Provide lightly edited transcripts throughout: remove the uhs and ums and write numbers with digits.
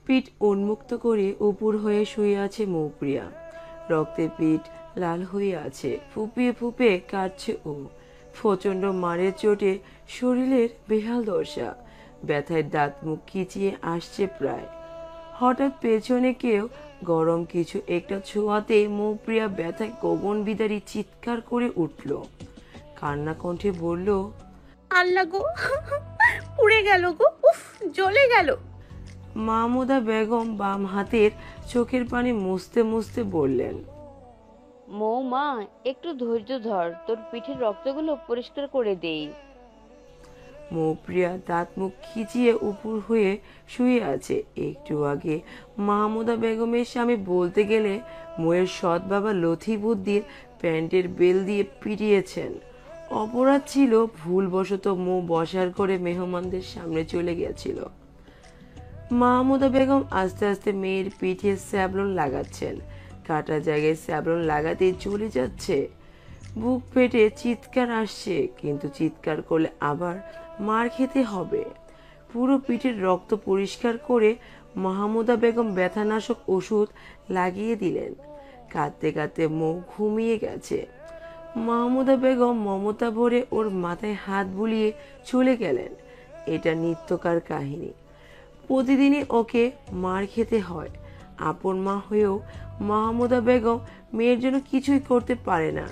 পিঠ উন্মুক্ত করে উপর হয়ে শুয়ে আছে মৌপ্রিয়া। রক্তে পিঠ লাল হয়ে আছে, ফুপিয়ে ফুপিয়ে কাটছে ও। প্রচন্ড মারের চোটে শরীরের বেহাল দশা, ব্যথায় দাঁত মুখ খিচিয়ে আসছে প্রায়। হঠাৎ পেছনে কেউ গরম কিছু একটা ছোঁয়াতে মৌপ্রিয়া ব্যথায় গগন বিদারী চিৎকার করে উঠল, কান্না কণ্ঠে বলল, আল্লাহ গো, পুড়ে গেল গো, উফ, জ্বলে গেল। মাহমুদা বেগম বাম হাতের চোখের পানি মুছতে মুছতে বললেন, মৌমা, একটু ধৈর্য ধর, তোর পিঠের রক্তগুলো পরিষ্কার করে দেই। মৌপ্রিয়া দাঁত মুখ খিচিয়ে উপর হয়ে শুয়ে আছে। একটু আগে মাহমুদা বেগমের স্বামী বলতে গেলে ময়ের সৎ বাবা লথিবুদ্দির প্যান্টের বেল দিয়ে পিটিয়েছেন। অপরাধ ছিল ভুলবশত মৌ বসার করে মেহমানদের সামনে চলে গেছিল। মাহমুদা বেগম আস্তে আস্তে মেয়ের পিঠে স্যাবলন লাগাচ্ছেন। কাটা জায়গায় স্যাবলন লাগাতেই চলে যাচ্ছে। বুক ফেটে চিৎকার আসছে, কিন্তু চিৎকার করলে আবার মার খেতে হবে। পুরো পিঠের রক্ত পরিষ্কার করে মাহমুদা বেগম ব্যথানাশক ওষুধ লাগিয়ে দিলেন। কাঁদতে কাঁদতে মৌ ঘুমিয়ে গেছে। মাহমুদা বেগম মমতা ভরে ওর মাথায় হাত বুলিয়ে চলে গেলেন। এটা নিত্যকার কাহিনী। প্রতিদিনই ওকে মার খেতে হয়। আপন মা হয়েও মাহমুদা বেগম মেয়ের জন্য কিছুই করতে পারে না,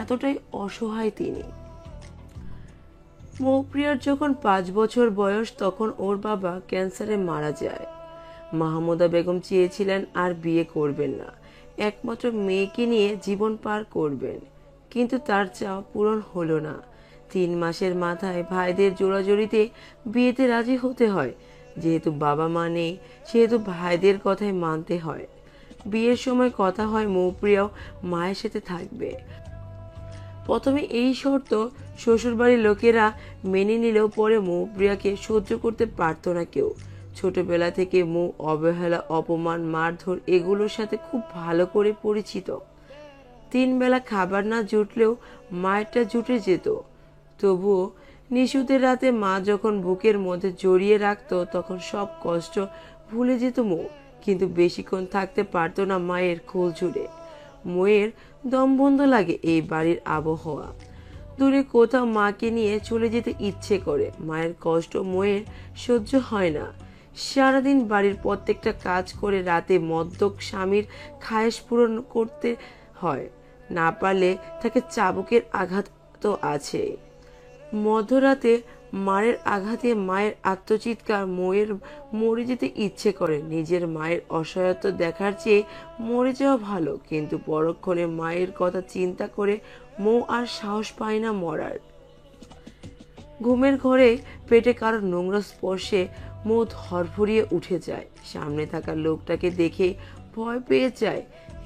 এতটাই অসহায় তিনি। মৌপ্রিয়ার যখন 5 বছর বয়স তখন ওর বাবা ক্যান্সারে মারা যায়। মাহমুদা বেগম চেয়েছিলেন আর বিয়ে করবেন না, একমাত্র মেয়েকে নিয়ে জীবন পার করবেন, কিন্তু তার চাওয়া পূরণ হলো না। 3 মাসের মাথায় ভাইদের জোড়াজড়িতে বিয়েতে রাজি হতে হয়। যেহেতু বাবা মা নেই, সেহেতু ভাইদের কথাই মানতে হয়। বিয়ের সময় কথা হয় মৌপ্রিয়াও মায়ের সাথে থাকবে। প্রথমে এই শর্ত শ্বশুরবাড়ির লোকেরা মেনে নিলেও পরে মৌপ্রিয়াকে সহ্য করতে পারত না কেউ। ছোটবেলা থেকে মৌ অবহেলা, অপমান, মারধর এগুলোর সাথে খুব ভালো করে পরিচিত। 3 বেলা খাবার না জুটলেও মায়েরটা জুটে যেত। তবুও নিশুতের রাতে মা যখন বুকের মধ্যে জড়িয়ে রাখতো তখন সব কষ্ট ভুলে যেত মৌ, কিন্তু বেশিক্ষণ থাকতে পারতো না মায়ের কোল জুড়ে। ময়ের দম বন্ধ লাগে এই বাড়ির আবহাওয়া। দূরে কোথাও মাকে নিয়ে চলে যেতে ইচ্ছে করে, মায়ের কষ্ট ময়ের সহ্য হয় না। সারাদিন বাড়ির প্রত্যেকটা কাজ করে রাতে মদ্যপ স্বামীর খায়েশ পূরণ করতে হয়, না পারলে তাকে চাবুকের আঘাত তো আছে। মধ্যরাতে মায়ের আঘাতে মায়ের আত্মচিৎকার ময়ের মরে যেতে ইচ্ছে করে। নিজের মায়ের অসহায়ত্ব দেখার চেয়ে মরে যাওয়া ভালো, কিন্তু পরক্ষণে মায়ের কথা চিন্তা করে মৌ আর সাহস পায় না মরার। ঘুমের ঘরে পেটে কারো নোংরা স্পর্শে মৌ ধরফরিয়ে উঠে যায়। সামনে থাকা লোকটাকে দেখে ভয় পেয়ে যায়।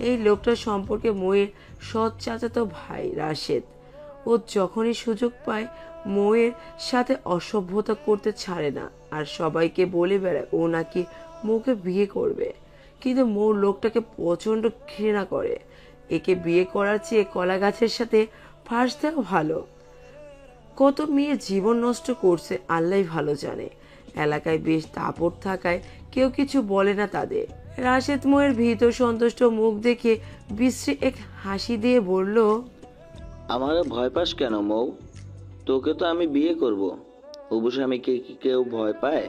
এই লোকটার সম্পর্কে ময়ের সৎ চাচাতো ভাই রাশেদ। ও যখনই সুযোগ পায় মৌয়ের সাথে অসভ্যতা করতে ছাড়ে না, আর সবাইকে বলে বেড়ায় ও নাকি মৌকে বিয়ে করবে। কিন্তু মৌ লোকটাকে প্রচন্ড ঘৃণা করে। একে বিয়ে করার চেয়ে কলা গাছের সাথে ফাঁস দেওয়া ভালো। কত মেয়ে জীবন নষ্ট করছে আল্লাহ ভালো জানে। এলাকায় বেশ দাপট থাকায় কেউ কিছু বলে না তাদের। রাশেদ মৌয়ের ভীত সন্তুষ্ট মুখ দেখে বিশ্রী এক হাসি দিয়ে বলল, আমারে ভয় পাস কেন মৌ? তোকে তো আমি বিয়ে করব। অবশ্য স্বামীকে কি কেউ ভয় পায়?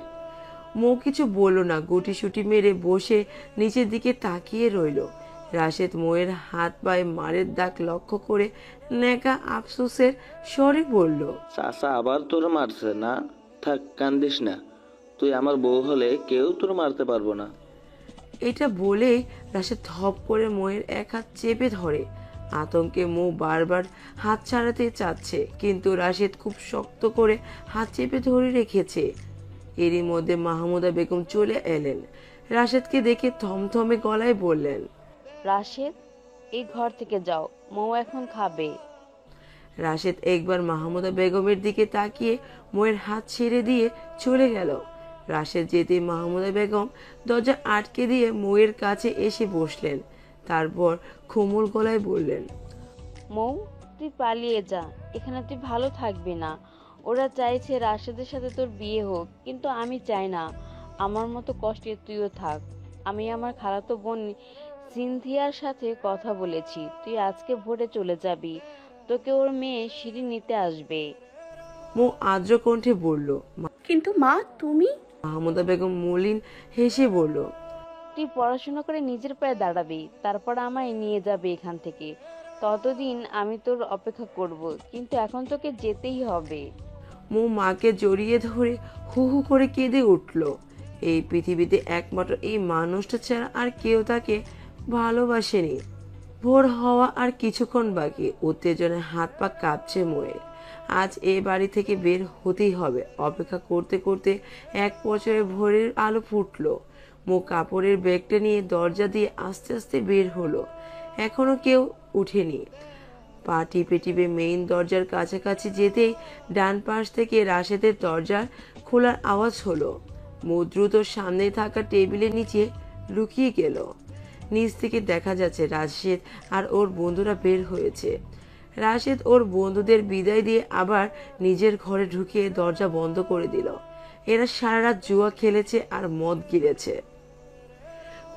মৌ কিছু বলল না, গুটিসুটি মেরে বসে নিচের দিকে তাকিয়ে রইল। রাশেদ মৌয়ের হাত পায়ে মারের দাগ লক্ষ্য করে নেকা আফসোসের স্বরে বলল, চাচা আবার তোর মারছে না? থাক, কান্দিস না। তুই আমার বউ হলে কেউ তোর মারতে পারবো না। এটা বলেই রাশেদ ধপ করে মৌয়ের এক হাত চেপে ধরে। আতঙ্কে মৌ বারবার হাত ছাড়াতে চাচ্ছে, কিন্তু রাশেদ খুব শক্ত করে হাত চেপে ধরে রেখেছে। এরই মধ্যে মাহমুদা বেগম চলে এলেন। রাশেদকে দেখে থমথমে গলায় বললেন, রাশেদ, এই ঘর থেকে যাও, মৌ এখন খাবে। রাশেদ একবার মাহমুদা বেগমের দিকে তাকিয়ে মৌয়ের হাত ছেড়ে দিয়ে চলে গেল। রাশেদ যেতে মাহমুদা বেগম দরজা আটকে দিয়ে মৌয়ের কাছে এসে বসলেন। তারপর কোমল গলায় বললেন, মৌ, তুই পালিয়ে যা, এখানে তুই ভালো থাকবি না। ওরা চাইছে রাশেদের সাথে তোর বিয়ে হোক, কিন্তু আমি চাই না। আমার মতো কষ্টে তুইও থাক। আমি আমার খালাতো বোন সিনথিয়ার সাথে কথা বলেছি, তুই আজকে ভোরে চলে যাবি। তোকে ওর মেয়ে শিরিন নিতে আসবে। মৌ আর্দ্র কণ্ঠে বলল। কিন্তু মা তুমি। মাহমুদা বেগম মলিন হেসে বলল, তুই পড়াশোনা করে নিজের পায়ে দাঁড়াবি, তারপর আমায় নিয়ে যাবে এখান থেকে। ততদিন আমি তোর অপেক্ষা করব, কিন্তু এখন তোকে যেতেই হবে। মৌ মাকে জড়িয়ে ধরে হু হু করে কেঁদে উঠল। এই পৃথিবীতে একমাত্র এই মানুষটা ছাড়া আর কেউ তাকে ভালোবাসেনি। ভোর হওয়া আর কিছুক্ষণ বাকি। উত্তেজনায় হাত পা কাঁপছে ময়ের। আজ এ বাড়ি থেকে বের হতেই হবে। অপেক্ষা করতে করতে এক পর্যায়ে ভোরের আলো ফুটলো। মুখ কাপড়ের ব্যাগটা নিয়ে দরজা দিয়ে আস্তে আস্তে বের হলো। এখনো কেউ উঠেনি। পা টিপে টিপে মেইন দরজার কাছাকাছি যেতেই ডান পাশ থেকে রাশেদের দরজার খোলার আওয়াজ হলো। মৌ দ্রুত সামনে থাকা টেবিলের নিচে লুকিয়ে গেল। নিচ থেকে দেখা যাচ্ছে রাশেদ আর ওর বন্ধুরা বের হয়েছে। রাশেদ ওর বন্ধুদের বিদায় দিয়ে আবার নিজের ঘরে ঢুকিয়ে দরজা বন্ধ করে দিল। এরা সারা রাত জুয়া খেলেছে আর মদ গিলেছে।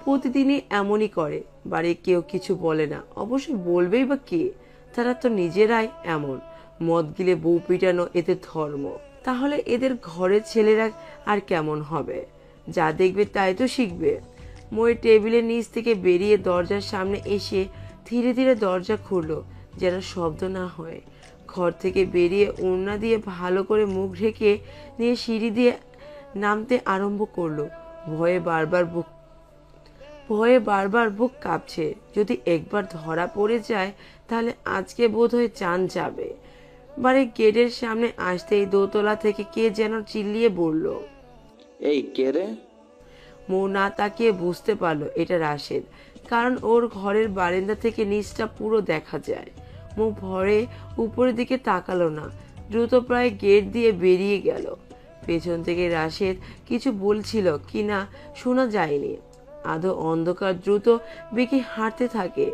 প্রতিদিনই এমনই করে। বাড়ির কেউ কিছু বলে না, অবশ্য বলবেই বা কে? তারা তো নিজেরাই এমন। মদ গিলে বউ পিটানো এদের ধর্ম। তাহলে এদের ঘরের ছেলেরা আর কেমন হবে? যা দেখবে তাই তো শিখবে। মই টেবিলের নিচ থেকে বেরিয়ে দরজার সামনে এসে ধীরে ধীরে দরজা খুললো, যেন শব্দ না হয়। ঘর থেকে বেরিয়ে ওড়না দিয়ে ভালো করে মুখ ঢেকে নিয়ে সিঁড়ি দিয়ে নামতে আরম্ভ করলো। ভয়ে বারবার বুক কাঁপছে। যদি একবার ধরা পড়ে যায় তাহলে আজকে বোধহয় জান যাবে। বাড়ির গেটের সামনে আসতেই দোতলা থেকে কে যেন চিল্লিয়ে বলল। এই কে রে? মৌ না তাকিয়ে বুঝতে পারলো এটা রাশেদ, কারণ ওর ঘরের বারান্দা থেকে নিচটা পুরো দেখা যায়। মৌ ভয়ে উপরের দিকে তাকালো না, দ্রুত প্রায় গেট দিয়ে বেরিয়ে গেল। পেছন থেকে রাশেদ কিছু বলছিল কিনা শোনা যায়নি। আধো অন্ধকার দ্রুত বেঁকে হাঁটতে থাকে।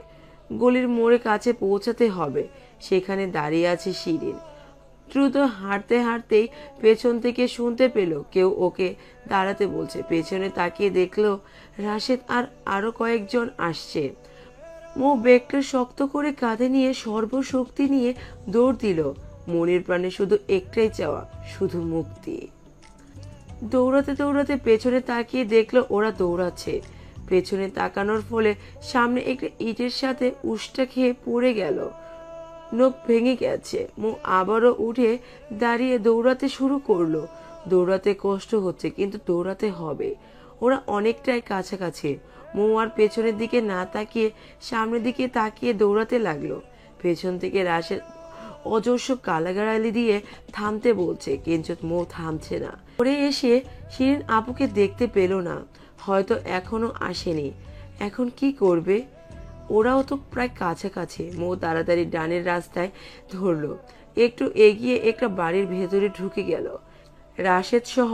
গলির মোড়ে কাছে পৌঁছাতে হবে। সেখানে দাঁড়িয়ে আছে শিরিন। দ্রুত হাঁটতে হাঁটতেই পেছন থেকে শুনতে পেল কেউ ওকে দাঁড়াতে বলছে। পেছনে তাকিয়ে দেখলো রাশেদ আর আরো কয়েকজন আসছে। মৌ ব্যাগটা শক্ত করে কাঁধে নিয়ে সর্বশক্তি নিয়ে দৌড় দিল। মনের প্রাণে শুধু একটাই চাওয়া, শুধু মুক্তি। দৌড়াতে দৌড়াতে পেছনে তাকিয়ে দেখলো ওরা দৌড়াচ্ছে। পেছনে তাকানোর ফলে সামনে একটা ইটের সাথে উষ্টা খেয়ে পড়ে গেল। নখ ভেঙে গেছে। মৌ আবারও উঠে দাঁড়িয়ে দৌড়াতে শুরু করলো। দৌড়াতে কষ্ট হচ্ছে, কিন্তু দৌড়াতে হবে। ওরা অনেকটাই কাছাকাছি। মৌ আর পেছনের দিকে না তাকিয়ে সামনের দিকে তাকিয়ে দৌড়াতে লাগলো। পেছন থেকে রাশেদ অজস্র গালাগালালি দিয়ে থামতে বলছে, কিন্তু মৌ থামছে না। পরে এসে শিরিন আপুকে দেখতে পেল না, হয়তো এখনো আসেনি। এখন কি করবে? ওরাও তো প্রায় কাছাকাছি। মৌ তাড়াতাড়ি ডানের রাস্তায় ধরলো। একটু এগিয়ে একটা বাড়ির ভেতরে ঢুকে গেল। রাশেদ সহ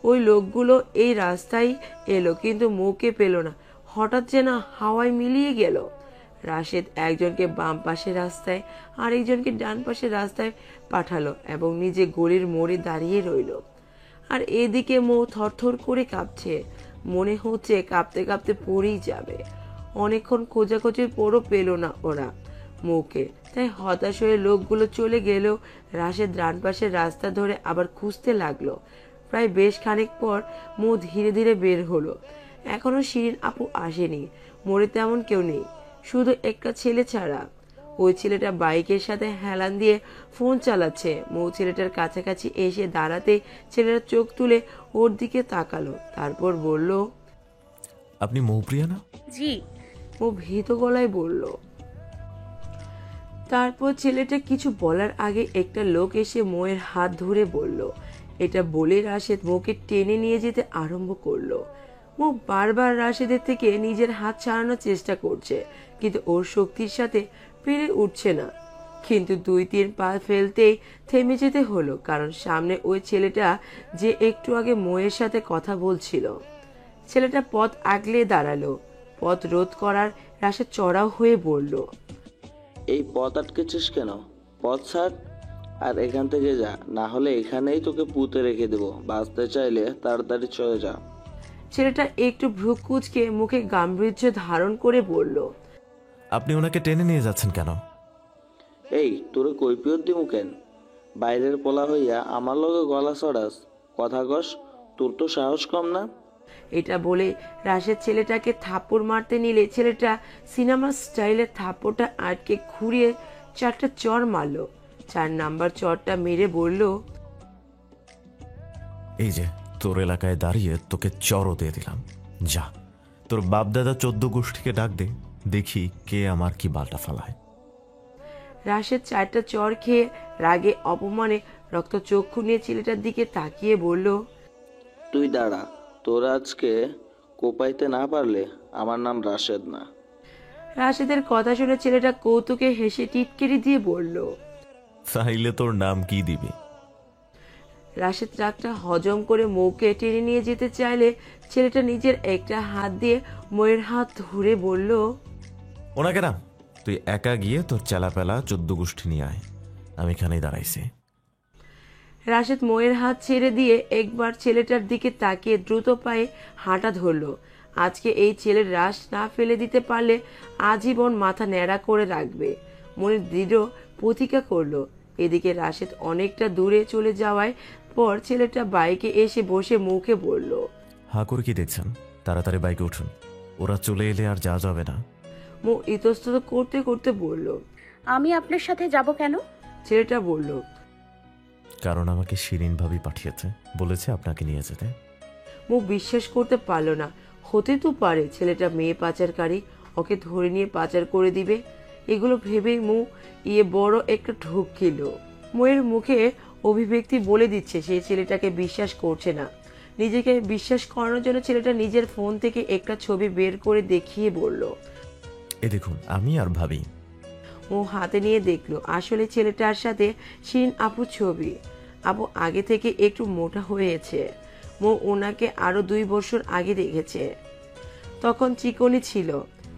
ওই লোকগুলো এই রাস্তায় এলো, কিন্তু মৌকে পেল না। হঠাৎ যেন হাওয়ায় মিলিয়ে গেল। রাশেদ একজনকে বাম পাশের রাস্তায় আর একজনকে ডান পাশের রাস্তায় পাঠালো এবং নিজে গলির মোড়ে দাঁড়িয়ে রইল। আর এদিকে মৌ থরথর করে কাঁপছে। মনে হচ্ছে কাঁপতে কাঁপতে পড়েই যাবে। অনেকক্ষণ খোঁজাখুঁজির পরও পেল না ওরা মৌকে। তাই হতাশ হয়ে লোকগুলো চলে গেলেও রাশেদ ডান পাশের রাস্তা ধরে আবার খুঁজতে লাগলো। প্রায় বেশ খানিক পর মৌ ধীরে ধীরে বের হলো। এখনো শিরিন আপু আসেনি। মোড়ে তেমন কেউ নেই, শুধু একটা ছেলে ছাড়া। ওই ছেলেটা বাইকের সাথে হেলান দিয়ে ফোন চালাচ্ছে। মৌ ছেলেটার কাছাকাছি এসে দাঁড়াতে ছেলেটা চোখ তুলে ওর দিকে তাকালো, তারপর বলল, আপনি মৌপ্রিয়া না? জি। ও ভীত গলায় বলল। তারপর ছেলেটা কিছু বলার আগে একটা লোক এসে মৌয়ের হাত ধরে বলল। এটা বলে রাশেদ মৌকে টেনে নিয়ে যেতে আরম্ভ করলো। মৌ বারবার রাশেদের থেকে নিজের হাত ছাড়ানোর চেষ্টা করছে, কিন্তু ওর শক্তির সাথে পেরে উঠছে না। কিন্তু 2-3 পা ফেলতেই থেমে যেতে হলো, কারণ সামনে ওই ছেলেটা যে একটু আগে মৌয়ের সাথে কথা বলছিল। ছেলেটা পথ আগলে দাঁড়ালো। পথ রোধ করার রাশেদ চড়াও হয়ে বলল, এই পথ আটকেছিস কেন? পথ ছাড় আর এখান থেকে যা, না হলে এখানেই তোকে পুঁতে রেখে দেবো। বাঁচতে চাইলে তাড়াতাড়ি চলে যা। ছেলেটা একটু ভ্রু কুঁচকে মুখে গাম্ভীর্য ধারণ করে বলল, আপনি ওনাকে টেনে নিয়ে যাচ্ছেন কেন? এই তোরে কৈফিয়ত দিমু কেন? বাইরের পোলা হইয়া আমার লগে গলা চড়াস, কথা কস, তোর তো সাহস কম না? এটা বলে রাশেদ ছেলেটাকে থাপ্পড় মারতে নিলে ছেলেটা সিনেমা স্টাইলে থাপ্পড়টা আটকে ঘুরিয়ে 4টা চড় মারলো। 4 নাম্বার চড়টা মেরে বলল, এই যে তোর এলাকায় দাঁড়িয়ে তোকে চরও দিয়ে দিলাম, যা তোর বাপদাদা 14 গোষ্ঠীকে ডাক দে, দেখি কে আমার কি বালটা ফালায়। রাশেদ 4টা চড় খেয়ে রাগে অপমানে রক্ত চক্ষু নিয়ে ছেলেটার দিকে তাকিয়ে বলল, তুই দাঁড়া, তোর আজকে কোপাইতে না পারলে আমার নাম রাশেদ না। রাশেদের কথা শুনে ছেলেটা কৌতুকে হেসে টিটকিরি দিয়ে বলল। চাইলে তোর নাম কি দিবি? রাশেদ রাগটা হজম করে মৌকে টেনে নিয়ে যেতে চাইলে ছেলেটা নিজের একটা হাত দিয়ে ময়ের হাত ধরে বলল, ওনাকে না, তুই একা গিয়ে তোর চেলাপেলা 14 গোষ্ঠী নিয়ে আয়, আমি এখানেই দাঁড়াইছি। রাশেদ ময়ের হাত ছেড়ে দিয়ে একবার ছেলেটার দিকে তাকিয়ে দ্রুত পায়ে হাঁটা ধরল। আজকে এই ছেলের রাশ না ফেলে দিতে পারলে আজীবন মাথা ন্যাড়া করে রাখবে, মনে দৃঢ় প্রতিজ্ঞা করলো। এদিকে রাশেদ অনেকটা দূরে চলে যাওয়ায় পর ছেলেটা বাইকে এসে বসে মুখে বলল, হা করে কি দেখছেন? তাড়াতাড়ি বাইকে উঠুন, ওরা চলে এলে আর যা যাবে না। মৌ ইতস্তত করতে করতে বলল। আমি আপনার সাথে যাব কেন? ছেলেটা বলল, কারণ আমাকে শিরিন ভাবি পাঠিয়েছে, বলেছে আপনাকে নিয়ে যেতে। মৌ বিশ্বাস করতে পারল না। হতে তো পারে ছেলেটা মেয়ে পাচারকারী, ওকে ধরে নিয়ে পাচার করে দিবে। এগুলো ভেবেই মৌ বড় একটা ঢোক খেল। ময়ের মুখে অভিব্যক্তি বলে দিচ্ছে সে ছেলেটাকে বিশ্বাস করছে না। নিজেকে বিশ্বাস করানোর জন্য ছেলেটা নিজের ফোন থেকে একটা ছবি বের করে দেখিয়ে বলল, এ দেখুন, আমি আর ভাবি। ও হাতে নিয়ে দেখলো আসলে ছেলেটার সাথে শিরিন আপুর ছবি। আপু আগে থেকে একটু মোটা হয়েছে। মো ওনাকে আরো 2 বছর আগে দেখেছে, তখন চিকনি ছিল।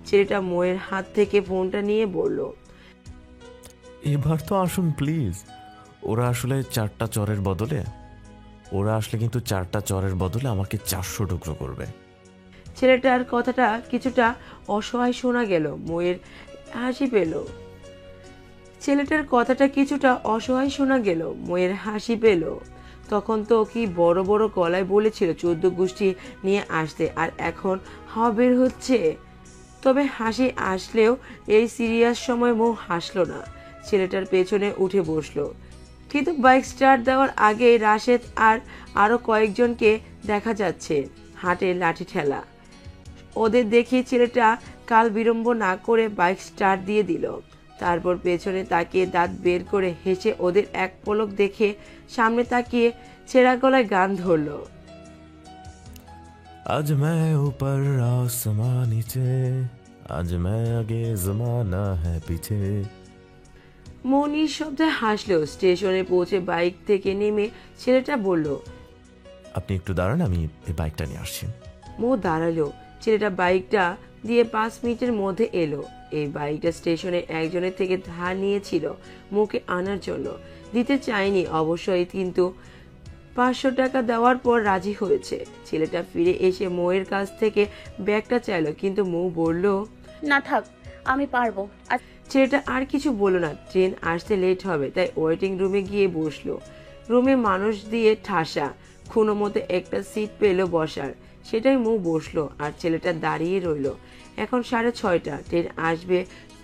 ছেলেটা মোয়ের হাত থেকে ফোনটা নিয়ে বলল, এবার তো আসুন প্লিজ। ওরা আসলে 4টা চরের বদলে কিন্তু 4টা চরের বদলে আমাকে 400 টুকরো করবে। ছেলেটার কথাটা কিছুটা অসহায় শোনা গেল। মোয়ের হাসি পেল। ছেলেটার কথাটা কিছুটা অসহায় শোনা গেল। মোয়ের হাসি পেল। তখন তো কি বড় বড় গলায় বলেছিল 14 গোষ্ঠী নিয়ে আসতে, আর এখন হাওয়া বের হচ্ছে। তবে হাসি আসলেও এই সিরিয়াস সময় মৌ হাসলো না। ছেলেটার পেছনে উঠে বসলো। কিন্তু বাইক স্টার্ট দেওয়ার আগে রাশেদ আর আরো কয়েকজনকে দেখা যাচ্ছে হাটে লাঠি ঠেলা। ওদের দেখে ছেলেটা কাল বিলম্ব না করে বাইক স্টার্ট দিয়ে দিল। তারপর পেছনে তাকিয়ে দাঁত বের করে হেসে ওদের এক পলক দেখে সামনে তাকিয়ে ছেঁড়া গলায় গান ধরলো। আজ मैं ऊपर आसमां नीचे, आज मैं आगे जमाना है पीछे। মনির শব্দে হাসলো। স্টেশনে পৌঁছে বাইক থেকে নেমে ছেলেটা বলল, আপনি একটু দাঁড়ান, আমি এই বাইকটা নিয়ে আসছি। মো দাঁড়ালো। ছেলেটা বাইকটা দিয়ে 5 মিনিটের মধ্যে এলো। এই বাইকটা স্টেশনে একজনের থেকে ধার নিয়েছিল মুখে আনার জন্য। দিতে চায়নি অবশ্যই, কিন্তু 500 টাকা দেওয়ার পর রাজি হয়েছে। ছেলেটা ফিরে এসে মৌয়ের কাছ থেকে ব্যাগটা চাইলো, কিন্তু মৌ বলল, না থাক, আমি পারবো। ছেলেটা আর কিছু বলল না। ট্রেন আসতে লেট হবে তাই ওয়েটিং রুমে গিয়ে বসলো। রুমে মানুষ দিয়ে ঠাসা, কোনো মতে একটা সিট পেলো বসার, সেটাই মৌ বসলো আর ছেলেটা দাঁড়িয়ে রইলো। এখন 6:30, ট্রেন আসবে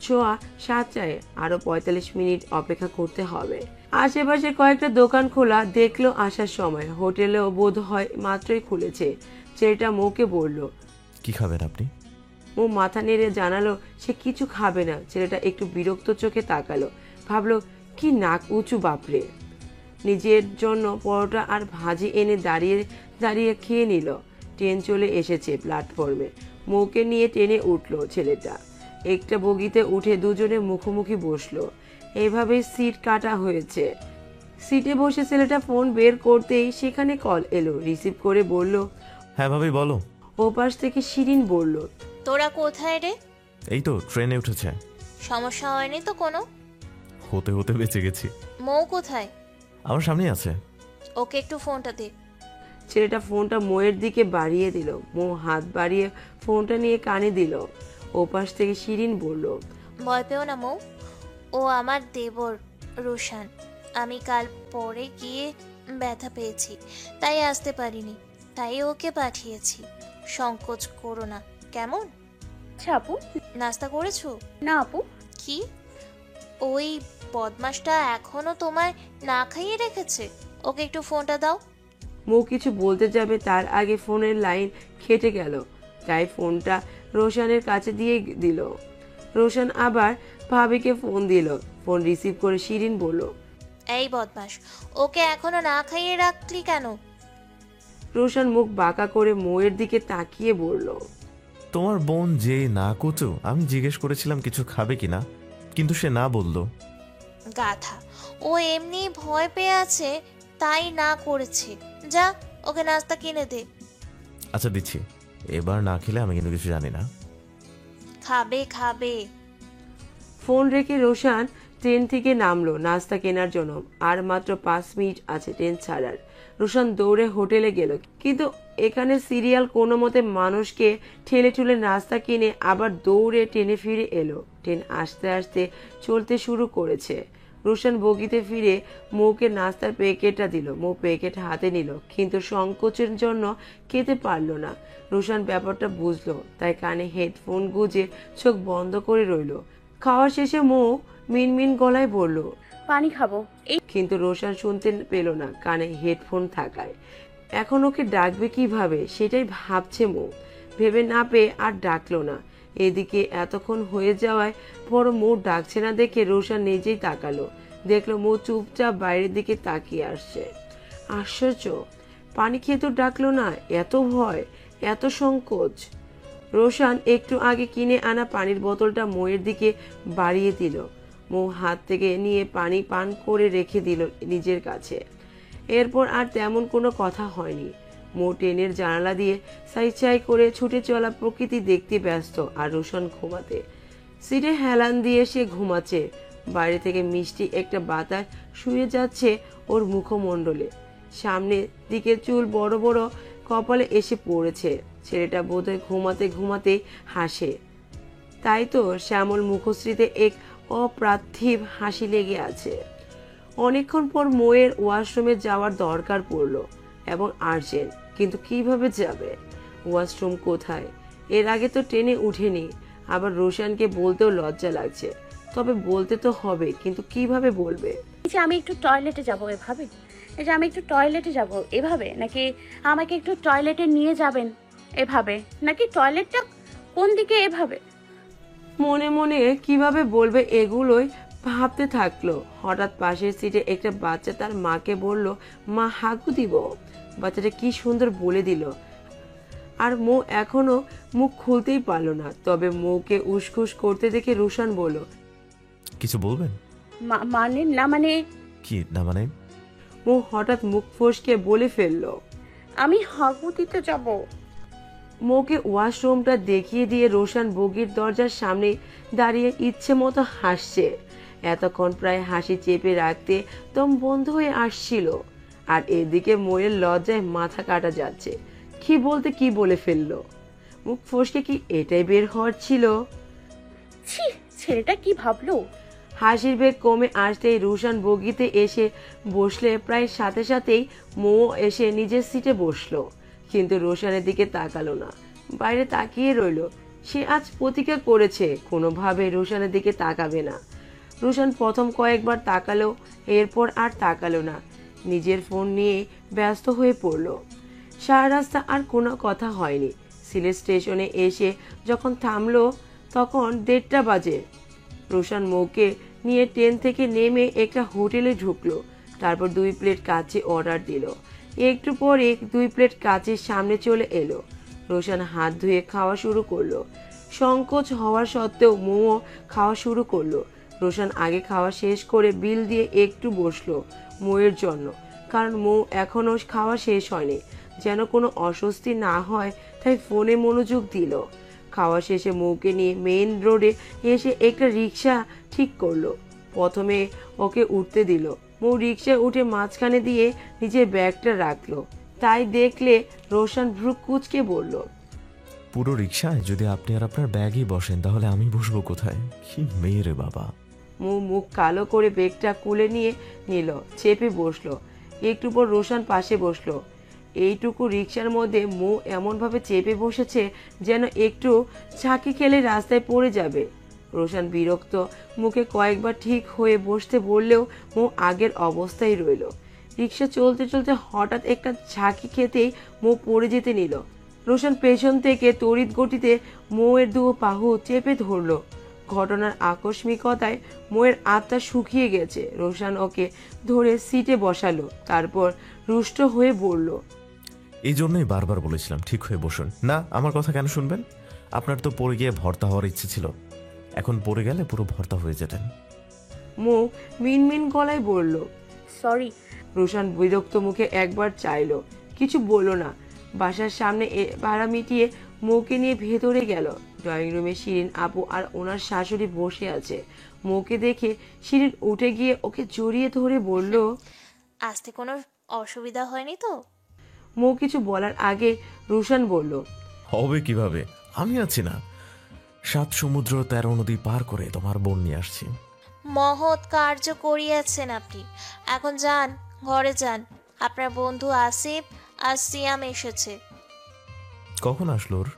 6:15, আরো 45 মিনিট অপেক্ষা করতে হবে। আশেপাশে কয়েকটা দোকান খোলা দেখলো আসার সময়। হোটেলেও বোধ হয় মাত্রই খুলেছে। ছেলেটা মৌকে বলল, কি খাবেন আপনি? ও মাথা নেড়ে জানালো সে কিছু খাবে না। ছেলেটা একটু বিরক্ত চোখে তাকালো, ভাবলো কি নাক উঁচু বাপরে। নিজের জন্য পরোটা আর ভাজি এনে দাঁড়িয়ে দাঁড়িয়ে খেয়ে নিল। ট্রেন চলে এসেছে প্ল্যাটফর্মে। মৌকে নিয়ে ট্রেনে উঠলো ছেলেটা। একটা বগিতে উঠে দুজনে মুখোমুখি বসলো। এইভাবেই সিট কাটা হয়েছে। সিটে বসে ছেলেটা ফোন বের করতেই সেখানে কল এলো। রিসিভ করে বলল, হ্যাঁ ভাবি বলো। ওপাশ থেকে শিরিন বলল, তোরা কোথায় রে? এই তো ট্রেনে উঠেছে। সমস্যা হয়নি তো কোনো? হতে হতে বেঁচে গেছি। মৌ কোথায়? আমার সামনেই আছে। ওকে একটু ফোনটা দে। ছেলেটা ফোনটা মৌয়ের দিকে বাড়িয়ে দিল। মৌ হাত বাড়িয়ে ফোনটা নিয়ে কানে দিল। ওপাশ থেকে শিরিন বলল, ভয় পেও না মৌ, ও আমার দেবর রোশান। আমি কাল পরে গিয়ে ব্যথা পেয়েছি, তাই আসতে পারিনি, তাই ওকে পাঠিয়েছি। সংকোচ করো না, কেমন? আচ্ছা আপু। নাস্তা করেছো? না আপু। কি, ওই বদমাসটা এখনো তোমায় না খাইয়ে রেখেছে? ওকে একটু ফোনটা দাও। মৌ কিছু বলতে যাবে তার আগে ফোনের লাইন কেটে গেল, তাই ফোনটা রোশানের কাছে দিয়ে দিল। রোশান আবার ভাবিকে ফোন দিল। ফোন রিসিভ করে শিরিন বলল, এই বদমাস, ওকে এখনো না খাইয়ে রাখলি কেন? রোশান মুখ বাঁকা করে মৌয়ের দিকে তাকিয়ে বলল, তোমার বোন যে না কুচু, আমি জিজ্ঞেস করেছিলাম কিছু খাবে কিনা, কিন্তু সে না বললো। গাধা, ও এমনি ভয় পেয়ে আছে তাই না করেছে। যা, ওকে নাস্তা কিনে দে। আচ্ছা দিচ্ছি, এবার না খেলে আমি কিন্তু কিছু জানি না। খাবে খাবে। ফোন রেখে রোশান ট্রেন থেকে নামলো নাস্তা কেনার জন্য। আর মাত্র 5 মিনিট আছে ট্রেন ছাড়ার। রোশান দৌড়ে হোটেলে গেল, কিন্তু এখানে সিরিয়াল কোনো মতে মানুষকে ঠেলে ঠুলে নাস্তা কিনে আবার দৌড়ে ট্রেনে ফিরে এলো। ট্রেন আস্তে আস্তে চলতে শুরু করেছে। রোশান বগিতে ফিরে মৌকে নাস্তার প্যাকেটটা দিল। মৌ প্যাকেট হাতে নিল, কিন্তু সংকোচের জন্য খেতে পারলো না। রোশান ব্যাপারটা বুঝলো, তাই কানে হেডফোন গুজে চোখ বন্ধ করে রইল। খাওয়া শেষে মৌ মিনমিন গলায় বলল, পানি খাবো। এই কিন্তু রোশান শুনতে পেল না কানে হেডফোন থাকায়। এখন ওকে ডাকবে কিভাবে সেটাই ভাবছে মৌ। ভেবে না পেয়ে আর ডাকলো না। এদিকে এতক্ষণ হয়ে যাওয়ায় বড় মৌ ডাকছে না দেখে রোশান নিজেই তাকালো। দেখলো মৌ চুপচাপ বাইরের দিকে তাকিয়ে আসছে। আশ্চর্য, পানি খেয়ে তো ডাকলো না, এত ভয়, এত সংকোচ। রোশান একটু আগে কিনে আনা পানির বোতলটা মৌয়ের দিকে বাড়িয়ে দিল। মৌ হাত থেকে নিয়ে পানি পান করে রেখে দিল নিজের কাছে। এরপর আর তেমন কোনো কথা হয়নি। মৌ ট্রেনের জানালা দিয়ে চাই করে ছুটে চলা প্রকৃতি দেখতে ব্যস্ত, আর রোশান ঘুমাতে। সিটে হেলান দিয়ে সে ঘুমাচ্ছে। বাইরে থেকে মিষ্টি একটা বাতাস শুয়ে যাচ্ছে ওর মুখমণ্ডলে। সামনের দিকে চুল বড় বড় কপালে এসে পড়েছে। ছেলেটা বোধহয় ঘুমাতে ঘুমাতে হাসে। তাই তো শ্যামল মুখশ্রীতে এক অপ্রার্থিব হাসি লেগে আছে। অনেকক্ষণ পর মৌয়ের ওয়াশরুমে যাওয়ার দরকার পড়লো, এবং আর্জেন্ট। কিন্তু কিভাবে যাবে? ওয়াশরুম কোথায়? এর আগে তো ট্রেনে উঠেনি। আবার রোশানকে বলতেও লজ্জা লাগছে। তবে বলতে তো হবে, কিন্তু কিভাবে বলবে? যে আমি একটু টয়লেটে যাব এভাবে, এই যে আমি একটু টয়লেটে যাব এভাবে, নাকি আমাকে একটু টয়লেটে নিয়ে যাবেন এভাবে, নাকি টয়লেটটা কোন দিকে এভাবে? মনে মনে কিভাবে বলবে এগুলোই ভাবতে থাকলো। হঠাৎ পাশের সিটে একটা বাচ্চা তার মাকে বলল, মা হাগু দিব। বাচ্চাটা কি সুন্দর বলে দিল। আর মৌ এখনো মুখ খুলতেই পারলো না। তবে মৌকে উসখুস করতে দেখে রোশান বলল, কিছু বলবেন? মানে না, মানে কি না মানে? মৌ হঠাৎ মুখ ফসকে বলে ফেললো, আমি হাগু দিতে যাব। মৌকে ওয়াশরুমটা দেখিয়ে দিয়ে রোশান বগির দরজার সামনে দাঁড়িয়ে ইচ্ছে মতো হাসছে। এতক্ষণ প্রায় হাসি চেপে রাখতে দম বন্ধ হয়ে আসছিল। আর এদিকে মৌয়ের লজ্জায় মাথা কাটা যাচ্ছে। কি বলতে কি বলে ফেললো। মুখ ফসকে কি এটাই বের হওয়ার ছিল? ছি, ছেলেটা কি ভাবলো? হাসির বেগ কমে আসতেই রোশান বগিতে এসে বসলে প্রায় সাথে সাথেই মৌ এসে নিজের সিটে বসলো। কিন্তু রোশানের দিকে তাকালো না, বাইরে তাকিয়ে রইল। সে আজ প্রতিজ্ঞা করেছে কোনোভাবে রোশানের দিকে তাকাবে না। রোশান প্রথম কয়েকবার তাকালো, এরপর আর তাকালো না। নিজের ফোন নিয়ে ব্যস্ত হয়ে পড়লো। সারা রাস্তা আর কোনো কথা হয়নি। সিলেট স্টেশনে এসে যখন থামলো তখন 1:30 বাজে। রোশান মৌকে নিয়ে ট্রেন থেকে নেমে একটা হোটেলে ঢুকলো। তারপর 2 প্লেট কাচ্চি অর্ডার দিল। একটু পরে 2 প্লেট কাচ্চির সামনে চলে এলো। রোশান হাত ধুয়ে খাওয়া শুরু করলো। সংকোচ হওয়ার সত্ত্বেও মৌ খাওয়া শুরু করলো। রোশান আগে খাওয়া শেষ করে বিল দিয়ে একটু বসলো মৌয়ের জন্য, কারণ মৌ এখনো খাওয়া শেষ হয়নি। যেন কোনো অস্বস্তি না হয় তাই ফোনে মনোযোগ দিল। খাওয়া শেষে মৌকে নিয়ে মেইন রোডে এসে একটা রিক্সা ঠিক করলো। প্রথমে ওকে উঠতে দিল। মৌ রিক্সায় উঠে মাঝখানে দিয়ে নিজের ব্যাগটা রাখলো। তাই দেখলে রোশন ভ্রু কুঁচকে বলল, পুরো রিক্সায় যদি আপনি আর আপনার ব্যাগই বসেন তাহলে আমি বসবো কোথায়? কি মেয়ে রে বাবা। মুখ কালো করে বেগটা কুলে নিয়ে নিল, চেপে বসলো। একটু পর রোশন পাশে বসলো। এইটুকু রিক্সার মধ্যে এমনভাবে চেপে বসেছে যেন একটু ঝাঁকি খেলে রাস্তায় পড়ে যাবে। রোশন বিরক্ত মুখে কয়েকবার ঠিক হয়ে বসতে বললেও আগের অবস্থায় রইল। রিক্সা চলতে চলতে হঠাৎ একটা ঝাঁকি খেতেই পড়ে যেতে নিল। রোশন পেছন থেকে তড়িৎ গতিতে এর দু বাহু চেপে ধরল। ঘটনার আকস্মিকতায় মোয়ের আত্মা শুকিয়ে গেছে। রোশন ওকে ধরে সিটে বসালো, তারপর রুষ্ট হয়ে বলল, এই জন্যই বারবার বলেছিলাম ঠিক হয়ে বসুন। না, আমার কথা কেন শুনবেন? আপনার তো পড়ে গিয়ে ভর্তা হওয়ার ইচ্ছে ছিল, এখন পড়ে গেলে পুরো ভর্তা হয়ে যেতেন। মিনমিন গলায় বলল, সরি। রোশন বিরক্ত মুখে একবার চাইলো, কিছু বলল না। বাসার সামনে ভাড়া মিটিয়ে মৌকে নিয়ে ভেতরে গেল। ড্রয়িং রুমে শিরিন আপু আর ওনার শাশুড়ি বসে আছে। মৌকে দেখে শিরিন উঠে গিয়ে ওকে জড়িয়ে ধরে বলল, আসতে কোনো অসুবিধা হয়নি তো? মৌ কিছু বলার আগে রোশন বলল, হবে কিভাবে, আমি আছি না। 7 সমুদ্র 13 নদী পার করে তোমার বোন নিয়ে আসছি। মহৎ কার্য করিয়াছেন আপনি। এখন যান, ঘরে যান। আপনার বন্ধু আসিফ আর সিয়াম এসেছে। কখন আসলো ওর?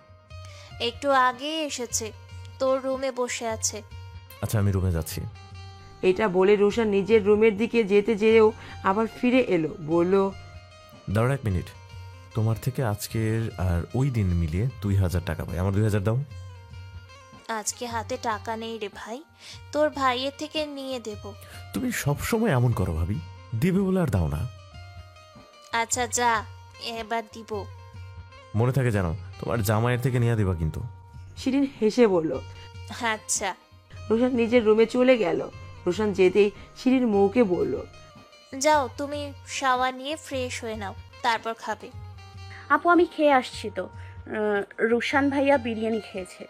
একটু আগেই এসেছে, তোর রুমে বসে আছে। আচ্ছা, আমি রুমে যাচ্ছি। এটা বলে রোশন নিজের রুমের দিকে যেতে যেও আবার ফিরে এলো, বলল, দাঁড়াও 1 মিনিট। তোমার থেকে আজকের আর ওই দিন মিলিয়ে 2000 টাকা পাই, আমার 2000 দাও। আজকে হাতে টাকা নেই রে ভাই, তোর ভাইয়ের থেকে নিয়ে দেব। তুমি সবসময় এমন করো ভাবি, দিবে বলে আর দাও না। আচ্ছা যা, এবার দিব। মনে থাকে জানো, তোমার জামাইয়ের থেকে নিয়ে দিবা কিন্তু। শিরিন হেসে বলল, আচ্ছা। রোশন নিজের রুমে চলে গেল। রোশন যেতেই শিরিন মৌকে বলল, যাও, তুমি শাওয়ার নিয়ে ফ্রেশ হয়ে নাও, তারপর খাবে। আপু আমি খেয়ে আসছি তো। রুশান ভাইয়া বিরিয়ানি খেয়েছে।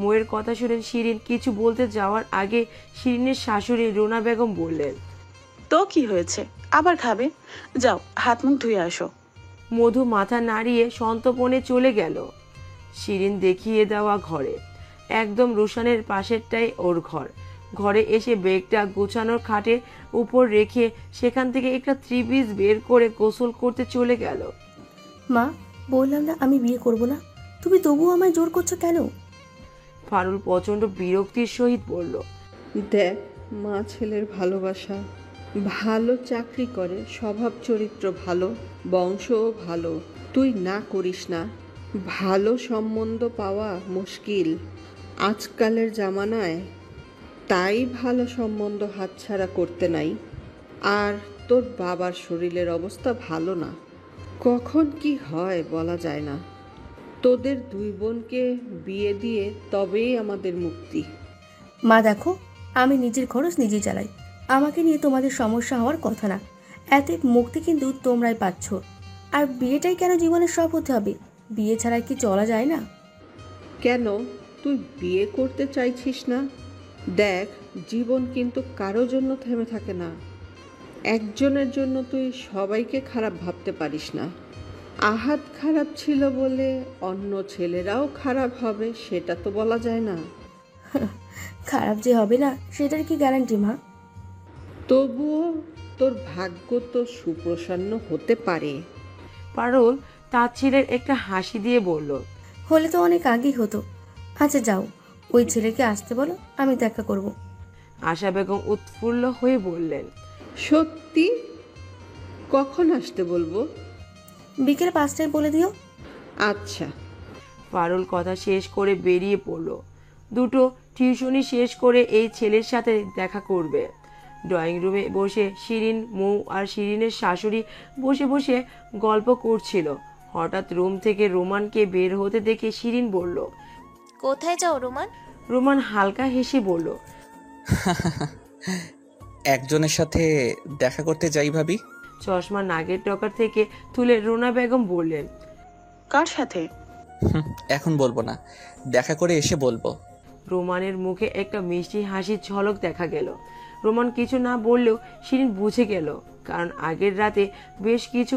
মৌয়ের কথা শুনে শিরিন কিছু বলতে যাওয়ার আগে শিরিনের শাশুড়ি রুনা বেগম বললেন, তো কি হয়েছে, আবার খাবে? যাও, হাত মুখ ধুয়ে আসো। মধু মাথা নাড়িয়ে সন্তপনে চলে গেল শিরিন দেখিয়ে দেওয়া ঘরে। একদম রোশনের পাশেরটাই ওর ঘর। ঘরে এসে ব্যাগটা গোছানোর খাটের উপর রেখে সেখান থেকে একটা 3 পিস বের করে গোসল করতে চলে গেল। মা, বললাম না আমি বিয়ে করব না, তুমি তবুও আমায় জোর করছো কেন? ফারুল প্রচন্ড বিরক্তির সহিত বলল, দেখ, মা ছেলের ভালোবাসা, ভালো চাকরি করে, স্বভাব চরিত্র ভালো, বংশও ভালো, তুই না করিস না। ভালো সম্বন্ধ পাওয়া মুশকিল আজকালের জামানায়, তাই ভালো সম্বন্ধ হাতছাড়া করতে নাই। আর তোর বাবার শরীরের অবস্থা ভালো না, কখন কি হয় বলা যায় না। তোদের 2 বোনকে বিয়ে দিয়ে তবেই আমাদের মুক্তি। মা দেখো, আমি নিজের খরচ নিজেই চালাই, আমাকে নিয়ে তোমাদের সমস্যা হওয়ার কথা না। এতে মুক্তি কিন্তু তোমরাই পাচ্ছ। আর বিয়েটাই কেন জীবনের সব হতে হবে? বিয়ে ছাড়া কি চলা যায় না? কেন, তুই বিয়ে করতে চাইছিস না? দেখ, জীবন কিন্তু কারো জন্য থেমে থাকে না। একজনের জন্য তুই সবাইকে খারাপ ভাবতে পারিস না। আহাত খারাপ ছিল বলে অন্য ছেলেরাও খারাপ হবে সেটা তো বলা যায় না। খারাপ যে হবে না সেটার কি গ্যারান্টি মা? তবুও তোর ভাগ্য তো সুপ্রসন্ন হতে পারে। পারুল তার ছেলের একটা হাসি দিয়ে বলল, হলে তো অনেক আগেই হতো। আচ্ছা যাও, ওই ছেলেকে আসতে বলো, আমি দেখা করব। আশা বেগম উৎফুল্ল হয়ে বললেন, সত্যি? কখন আসতে বলবো? বিকেল 5টায় বলে দিও। আচ্ছা। পারুল কথা শেষ করে বেরিয়ে পড়ল। দুটো টিউশনি শেষ করে এই ছেলের সাথে দেখা করবে। ড্রয়িং রুমে বসে শিরিন, মৌ আর শিরিনের শাশুড়ি বসে বসে গল্প করছিল। হঠাৎ রুম থেকে রোমানকে বের হতে দেখে শিরিন বলল, কোথায় যাও রোমান? রোমান হালকা হেসে বলল, একজনের সাথে দেখা করতে যাই ভাবি। চশমা নাগের টকার থেকে তুলে রুনা বেগম বললেন, কার সাথে? এখন বলবো না, দেখা করে এসে বলবো। রোমানের মুখে একটা মিষ্টি হাসির ঝলক দেখা গেল। রোমান কিছু না বললেও শিরিন বুঝে গেল, কারণ আগের রাতে বেশ কিছু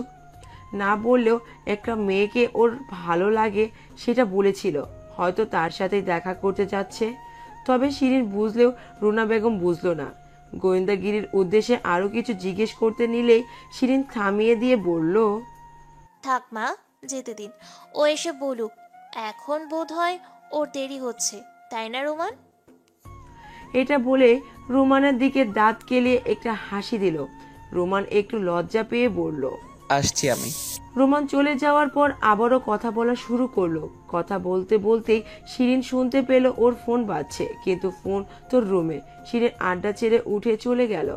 না বললেও একটা মেয়েকে ওর ভালো লাগে সেটা বলেছিল, হয়তো তার সাথেই দেখা করতে যাচ্ছে। তবে শিরিন বুঝলেও রুনা বেগম বুঝলো না। গোয়েন্দাগিরির উদ্দেশ্যে আরো কিছু জিজ্ঞেস করতে নিলেই শিরিন থামিয়ে দিয়ে বলল, থাক মা, যেতে দিন, ও এসে বলুক। এখন বোধ হয় ওর দেরি হচ্ছে, তাই না রোমান? এটা বলে রোমানের দিকে দাঁত কেলিয়ে একটা হাসি দিল। রোমান একটু লজ্জা পেয়ে বলল, আসছি আমি। রোমান চলে যাওয়ার পর আবারও কথা বলা শুরু করলো। কথা বলতে বলতেই শিরিন শুনতে পেল ওর ফোন বাজছে, কিন্তু ফোন তোর রুমে। শিরিন আড্ডা ছেড়ে উঠে চলে গেল।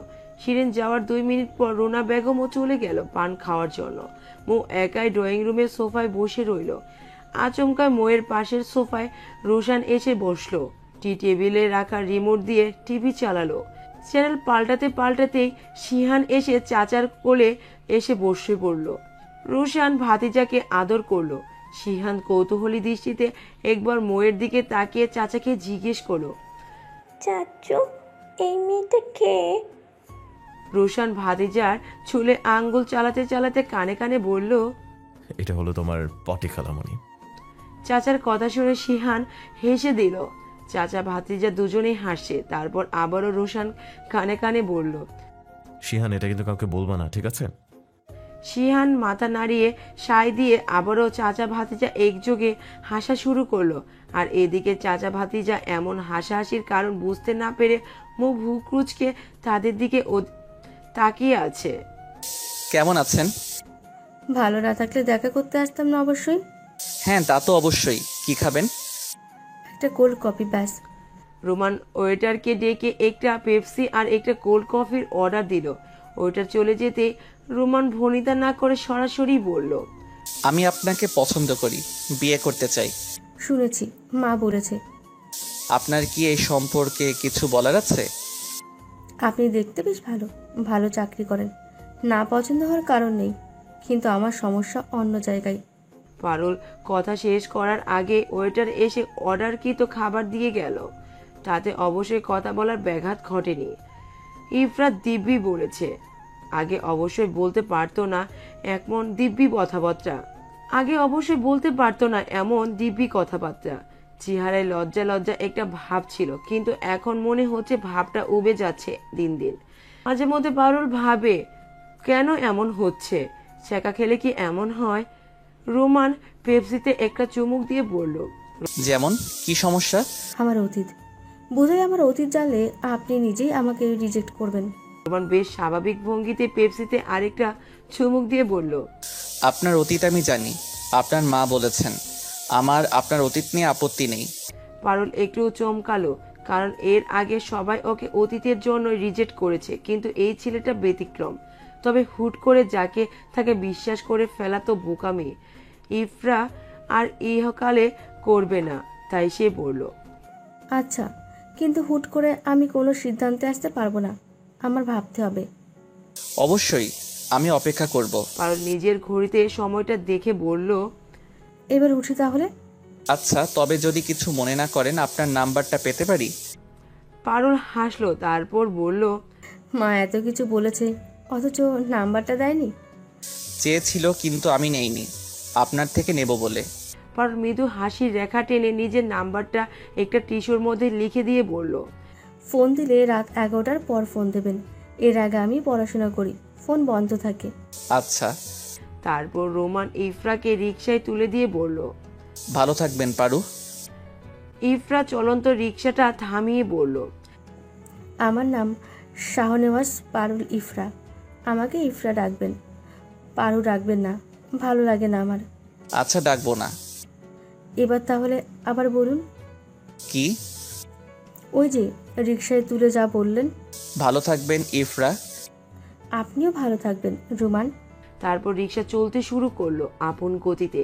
শিরিন যাওয়ার 2 মিনিট পর রুনা বেগমও চলে গেল পান খাওয়ার জন্য। মৌ একাই ড্রয়িং রুমের সোফায় বসে রইল। আচমকা মৌয়ের পাশের সোফায় রোশান এসে বসলো। টি টেবিলে রাখা রিমোট দিয়ে টিভি চালালো। চ্যানেল পাল্টাতে পাল্টাতেই শিহান এসে চাচার কোলে এসে বসে পড়ল। রোশান ভাতিজাকে আদর করলো। শিহান কৌতূহলী দৃষ্টিতে একবার মৌয়ের দিকে তাকিয়ে চাচাকে জিজ্ঞেস করলো, চাচু, এই মেয়েটা কে? রোশান ভাতিজার চুলে আঙ্গুল চালাতে চালাতে কানে কানে বলল, এটা হলো তোমার পটি খালামণি। চাচার কথা শুনে শিহান হেসে দিল। চাচা ভাতিজা দুজনেই হাসছে। তারপর আবারও রোশান কানে কানে বলল, শিহান, এটা কিন্তু কাউকে বলবা না, ঠিক আছে? শিহান মাথা নাড়িয়ে সায় দিয়ে আবারও চাচা ভাতিজা একযোগে হাসা শুরু করলো। আর এদিকে চাচা ভাতিজা এমন হাসাহাসির কারণ বুঝতে না পেরে মুখ ভুকুচকে তাদের দিকে তাকিয়ে আছে। কেমন আছেন? ভালো না থাকলে দেখা করতে আসতাম না অবশ্যই। হ্যাঁ, তা তো অবশ্যই। কি খাবেন? একটা কোল্ড কফি ব্যাস। রোমান ওয়েটারকে ডেকে একটা পেপসি আর একটা কোল্ড কফির অর্ডার দিল। ওয়েটার চলে যেতে রোমান ভনিতা না করে সরাসরি বলল, আমি আপনাকে পছন্দ করি, বিয়ে করতে চাই। শুনেছি, মা বলেছে। আপনার কি এই সম্পর্কে কিছু বলার আছে? আপনি দেখতে বেশ ভালো, ভালো চাকরি করেন। না পছন্দ হওয়ার কারণ নেই, কিন্তু আমার সমস্যা অন্য জায়গায়। পারুল কথা শেষ করার আগে ওয়েটার এসে অর্ডারকৃত খাবার দিয়ে গেল। তাতে অবশ্যই কথা বলার ব্যাঘাত ঘটেনি। ইফরাত দিব্যি বলেছে। আগে অবশ্যই বলতে পারতো না এমন দিব্যি কথাবার্তা। চেহারায় লজ্জা লজ্জা একটা ভাব ছিল, কিন্তু এখন মনে হচ্ছে ভাবটা উবে যাচ্ছে দিন দিন। মাঝে মধ্যে পারুল ভাবে, কেন এমন হচ্ছে? ছেঁকা খেলে কি এমন হয়? রোমান পেপসিতে একটা চুমুক দিয়ে বলল, যেমন কি সমস্যা? আমার অতীত। বোধহয় আমার অতীত জানলে আপনি নিজেই আমাকে রিজেক্ট করবেন। রোমান বেশ স্বাভাবিক ভঙ্গিতে পেপসিতে আরেকটা চুমুক দিয়ে বলল, আপনার অতীত আমি জানি। আপনার মা বলেছেন আমার আপনার অতীত নিয়ে আপত্তি নেই। পারুল একটু চমকালো, কারণ এর আগে সবাই ওকে অতীতের জন্য রিজেক্ট করেছে, কিন্তু এই ছেলেটা ব্যতিক্রম। তবে হুট করে যাকে তাকে বিশ্বাস করে ফেলা তো বোকামি। ইফরা আর ইহকালে করবে না, তাই সে বলল, আচ্ছা, কিন্তু হুট করে আমি কোনো সিদ্ধান্তে আসতে পারবো না, আমার ভাবতে হবে। অবশ্যই, আমি অপেক্ষা করব। পারুল নিজের ঘড়িতে সময়টা দেখে বলল, এবার উঠি তাহলে। আচ্ছা, তবে যদি কিছু মনে না করেন আপনার নাম্বারটা পেতে পারি? পারুল হাসলো, তারপর বলল, মা এত কিছু বলেছে অথচ নাম্বারটা দেয়নি। চেয়েছিল, কিন্তু আমি নেইনি, আপনার থেকে নেব বলে। পারুল মৃদু হাসির রেখা টেনে নিজের নাম্বারটা একটা টিস্যুর মধ্যে লিখে দিয়ে বলল, ফোন দিলে রাত 11টার পর ফোন দেবেন, এর আগে আমি পড়াশোনা করি, ফোন বন্ধ থাকে। আচ্ছা। তারপর রোমান ইফরাকে রিকশায় তুলে দিয়ে বলল, ভালো থাকবেন পারু। ইফরা চলন্ত রিকশাটা থামিয়ে বলল, আমার নাম শাহনেওয়াজ পারুল ইফরা, আমাকে ইফরা ডাকবেন, পারু ডাকবেন না, ভালো লাগে না আমার। আচ্ছা, ডাকবো না। এবার তাহলে আবার বলুন। কি? ওই যে রিকশায় তুলে যা বললেন। ভালো থাকবেন ইফরা। আপনিও ভালো থাকবেন রোমান। তারপর রিকশা চলতে শুরু করলো আপন গতিতে।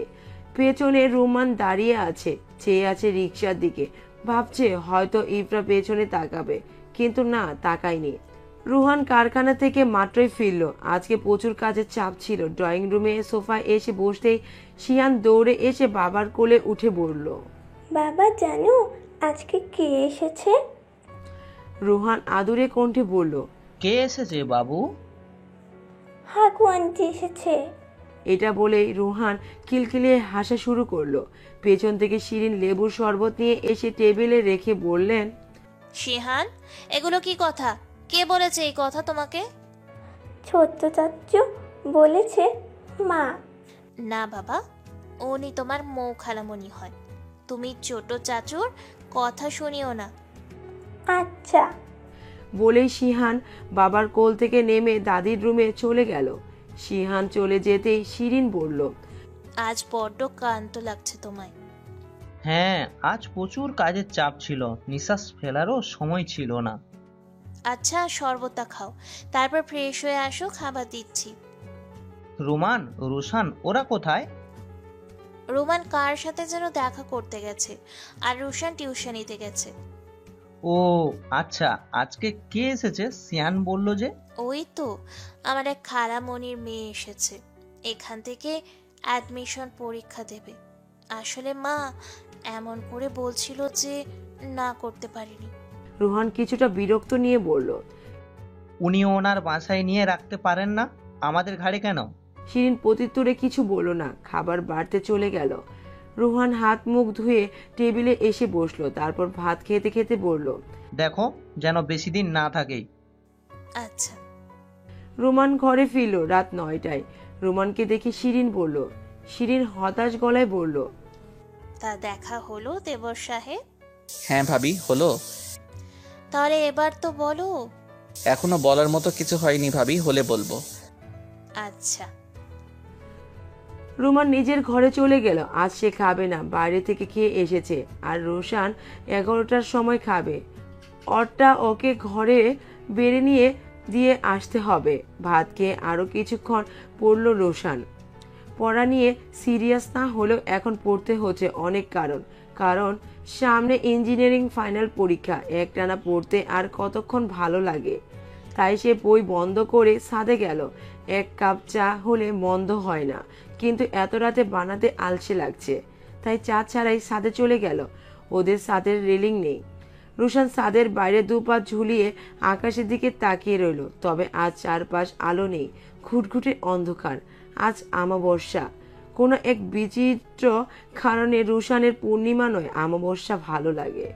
পেছনে রোমান দাঁড়িয়ে আছে, চেয়ে আছে রিকশার দিকে, ভাবছে হয়তো ইফরা পেছনে তাকাবে, কিন্তু না, তাকায়নি। রুহান কারখানা থেকে মাত্রই ফিরল। আজকে প্রচুর কাজের চাপ ছিল। ড্রয়িং রুমে সোফায় এসে বসতেই শিয়ান দৌড়ে এসে বাবার কোলে উঠে বলল, বাবা জানো আজকে কে এসেছে? রুহান আদুরে কণ্ঠে বলল, কে এসেছে বাবু? হাগু আন্টি এসেছে। এটা বলেই রোহান খিলখিলিয়ে হাসা শুরু করলো। পেছন থেকে শিরিন লেবুর শরবত নিয়ে এসে টেবিলে রেখে বললেন, শিহান, এগুলো কি কথা? কে বলেছে এই কথা তোমাকে? ছোট্ট চাচ্চু বলেছে মা। না বাবা, উনি তোমার মৌ খালামণি হয়। তুমি ছোট চাচুর কথা শুনিও না। আচ্ছা। বলেই শিহান বাবার কোল থেকে নেমে দাদির রুমে চলে গেল। শিহান চলে যেতেই শিরিন বলল, আজ বড্ড ক্লান্ত লাগছে তোমায়। হ্যাঁ, আজ প্রচুর কাজের চাপ ছিল, নিঃশ্বাস ফেলারও সময় ছিল না। আচ্ছা, শরবতটা খাও, তারপর ফ্রেশ হয়ে আসো, খাবার দিচ্ছি। রোমান, রোশান ওরা কোথায়? রোমান কার সাথে যেন দেখা করতে গেছে, আর রোশান টিউশনিতে গেছে। ও আচ্ছা, আজকে কে এসেছে? সিয়ান বলল যে। ওই তো আমার এক খালামণির মেয়ে এসেছে, এখান থেকে অ্যাডমিশন পরীক্ষা দেবে। আসলে মা এমন করে বলছিল যে না করতে পারিনি। রোহান কিছুটা বিরক্ত নিয়ে বলল, উনি ওনার বাসায় নিয়ে রাখতে পারেন না, আমাদের ঘাড়ে কেন? শিরিন প্রত্যুত্তরে কিছু বলল না, খাবার বাড়তে চলে গেল। রোহান হাত মুখ ধুয়ে টেবিলে এসে বসলো, তারপর ভাত খেতে খেতে বলল, দেখো যেন বেশি দিন না থাকে। আচ্ছা। রোমান ঘরে ফিরল রাত 9টায়। রোমানকে দেখে শিরিন বলল। শিরিন হতাশ গলায় বলল, তা দেখা হলো দেবর সাহেব? হ্যাঁ ভাবি, হলো। তাহলে এবার তো বলো। এখনো বলার মতো কিছু হয়নি ভাবি, হলে বলবো। আচ্ছা। রোমান নিজের ঘরে চলে গেল। আজ সে খাবে না, বাইরে থেকে খেয়ে এসেছে। আর রোশান 11টার সময় খাবে। অরটা ওকে ঘরে বেড়ে নিয়ে দিয়ে আসতে হবে। ভাত খেয়ে আরো কিছুক্ষণ পড়ল রোশান। পড়া নিয়ে সিরিয়াস না হলেও এখন পড়তে হচ্ছে অনেক, কারণ সামনে ইঞ্জিনিয়ারিং ফাইনাল পরীক্ষা। একটানা পড়তে আর কতক্ষণ ভালো লাগে। তাই সে বই বন্ধ করে ছাদে গেল। এক কাপ চা হলে মন্দ হয় না, কিন্তু এত রাতে বানাতে আলসে লাগছে, তাই চা ছাড়াই ছাদে চলে গেল। ওদের ছাদের রেলিং নেই। রোশান ছাদের বাইরে দুপা ঝুলিয়ে আকাশের দিকে তাকিয়ে রইল। তবে আজ চারপাশ আলো নেই, ঘুটঘুটে অন্ধকার। আজ অমাবস্যা। কোনো এক বিচিত্র কারণে রোশানের পূর্ণিমা নয়, অমাবস্যা ভালো লাগে।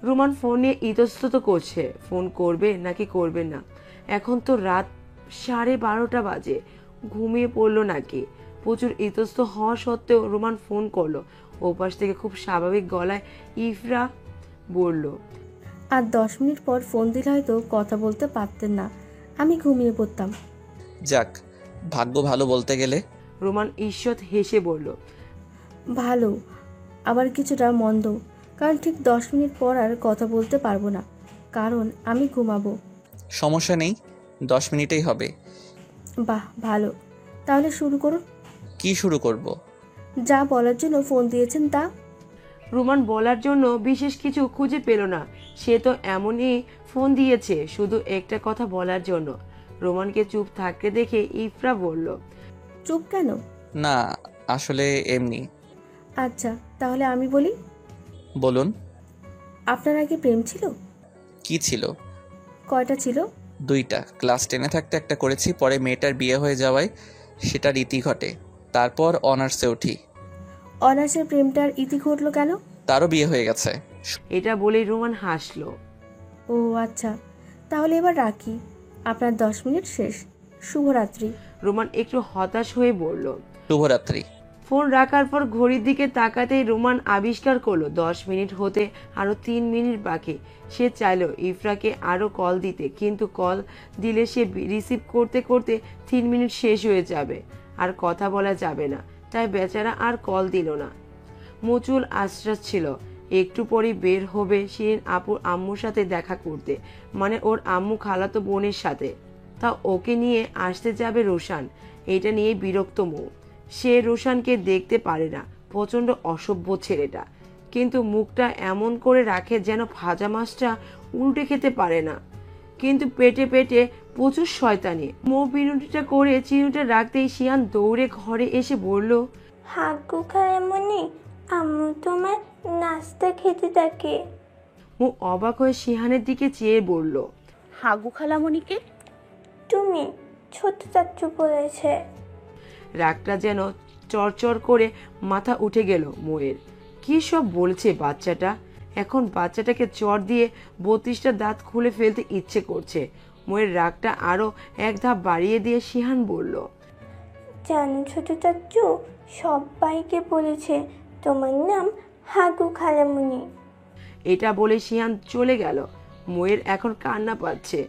রোমান ফোন নিয়ে ইতস্তত করছে, ফোন করবে নাকি করবে না। এখন তো রাত 12:30 বাজে, ঘুমিয়ে পড়লো নাকি। প্রচুর ইতস্ত হওয়া সত্ত্বেও রোমান ফোন করলো। ওপাশ থেকে খুব স্বাভাবিক গলায় ইফরা বলল, আর 10 মিনিট পর ফোন দিলে হয়তো কথা বলতে পারতেন না, আমি ঘুমিয়ে পড়তাম। যাক, ভাগ্য ভালো বলতে গেলে। রোমান ঈষৎ হেসে বলল, ভালো, আবার কিছুটা মন্দ, কারণ ঠিক 10 মিনিট পর আর কথা বলতে পারবো না, কারণ আমি ঘুমাবো। সমস্যা নেই, 10 মিনিটেই হবে। বাহ, ভালো, তাহলে শুরু করুন। কি শুরু করব? যা বলার জন্য ফোন দিয়েছেন তা। রোমান বলার জন্য বিশেষ কিছু খুঁজে পেল না। সে তো এমনই ফোন দিয়েছে শুধু একটা কথা বলার জন্য। রোমানকে চুপ থাকতে দেখে ইফরা বলল, চুপ কেন? না, আসলে এমনি। আচ্ছা, তাহলে আমি বলি। বলুন। আপনার আগে প্রেম ছিল? কি ছিল? কয়টা ছিল? 2টা। ক্লাস 10-এ থাকতে একটা করেছি, পরে মেয়েটার বিয়ে হয়ে যাওয়ায় সেটার ইতি ঘটে। তারপর অনার্সে উঠি। অনার্সের প্রেমটার ইতি ঘটলো কেন? তারও বিয়ে হয়ে গেছে। এটা বলেই রোমান হাসলো। ও আচ্ছা, তাহলে এবার রাখি, আপনার 10 মিনিট শেষ। শুভরাত্রি। রোমান একটু হতাশ হয়ে বলল, শুভরাত্রি। ফোন রাখার পর ঘড়ির দিকে তাকাতেই রোমান আবিষ্কার করলো 10 মিনিট হতে আরো 3 মিনিট বাকি। সে চাইলো ইফরাকে আরো কল দিতে, কিন্তু কল দিলে সে রিসিভ করতে করতে 3 মিনিট শেষ হয়ে যাবে, আর কথা বলা যাবে না। তাই বেচারা আর কল দিল না। মুচুল আশ্বাস ছিল একটু পরেই বের হবে শিরিন আপুর আম্মুর সাথে দেখা করতে, মানে ওর আম্মু খালাতো বোনের সাথে। তা ওকে নিয়ে আসতে যাবে রোশান। এটা নিয়ে বিরক্ত মৌ। সে রোশানকে দেখতে পারে না, প্রচন্ড অসভ্য ছেলেটা, কিন্তু মুখটা এমন করে রাখে যেন ভাজা মাছটা উল্টে খেতে পারে না, কিন্তু পেটে পেটে প্রচুর শয়তানি। মৌ বিনুটিটা করে চিনুটা রাখতেই শিয়ান দৌড়ে ঘরে এসে বলল, হাগু খালামণি, আম্মু তোমার নাস্তা খেতে থাকে। মৌ অবাক হয়ে শিহানের দিকে চেয়ে বলল, হাগু খালামণিকে? তুমি, ছোট চাচ্চু বলেছে। রাগটা যেন চরচর করে মাথা উঠে গেল মোয়ের। কি সব বলছে বাচ্চাটা! এখন বাচ্চাটাকে চর দিয়ে 32টা দাঁত খুলে ফেলতে ইচ্ছে করছে। মোয়ের রাগটা আরো এক ধাপ বাড়িয়ে দিয়ে শিহান বলল, জানো ছোট চাচ্চু, সবাইকে বলেছে তোমার নাম হাগু খালামুনি। এটা বলে শিহান চলে গেল। মোয়ের এখন কান্না পাচ্ছে।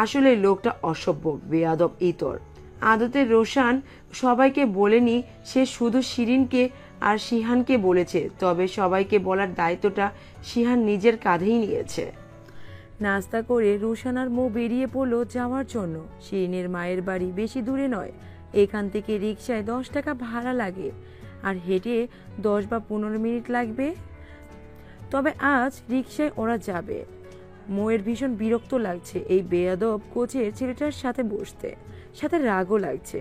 আসলে লোকটা অসভ্য, বেয়াদব ইতর। আদতে রোশান সবাইকে বলেনি, সে শুধু শিরিনকে আর শিহানকে বলেছে। তবে সবাইকে বলার দায়িত্বটা শিহান নিজের কাঁধেই নিয়েছে। নাস্তা করে রোশান আর মো বেরিয়ে পড়লো যাওয়ার জন্য। শিরিনের মায়ের বাড়ি বেশি দূরে নয়, এখান থেকে রিকশায় 10 টাকা ভাড়া লাগে আর হেঁটে 10 বা 15 মিনিট লাগবে। তবে আজ রিকশায় ওরা যাবে। মোয়ের ভীষণ বিরক্ত লাগছে এই বেয়াদব কোচের ছেলেটার সাথে বসতে, সাথে রাগও লাগছে।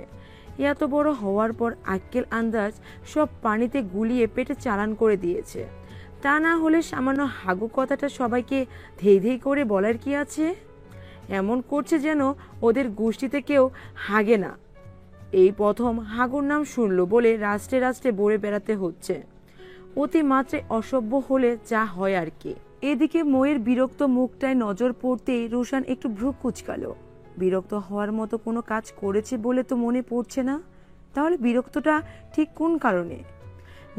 এত বড় হওয়ার পর আক্কেল আন্দাজ সব পানিতে গুলিয়ে পেটে চালান করে দিয়েছে। তা না হলে সামান্য হাগু কথাটা সবাইকে ধেই ধেই করে বলার কি আছে? এমন করছে যেন ওদের গোষ্ঠীতে কেউ হাগে না। এই প্রথম হাগুর নাম শুনলো বলে রাষ্ট্রে রাষ্ট্রে বলে বেড়াতে হচ্ছে। অতিমাত্রায় অসভ্য হলে যা হয় আর কি। এদিকে মোয়ের বিরক্ত মুখটায় নজর পড়তেই রোশান একটু ভ্রু কুঁচকালো। বিরক্ত হওয়ার মতো কোনো কাজ করেছে বলে তো মনে পড়ছে না। তাহলে বিরক্তটা ঠিক কোন কারণে?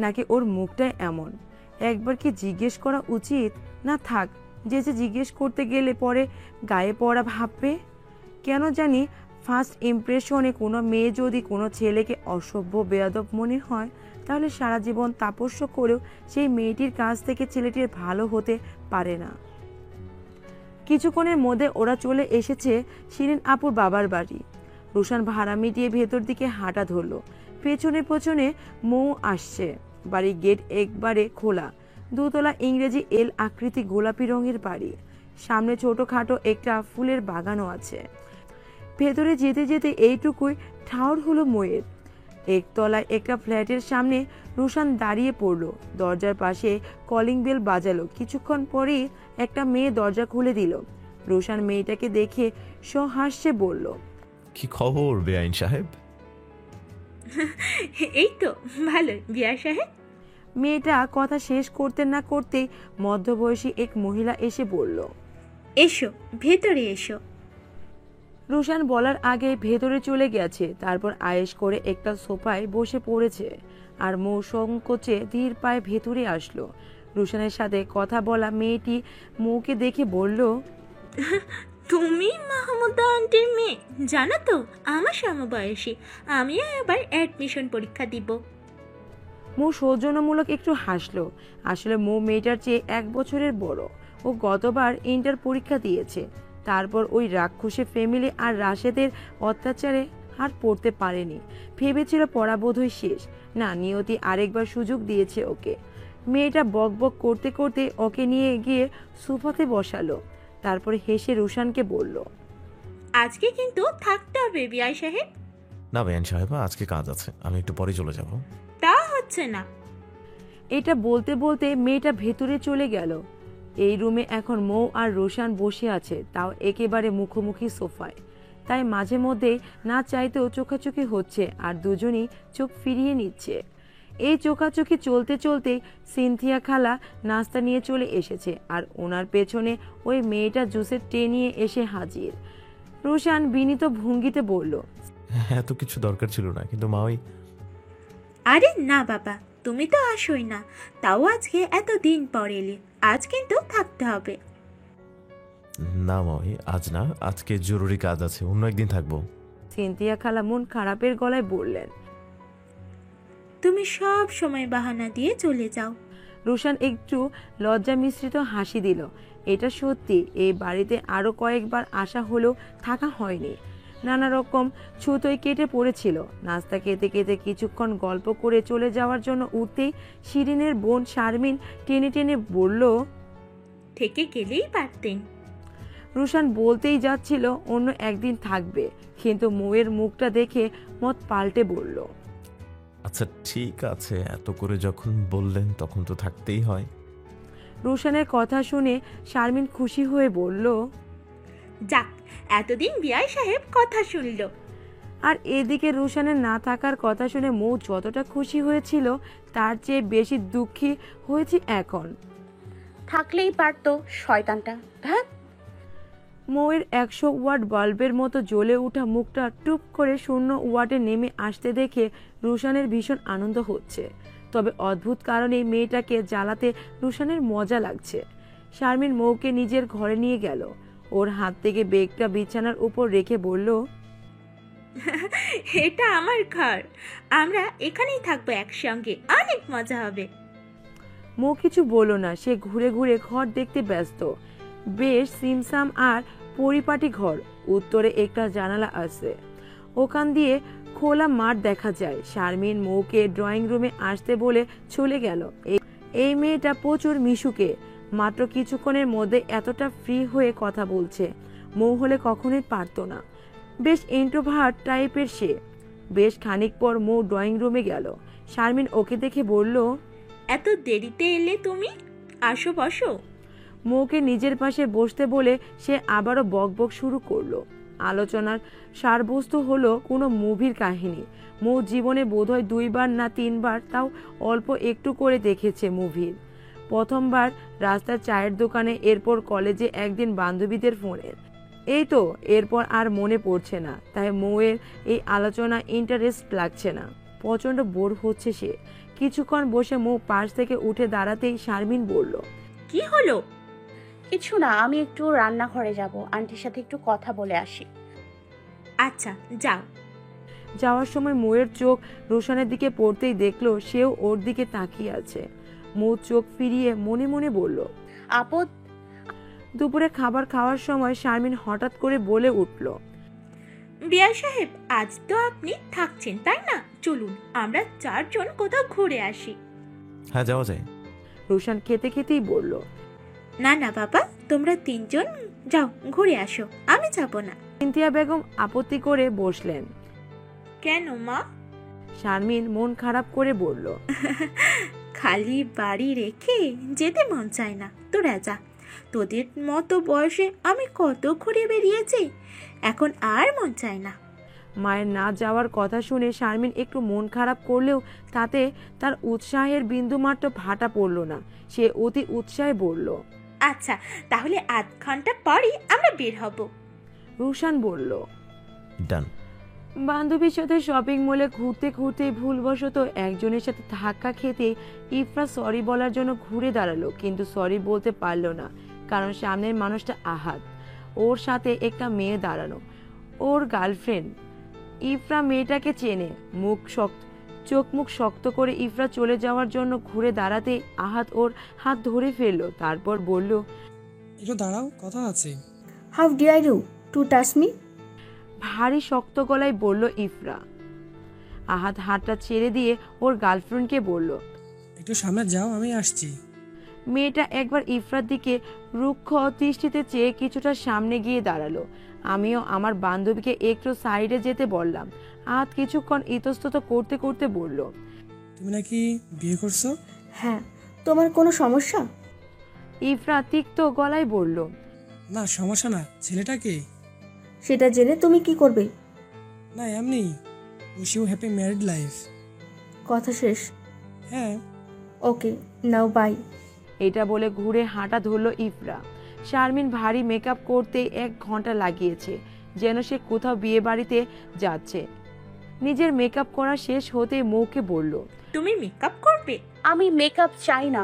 নাকি ওর মুখটাই এমন? একবার কি জিজ্ঞেস করা উচিত? না থাক, যে জিজ্ঞেস করতে গেলে পরে গায়ে পড়া ভাববে। কেন জানি ফার্স্ট ইমপ্রেশনে কোনো মেয়ে যদি কোনো ছেলেকে অসভ্য বেয়াদব মনে হয়, তাহলে সারা জীবন তাপস্য করেও সেই মেয়েটির কাছ থেকে ছেলেটির ভালো হতে পারে না। কিছুক্ষণের মধ্যে ওরা চলে এসেছে শিরিন আপুর বাবার বাড়ি। রোশান ভাড়া মিটিয়ে ভেতর দিকে হাঁটা ধরলো। পেছনে পেছনে মৌ আসছে। বাড়ির গেট একবারে খোলা। 2 তলা ইংরেজি এল আকৃতি গোলাপি রঙের বাড়ি। সামনে ছোটখাটো একটা ফুলের বাগানও আছে। ভেতরে যেতে যেতে এইটুকুই ঠাউর হলো মোয়ের। একতলায় একটা ফ্ল্যাটের সামনে রোশান দাঁড়িয়ে পড়লো। দরজার পাশে কলিং বেল বাজালো। কিছুক্ষণ পরেই একটা মেয়ে দরজা খুলে দিল। রোশান মেয়েটাকে দেখে সহাস্যে বলল, কি খবর বেআইন সাহেব? এই তো ভালো বিয়া সাহেব। মেয়েটা কথা শেষ করতে না করতেই মধ্যবয়সী এক মহিলা এসে বলল, এসো ভেতরে এসো। রোশান বলার আগে ভেতরে চলে গেছে। তারপর আয়েশ করে একটা সোফায় বসে পড়েছে আর মৌ সংকোচে ধীর পায়ে ভেতরে আসলো। রোশানের সাথে কথা বলা মেয়েটি মৌকে দেখে বলল, তুমি মাহমুদা আন্টির মেয়ে? জানো তো আমার সমবয়সী, আমিও এবার অ্যাডমিশন পরীক্ষা দিব। মৌ সৌজন্যমূলক একটু হাসলো। আসলে মৌ মেয়েটার চেয়ে 1 বছরের বড়। ও গতবার ইন্টার পরীক্ষা দিয়েছে। তারপর ওই রাক্ষসে ফ্যামিলি আর রাশেদের অত্যাচারে আর পড়তে পারেনি। ভেবেছিল পড়া বোধহয় শেষ। না, নিয়তি আরেকবার সুযোগ দিয়েছে ওকে। মেয়েটা বক বক করতে করতে ওকে নিয়ে গিয়ে সোফাতে বসালো। তারপরে হেসে রোশানকে বলল, আজকে কিন্তু থাকতে হবে বিআই সাহেব। না বেআইন সাহেব, আজকে কাজ আছে, আমি একটু পরে চলে যাব। তা হচ্ছে না। এটা বলতে বলতে মেয়েটা ভেতরে চলে গেল। এই রুমে এখন মৌ আর রোশান বসে আছে, তাও একেবারে মুখোমুখি সোফায়। তাই মাঝে মধ্যে না চাইতেও চোখাচোখি হচ্ছে আর দুজনই চোখ ফিরিয়ে নিচ্ছে। এই চোখাচোখি চলতে চলতে সিনথিয়া খালা নাস্তা নিয়ে চলে এসেছে আর ওনার পেছনে ওই মেয়েটা জুসের ট্রে নিয়ে এসে হাজির। রোশান বিনীত ভঙ্গিতে বলল, এত কিছু দরকার ছিল না, কিন্তু মা ওই। আরে না বাবা, তুমি তো আসোই না, তাও আজকে এত দিন পর এলে। আজ কিন্তু থাকতে হবে। না মাই, আজ না, আজকে জরুরি কাজ আছে, অন্য একদিন থাকবো। সিনথিয়া খালা মন খারাপের গলায় বললেন, তুমি সব সময় বাহানা দিয়ে চলে যাও। রোশান একটু লজ্জা মিশ্রিত হাসি দিল। এটা সত্যি, এই বাড়িতে আরো কয়েকবার আসা হলেও থাকা হয়নি। নানা রকম ছুতোয় কেটে পড়েছিল। নাস্তা খেতে খেতে কিছুক্ষণ গল্প করে চলে যাওয়ার জন্য উঠতেই শিরিনের বোন শারমিন টেনে টেনে বলল, থেকে গেলেই পারতেন। রোশান বলতেই যাচ্ছিল অন্য একদিন থাকবে, কিন্তু মৌয়ের মুখটা দেখে মত পাল্টে বলল, আচ্ছা ঠিক আছে, এত করে যখন বললেন তখন তো থাকতেই হয়। রোশানের কথা শুনে শারমিন খুশি হয়ে বলল, যাক, এতদিন বিআই সাহেব কথা শুনল। আর এদিকে রুশানের না থাকার কথা শুনে মৌ যতটা খুশি হয়েছিল তার চেয়ে বেশি দুঃখী হয়েছে এখন। থাকলেই পারতো শয়তানটা। ধ্যাৎ। মৌয়ের 100 ওয়াট বাল্বের মতো জ্বলে ওঠা মুখটা টুপ করে 0 ওয়াটে নেমে আসতে দেখে রুশানের ভীষণ আনন্দ হচ্ছে। তবে অদ্ভুত কারণে মেয়েটাকে জ্বালাতে রুশানের মজা লাগছে। শারমিন মৌকে নিজের ঘরে নিয়ে গেল। ওর হাত থেকে বেগটা বিছানার উপর রেখে বলল, এটা আমার ঘর, আমরা এখানেই থাকবো একসঙ্গে, অনেক মজা হবে। মৌ কিছু বলল না। সে ঘুরে ঘুরে ঘর দেখতে ব্যস্ত। বেশ সিমসাম আর পরিপাটি ঘর। উত্তরে একটা জানালা আছে, ওখান দিয়ে খোলা মাঠ দেখা যায়। শারমিন মৌকে ড্রয়িং রুমে আসতে বলে চলে গেল। এই মেয়েটা প্রচুর মিশুকে। মাত্র কিছুক্ষণের মধ্যে এতটা ফ্রি হয়ে কথা বলছে। মৌ হলে কখনোই পারতো না। বেশ ইন্ট্রোভার্ট টাইপের সে। বেশ খানিক পর মৌ ড্রয়িং রুমে গেল। শারমিন ওকে দেখে বলল, এত দেরিতে এলে তুমি? আসো বসো। মৌকে নিজের পাশে বসতে বলে সে আবারও বকবক শুরু করলো। আলোচনার সারবস্তু হলো কোনো মুভির কাহিনী। মৌ জীবনে বোধহয় 2 বার না 3 বার, তাও অল্প একটু করে দেখেছে মুভির। প্রথমবার রাস্তার চায়ের দোকানে, এরপর কলেজে একদিন বান্ধবীদের ফোনে। এই তো, এরপর আর মনে পড়ছে না। তাই মৌয়ের এই আলোচনা ইন্টারেস্ট লাগছে না। প্রচণ্ড বোর হচ্ছে সে। কিছুক্ষণ বসে মৌ পাশ থেকে উঠে দাঁড়াতেই শারমিন বলল, কি হলো? কিছু না, আমি একটু রান্নাঘরে যাব, আন্টির সাথে একটু কথা বলে আসি। আচ্ছা যাও। যাওয়ার সময় মৌয়ের চোখ রোশানের দিকে পড়তেই দেখলো সেও ওর দিকে তাকিয়ে আছে। মৌ চোখ ফিরিয়ে মনে মনে বলল, আপদ। দুপুরে খাবার খাওয়ার সময় শারমিন হঠাৎ করে বলে উঠল, বিয়া সাহেব, আজ তো আপনি থাকছেন তাই না? চলুন আমরা 4 জন কোথাও ঘুরে আসি। হ্যাঁ, যাওয়া যায়। রোশান খেতে খেতেই বলল, না না বাবা, তোমরা 3 জন যাও, ঘুরে আসো, আমি যাব না। সিনথিয়া বেগম আপত্তি করে বসলেন। কেন মা? শারমিন মন খারাপ করে বলল, খালি বাড়ি রেখে যেতে মন চায় না। তোরা যা, তোদের মতো বয়সে আমি কত ঘুরে বেরিয়েছি, এখন আর মন চায় না। মায়ের না যাওয়ার কথা শুনে শারমিন একটু মন খারাপ করলেও তাতে তার উৎসাহের বিন্দুমাত্র ভাটা পড়ল না। সে অতি উৎসাহে বলল, আচ্ছা তাহলে আধ ঘন্টা পরই আমরা বের হব। রুশান বলল, ডান। বান্ধবীর সাথে শপিং মলে ঘুরতে ঘুরতে ভুলবশত একজনের সাথে ধাক্কা খেতে ইফরা সরি বলার জন্য ঘুরে দাঁড়ালো, কিন্তু সরি বলতে পারল না, কারণ সামনের মানুষটা আহাদ। ওর সাথে একটা মেয়ে দাঁড়ানো, ওর গার্লফ্রেন্ড। ইফরা মেয়েটাকে চেনে। চোখ মুখ শক্ত করে ইফরা চলে যাওয়ার জন্য ঘুরে দাঁড়াতে আহাদ ওর হাত ধরে ফেললো। তারপর বলল, একটু দাঁড়াও, কথা আছে। How dare you to touch me? ভারী শক্ত গলায় বলল ইফরা। আহাদ হাতটা ছেড়ে দিয়ে ওর গার্লফ্রেন্ডকে বলল, একটু সামনে যাও, আমি আসছি। মেয়েটা একবার ইফরার দিকে রুক্ষ দৃষ্টিতে চেয়ে কিছুটা সামনে গিয়ে দাঁড়ালো। আমিও আমার বান্ধবীকে একটু সাইডে যেতে বললাম। আহাদ কিছুক্ষণ ইতস্তত করতে করতে বলল, তুমি নাকি বিয়ে করছো? হ্যাঁ, তোমার কোনো সমস্যা? ইফরা তিক্ত গলায় বলল, না সমস্যা না। ছেলেটা কে? সেটা জেনে তুমি কি করবে? না এমনি, wish you happy married life. কথা শেষ? হ্যাঁ। Okay, now bye. এটা বলে ঘুরে হাঁটা ধরল ইফরা। শারমিন ভারী মেকআপ করতে 1 ঘন্টা লাগিয়েছে, যেন সে কোথাও বিয়ে বাড়িতে যাচ্ছে। নিজের মেকআপ করা শেষ হতে মৌকে বলল, তুমি মেকআপ করবে? আমি মেকআপ চাই না।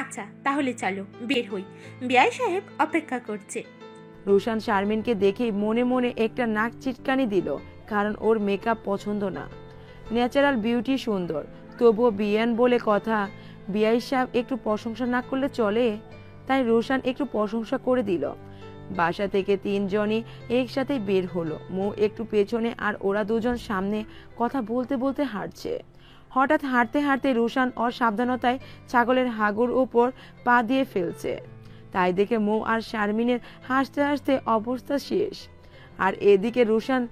আচ্ছা তাহলে চলো বের হই, বিয়া সাহেব অপেক্ষা করছে। রুশান শারমিনকে দেখে মনে মনে একটা নাক চিটকানি দিল, কারণ ওর মেকআপ পছন্দ না। ন্যাচারাল বিউটি সুন্দর, তবুও বিয়ান বলে কথা, বিয়াই সাহেব একটু প্রশংসা না করলে চলে। তাই রোশান একটু প্রশংসা করে দিল। বাসা থেকে 3 জনই একসাথে বের হলো। মৌ একটু পেছনে আর ওরা 2 জন সামনে কথা বলতে বলতে হাঁটছে। হঠাৎ হাঁটতে হাঁটতে রোশান অসাবধানতায় ছাগলের হাগুর উপর পা দিয়ে ফেলছে। তাই দেখে মৌ আর শারমিনের হাসতে হাসতে অবস্থা শেষ। আর এদিকে রোশান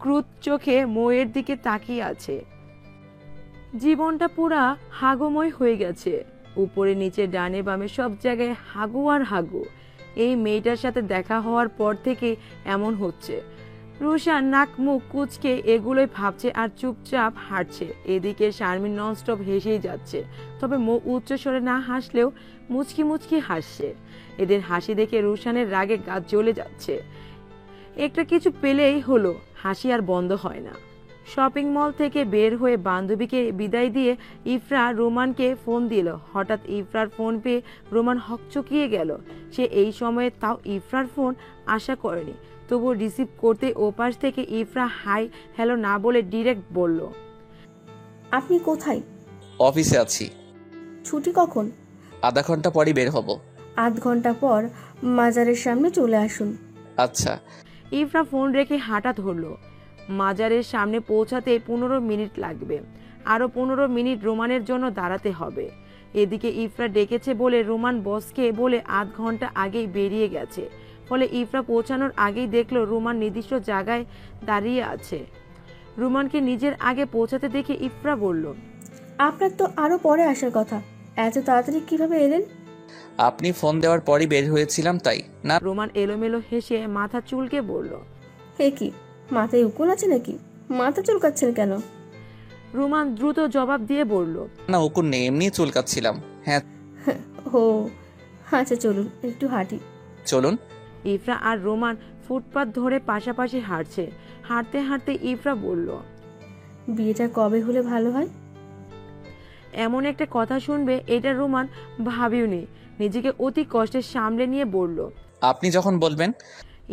ক্রুদ্ধ চোখে মৌয়ের দিকে তাকিয়ে আছে। জীবনটা পুরা হাগুময় হয়ে গেছে। উপরে নিচে ডানে বামে সব জায়গায় হাগু আর হাগু। এই মেয়েটার সাথে দেখা হওয়ার পর থেকে এমন হচ্ছে। রুশান নাক মুখ কুচকে এগুলোই ভাবছে আর চুপচাপ হাঁটছে। এদিকে শারমিন ননস্টপ হেসেই যাচ্ছে, তবে মৌ উচ্চস্বরে না হাসলেও মুচকি মুচকি হাসছে। এদের হাসি দেখে রুশানের রাগে গা জ্বলে যাচ্ছে। একটা কিছু পেলেই হলো, হাসি আর বন্ধ হয় না। শপিং মল থেকে বের হয়ে বান্ধবীকে বিদায় দিয়ে ইফরা রোমানকে ফোন দিল। হঠাৎ ইফরার ফোন পেয়ে রোমান হকচকিয়ে গেল। সে এই সময়ে তাও ইফরার ফোন আশা করেনি, তবুও রিসিভ করতে ওপাশ থেকে ইফরা হাই হ্যালো না বলে ডিরেক্ট বলল, আপনি কোথায়? অফিসে আছি। ছুটি কখন? আধা ঘন্টা পরই বের হব। আধ ঘন্টা পর মাজারের সামনে চলে আসুন। আচ্ছা। ইফরা ফোন রেখে হাঁটা ধরলো। মাজারের সামনে পৌঁছাতে 15 মিনিট লাগবে। আরো 15 মিনিট রোমানের জন্য দাঁড়াতে হবে। এদিকে ইফরা ডেকেছে বলে রোমান বসকে বলে আধ ঘন্টা আগেই বেরিয়ে গেছে। ফলে ইফরা পৌঁছানোর আগেই দেখলো রোমান নির্দিষ্ট জায়গায় দাঁড়িয়ে আছে। রোমানকে নিজের আগে পৌঁছাতে দেখে ইফরা বলল, আপনার তো আরো পরে আসার কথা, এত তাড়াতাড়ি কিভাবে এলেন? আপনি ফোন দেওয়ার পরই বের হয়েছিলাম তাই না। রোমান এলোমেলো হেসে মাথা চুলকে বলল, হে কি মাথায় উকুন আছে নাকি? মাথা চুলকাচ্ছেন কেন? রোমান দ্রুত জবাব দিয়ে বলল, না উকুন নেই, এমনি চুলকাচ্ছিলাম। হ্যাঁ। ও আচ্ছা, চলুন একটু হাঁটি। চলুন। ইফরা আর রোমান ফুটপাত ধরে পাশাপাশি হাঁটছে। হাঁটতে হাঁটতে ইফরা বলল, বিয়েটা কবে হলে ভালো হয়? এমন একটা কথা শুনবে এটা রোমান ভাবিওনি। নিজেকে অতি কষ্টে সামলে নিয়ে বলল, আপনি যখন বলবেন।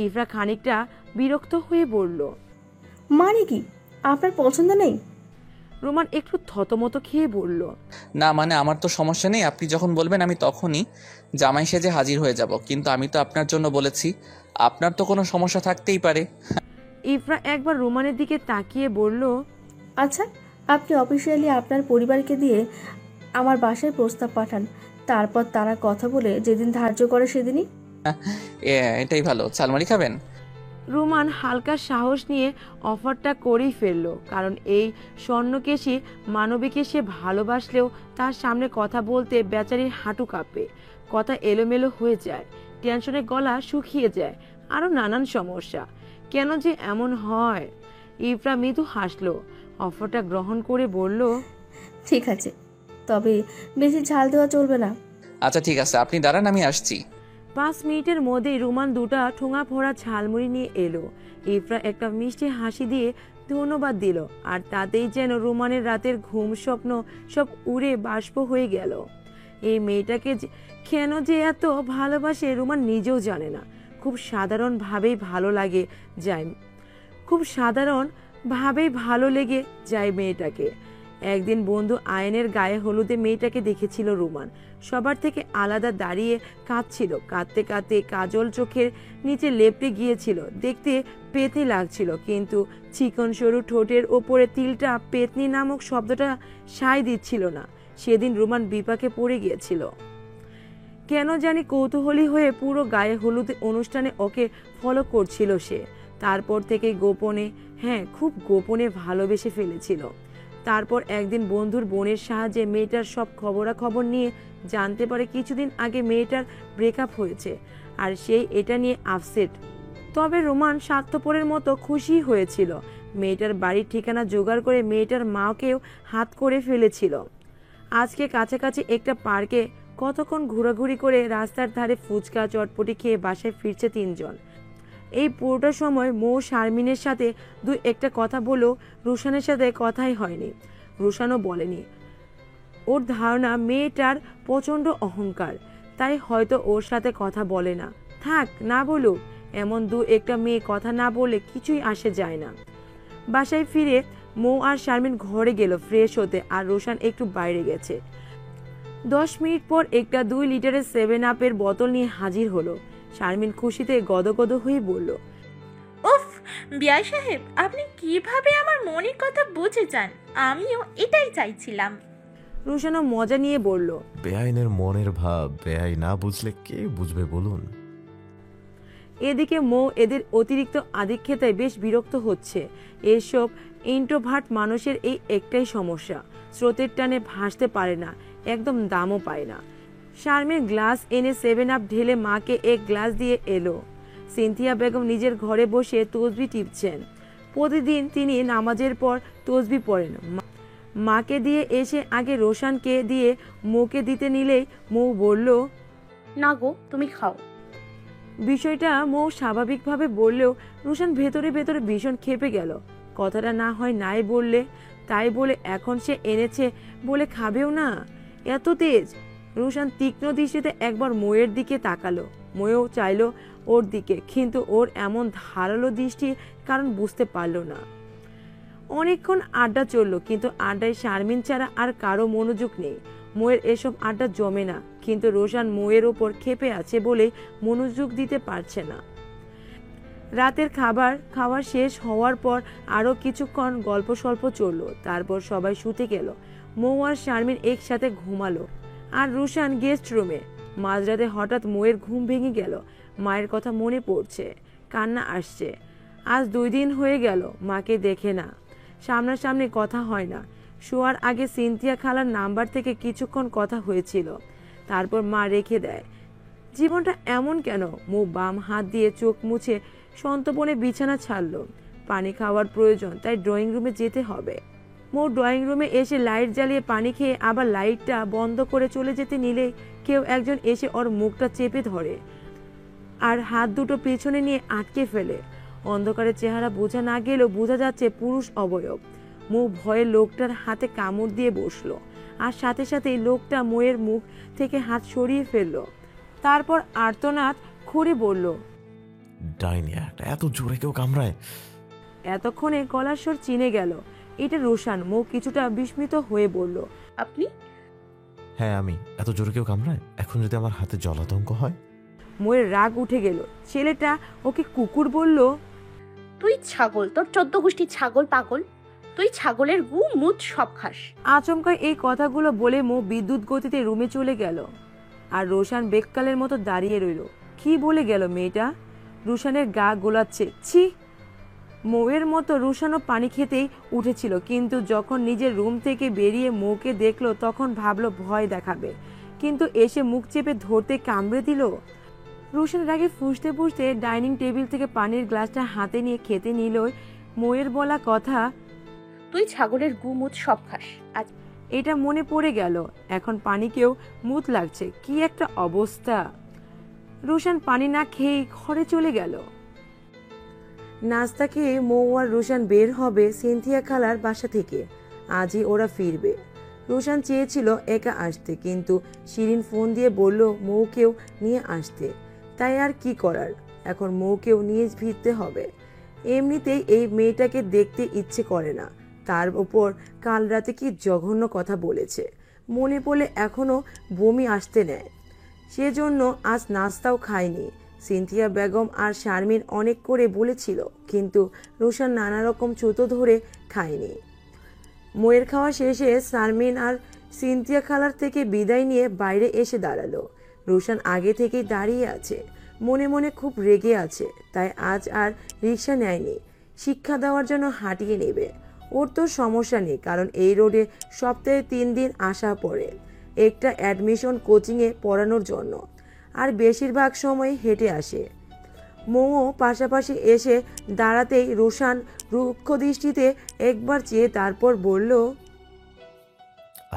ইফরা খানিকটা বিরক্ত হয়ে বলল, মানে কি আপনার পছন্দ নেই? রোমান একটু থতমত খেয়ে বলল, না মানে আমার তো সমস্যা নেই, আপনি যখন বলবেন আমি তখনই জামাই সেজে হাজির হয়ে যাব, কিন্তু আমি তো আপনার জন্য বলেছি, আপনার তো কোনো সমস্যা থাকতেই পারে। ইফরা একবার রোমানের দিকে তাকিয়ে বলল, আচ্ছা আপনি অফিসিয়ালি আপনার পরিবারকে দিয়ে আমার বাসায় প্রস্তাব পাঠান, তারপর তারা কথা বলে যেদিন ধার্য করে সেদিনই। এটাই ভালো। চালমারি খাবেন? রোমান হালকা সাহস নিয়ে অফারটা করেই ফেললো, কারণ এই স্বর্ণকেশী মানবীকে সে ভালোবাসলেও তার সামনে কথা বলতে বেচারির হাঁটু কাঁপে, কথা এলোমেলো হয়ে যায়, টেনশনে গলা শুকিয়ে যায়, আরো নানান সমস্যা। কেন যে এমন হয়? ইফরা মৃদু হাসলো, অফারটা গ্রহণ করে বলল, ঠিক আছে, তবে বেশি ঝাল দেওয়া চলবে না। আচ্ছা ঠিক আছে, আপনি দাঁড়ান আমি আসছি। 5 মিনিটের মধ্যেই রোমান দুটা ঠোঙা ভরা ঝালমুড়ি নিয়ে এলো। ইফরা একটা মিষ্টি হাসি দিয়ে ধন্যবাদ দিল, আর তাতেই যেন রোমানের রাতের ঘুম স্বপ্ন সব উড়ে বাষ্প হয়ে গেল। এই মেয়েটাকে কেন যে এত ভালোবাসে রোমান নিজেও জানে না। খুব সাধারণভাবেই ভালো লেগে যায় মেয়েটাকে। একদিন বন্ধু আয়নের গায়ে হলুদে মেয়েটাকে দেখেছিল রোমান। সবার থেকে আলাদা দাঁড়িয়ে কাঁদছিল, কাঁদতে কাঁদতে কাজল চোখের নিচে লেপটে গিয়েছিল, দেখতে পেতনি লাগছিল, কিন্তু চিকন সরু ঠোঁটের ওপরে তিলটা পেতনি নামক শব্দটা সায় দিচ্ছিল না। সেদিন রোমান বিপাকে পড়ে গিয়েছিল। কেন জানি কৌতূহলী হয়ে পুরো গায়ে হলুদ অনুষ্ঠানে ওকে ফলো করছিল সে। তারপর থেকে গোপনে, খুব গোপনে ভালোবেসে ফেলেছিল। তারপর একদিন বন্ধুর বোনের সাহায্যে মেয়েটার সব খবরাখবর নিয়ে জানতে পারে কিছুদিন আগে মেয়েটার ব্রেকআপ হয়েছে, আর সেই এটা নিয়ে আপসেট। তবে রোমান স্বার্থপরের মতো খুশি হয়েছিল। মেয়েটার বাড়ির ঠিকানা জোগাড় করে মেয়েটার মাকেও হাত করে ফেলেছিল। আজকে কাছাকাছি একটা পার্কে কতক্ষণ ঘোরাঘুরি করে রাস্তার ধারে ফুচকা চটপটি খেয়ে বাসায় ফিরছে 3 জন। এই পুরোটা সময় মৌ শারমিনের সাথে একটা কথা বলেও রুশানের সাথে কথাই হয়নি। রুশানও বলেনি। ওর ধারণা মেয়েটার প্রচণ্ড অহংকার, তাই হয়তো ওর সাথে কথা বলে না। থাক, না বলুক, এমন একটা মেয়ে কথা না বলে কিছুই আসে যায় না। বাসায় ফিরে মৌ আর শারমিন ঘরে গেল ফ্রেশ হতে, আর রুশান একটু বাইরে গেছে। 10 মিনিট পর একটা 2 লিটারের 7 আপের বোতল নিয়ে হাজির হলো। শারমিন খুশিতে গদগদ হয়ে বলল, উফ বিয়াই সাহেব, আপনি কিভাবে আমার মনের কথা বুঝে যান? আমিও এটাই চাইছিলাম। রুশানও মজা নিয়ে বলল, বেআইনের মনের ভাব বেআই না বুঝলে কে বুঝবে বলুন। এদিকে মৌ এদের অতিরিক্ত আধিক্যতায় বেশ বিরক্ত হচ্ছে। এসব ইন্ট্রোভার্ট মানুষের এই একটাই সমস্যা, স্রোতের টানে ভাসতে পারে না, একদম দামও পায় না। শারমিন গ্লাস এনে 7 আপ ঢেলে মাকে এক গ্লাস দিয়ে এলো। সিনথিয়া বেগম নিজের ঘরে বসে তসবি টিপছেন। প্রতিদিন তিনি নামাজের পর তসবি পড়েন। মাকে দিয়ে এসে আগে রোশানকে দিয়ে মৌকে দিতে নিলেই মৌ বলল, না গো, তুমি খাও। বিষয়টা মৌ স্বাভাবিকভাবে বললেও রোশান ভেতরে ভেতরে ভীষণ ক্ষেপে গেল। কথাটা না হয় নাই বললে, তাই বলে এখন সে এনেছে বলে খাবেও না? এত তেজ! রোশান তীক্ষ্ণ দৃষ্টিতে একবার মৌয়ের দিকে তাকালো। মৌও চাইলো ওর দিকে, কিন্তু ওর এমন ধারালো দৃষ্টি কারণ বুঝতে পারল না। অনেকক্ষণ আড্ডা চললো, কিন্তু আড্ডায় শারমিন ছাড়া আর কারো মনোযোগ নেই। মৌয়ের এসব আড্ডা জমে না, কিন্তু রোশান মৌয়ের ওপর ক্ষেপে আছে বলেই মনোযোগ দিতে পারছে না। রাতের খাবার শেষ হওয়ার পর আরও কিছুক্ষণ গল্প সল্প চললো। তারপর সবাই শুতে গেল। মৌ আর শারমিন একসাথে ঘুমালো আর রোশান গেস্ট রুমে। মাঝরাতে হঠাৎ মৌয়ের ঘুম ভেঙে গেল। মায়ের কথা মনে পড়ছে, কান্না আসছে। আজ 2 দিন হয়ে গেল মাকে দেখে না, সামনাসামনি কথা হয় না। শোয়ার আগে সিনথিয়া খালার নাম্বার থেকে কিছুক্ষণ কথা হয়েছিল, তারপর মা রেখে দেয়। জীবনটা এমন কেন? মৌ বাম হাত দিয়ে চোখ মুছে সন্তপনে বিছানা ছাড়লো। পানি খাওয়ার প্রয়োজন, তাই ড্রয়িং রুমে যেতে হবে। মৌ ড্রয়িং রুমে এসে লাইট জ্বালিয়ে পানি খেয়ে আবার লাইটটা বন্ধ করে চলে যেতে নিলে কেউ একজন এসে ওর মুখটা চেপে ধরে আর হাত দুটো পেছনে নিয়ে আটকে ফেলে। অন্ধকারে চেহারা বোঝা না গেলেও বোঝা যাচ্ছে পুরুষ অবয়ব। মৌ ভয়ে লোকটার হাতে কামড় দিয়ে বসলো, আর সাথে সাথেই লোকটা মৌয়ের মুখ থেকে হাত সরিয়ে ফেললো। তারপর আর্তনাদ করে বলল, ডাইনি একটা, এত জোরে কেউ কামড়ায়? এতক্ষণে গলার স্বর চিনে গেল এটা রোশান। মৌ কিছুটা বিস্মিত হয়ে বলল, আপনি? হ্যাঁ আমি। এত জোরে কেউ কামড়ায়? এখন যদি আমার হাতে জলাতঙ্ক হয়? মৌয়ের রাগ উঠে গেল। ছেলেটা ওকে কুকুর বলল। তুই ছাগল, তোর 14 গোষ্ঠী ছাগল পাগল। তুই ছাগলের গু মুত সব খাস। আচমকা এই কথাগুলো বলে মৌ বিদ্যুৎ গতিতে রুমে চলে গেল, আর রোশান বেককালের মতো দাঁড়িয়ে রইল। কি বলে গেল মেয়েটা? রোশানের গা গোলাচ্ছে। ছি! মৌয়ের মতো রোশানও পানি খেতেই উঠেছিল, কিন্তু যখন নিজের রুম থেকে বেরিয়ে মৌকে দেখলো তখন ভাবলো ভয় দেখাবে, কিন্তু এসে মুখ চেপে ধরতে কামড়ে দিল। রোশানের আগে ফুঁসতে ফুঁসতে ডাইনিং টেবিল থেকে পানির গ্লাসটা হাতে নিয়ে খেতে নিল। মৌয়ের বলা কথা, তুই ছাগলের গু মুত সব খাস, আজ এটা মনে পড়ে গেল। এখন পানিকেও মুত লাগছে। কি একটা অবস্থা! রোশান পানি না খেয়ে ঘরে চলে গেল। নাস্তা খেয়ে মৌ আর রোশান বের হবে সিনথিয়া খালার বাসা থেকে। আজই ওরা ফিরবে। রোশান চেয়েছিল একা আসতে, কিন্তু শিরিন ফোন দিয়ে বলল মৌকেও নিয়ে আসতে। তাই আর কি করার, এখন মৌকেও নিয়ে ফিরতে হবে। এমনিতেই এই মেয়েটাকে দেখতে ইচ্ছে করে না, তার উপর কাল রাতে কি জঘন্য কথা বলেছে মনে পড়লে এখনো বমি আসতে নেয়। সেজন্য আজ নাস্তাও খায়নি। সিনথিয়া বেগম আর শারমিন অনেক করে বলেছিল, কিন্তু রোশান নানা রকম চুতো ধরে খায়নি। মৌয়ের খাওয়া শেষে শারমিন আর সিনথিয়া খালার থেকে বিদায় নিয়ে বাইরে এসে দাঁড়ালো। রোশান আগে থেকেই দাঁড়িয়ে আছে, মনে মনে খুব রেগে আছে। তাই আজ আর রিক্সা নেয়নি, শিক্ষা দেওয়ার জন্য হাঁটিয়ে নেবে। ওর তো সমস্যা নেই, কারণ এই রোডে সপ্তাহে 3 দিন আসা পড়ে, একটা অ্যাডমিশন কোচিংয়ে পড়ানোর জন্য, আর বেশিরভাগ সময় হেঁটে আসে। মৌ পাশাপাশি এসে দাঁড়াতেই রোশান রুক্ষ দৃষ্টিতে একবার চেয়ে তারপর বলল,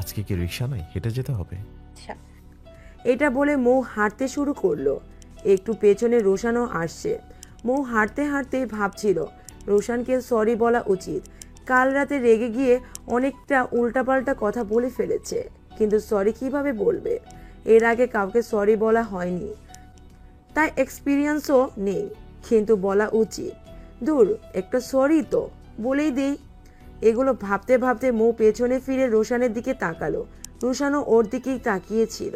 আজকে কি রিক্সা নাই, হেঁটে যেতে হবে? এটা বলে মৌ হাঁটতে শুরু করলো। একটু পেছনে রোশানও আসছে। মৌ হাঁটতে হাঁটতে ভাবছিল রোশানকে সরি বলা উচিত। কাল রাতে রেগে গিয়ে অনেকটা উল্টাপাল্টা কথা বলে ফেলেছে, কিন্তু সরি কিভাবে বলবে? এর আগে কাউকে সরি বলা হয়নি, তাই এক্সপিরিয়েন্সও নেই, কিন্তু বলা উচিত। দূর, একটা সরি তো বলেই দেই। এগুলো ভাবতে ভাবতে মৌ পেছনে ফিরে রোশানের দিকে তাকালো। রোশানও ওর দিকেই তাকিয়েছিল,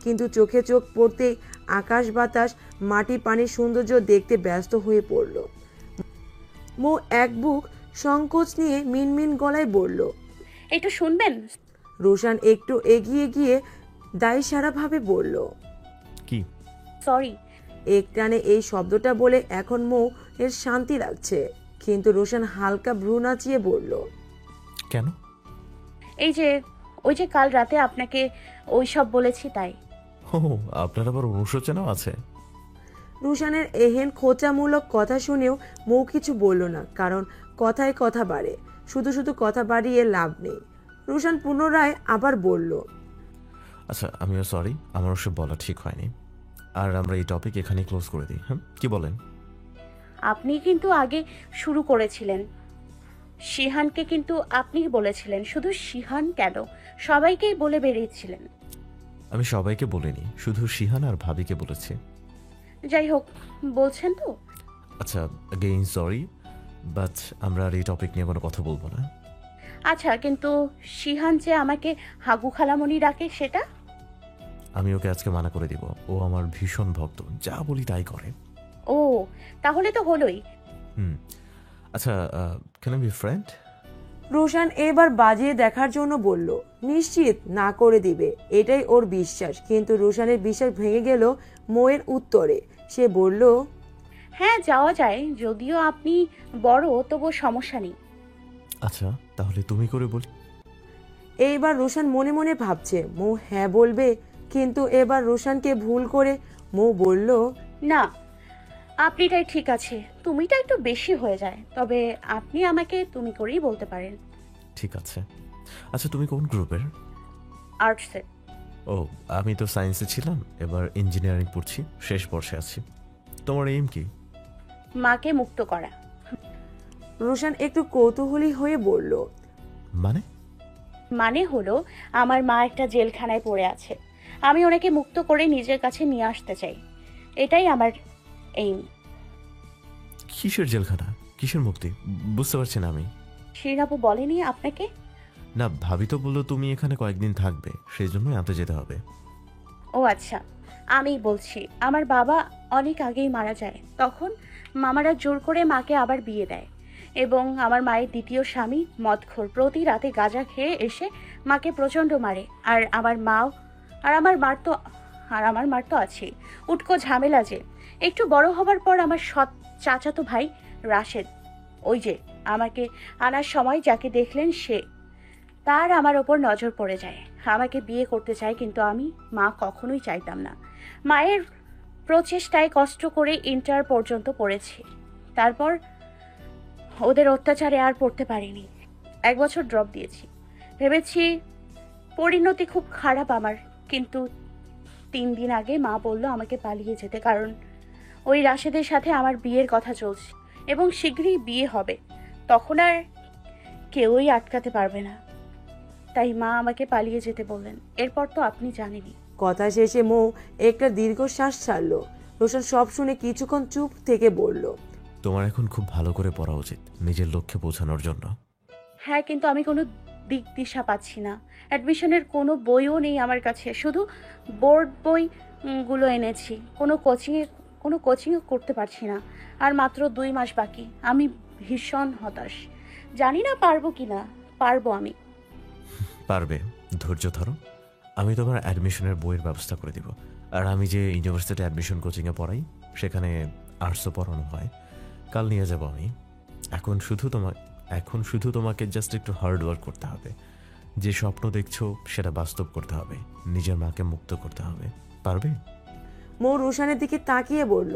কিন্তু চোখে চোখ পড়তেই আকাশ বাতাস মাটি পানির সৌন্দর্য দেখতে ব্যস্ত হয়ে পড়ল। মৌ এক বুক সংকোচ নিয়ে মিনমিন গলায় বলল, একটু শুনবেন? রোশান একটু এগিয়ে গিয়ে দায়সারাভাবে বলল, কি? সরি। একটানে এই শব্দটা বলে এখন মৌ এর শান্তি লাগছে, কিন্তু রোশান হালকা ভ্রু নাচিয়ে বলল, কেন? এই যে ওই যে কাল রাতে আপনাকে ওই সব বলেছি তাই। ও, আপনার আবার অনুশোচনাও আছে? রুশানের এহেন খোঁচামূলক কথা শুনেও মৌ কিছু বলল না, কারণ কথায় কথা বাড়ে, শুধু শুধু কথা বাড়িয়ে লাভ নেই। রুশান পুনরায় আবার বলল, আচ্ছা আমিও সরি, আমার ওসব বলা ঠিক হয়নি। আর আমরা এই টপিক এখানে ক্লোজ করে দিই, হ্যাঁ কি বলেন? আপনি কিন্তু আগে শুরু করেছিলেন। শিহানকে কিন্তু আপনি বলেছিলেন, শুধু শিহান কেন, সবাইকেই বলে বেরিয়েছিলেন। আমি সবাইকে বলিনি, শুধু শিহান আর ভাবিকে বলেছি। যাই হোক, বলছেন তো। আচ্ছা অ্যাগেইন সরি, বাট আমরা আর এই টপিক নিয়ে কোনো কথা বলবো না। আচ্ছা, কিন্তু শিহান যে আমাকে হাগু খালামণি ডাকে, সেটা? আমি ওকে আজকে মানা করে দিব, ও আমার ভীষণ ভক্ত, যা বলি তাই করে। ও, তাহলে তো হলোই। আচ্ছা can I be friend? Rushan এবার বাজিয়ে দেখার জন্য বলল, নিশ্চিত না করে দিবে, এটাই ওর বিশ্বাস। কিন্তু রুশানের বিশ্বাস ভেঙে গেল মৌয়ের উত্তরে। সে বলল, হ্যাঁ যাওয়া যায়, যদিও আপনি বড়, তবু সমস্যা নেই। আচ্ছা তাহলে তুমি করে বলি। এইবার রুশান মনে মনে ভাবছে মৌ হ্যাঁ বলবে, কিন্তু এবার রুশানকে ভুল করে মৌ বলল, না, আপনিটাই ঠিক আছে, তুমিটা একটু বেশি হয়ে যায়, তবে আপনি আমাকে তুমি করেই বলতে পারেন। ঠিক আছে। আচ্ছা তুমি কোন গ্রুপের? আর্টসে। ও, আমি তো সায়েন্সে ছিলাম, এবার ইঞ্জিনিয়ারিং পড়ছি, শেষ বর্ষে আছি। তোমার এইম কি? মাকে মুক্ত করা। রুশান একটু কৌতূহলী হয়ে বলল, মানে হলো আমার মা একটা জেলখানায় পড়ে আছে, আমি ওনাকে মুক্ত করে নিজের কাছে নিয়ে আসতে চাই, এটাই আমার এইম। কিসের জেলখানা, কিসের মুক্তি, বুঝতে পারছি না আমি। শিরাপু বলেনি আপনাকে? না, ভাবি তো বললো তুমি এখানে কয়েকদিন থাকবে, সেই জন্য আনতে যেতে হবে। ও আচ্ছা, আমি বলছি, আমার বাবা অনেক আগেই মারা যায়, তখন মামারা জোর করে মাকে আবার বিয়ে দেয়, এবং আমার মায়ের দ্বিতীয় স্বামী মদখোর, প্রতি রাতে গাঁজা খেয়ে এসে মাকে প্রচণ্ড মারে। আর আমার মার তো আছে উটকো ঝামেলা। যে একটু বড় হবার পর আমার সৎ চাচাতো ভাই রাশেদ, ওই যে আমাকে আনার সময় যাকে দেখলেন, সে, তার আমার ওপর নজর পড়ে যায়, আমাকে বিয়ে করতে চায়, কিন্তু আমি মা কখনোই চাইতাম না। মায়ের প্রচেষ্টায় কষ্ট করে ইন্টার পর্যন্ত পড়েছি, তারপর ওদের অত্যাচারে আর পড়তে পারিনি, 1 বছর ড্রপ দিয়েছি। ভেবেছি পরিণতি খুব খারাপ আমার, কিন্তু 3 দিন আগে মা বলল আমাকে পালিয়ে যেতে, কারণ ওই রাশেদের সাথে আমার বিয়ের কথা চলছে এবং শীঘ্রই বিয়ে হবে, তখন আর কেউই আটকাতে পারবে না। তাই মা আমাকে পালিয়ে যেতে বললেন। এরপর তো আপনি জানেনই। কথা শেষে মৌ একটা দীর্ঘশ্বাস ছাড়ল। রোশন সব শুনে কিছুক্ষণ চুপ থেকে বলল, তোমার এখন খুব ভালো করে পড়া উচিত নিজের লক্ষ্যে পৌঁছানোর জন্য। হ্যাঁ, কিন্তু আমি কোনো দিক দিশা পাচ্ছি না, অ্যাডমিশনের কোনো বইও নেই আমার কাছে, শুধু বোর্ড বইগুলো এনেছি, কোনো কোচিংও করতে পারছি না, আর মাত্র 2 মাস বাকি। আমি ভীষণ হতাশ, জানি না পারবো কি না। পারবো, আমি পারবে, ধৈর্য ধরো, আমি তোমার অ্যাডমিশনের বইয়ের ব্যবস্থা করে দিব। আর আমি যে ইউনিভার্সিটি অ্যাডমিশন কোচিংয়ে পড়াই, সেখানে আর্টসও পড়ানো হয়, কাল নিয়ে যাব আমি। এখন শুধু তোমাকে জাস্ট একটু হার্ড ওয়ার্ক করতে হবে, যে স্বপ্ন দেখছো সেটা বাস্তব করতে হবে, নিজের মাকে মুক্ত করতে হবে। পারবে? মৌ রোশানের দিকে তাকিয়ে বলল,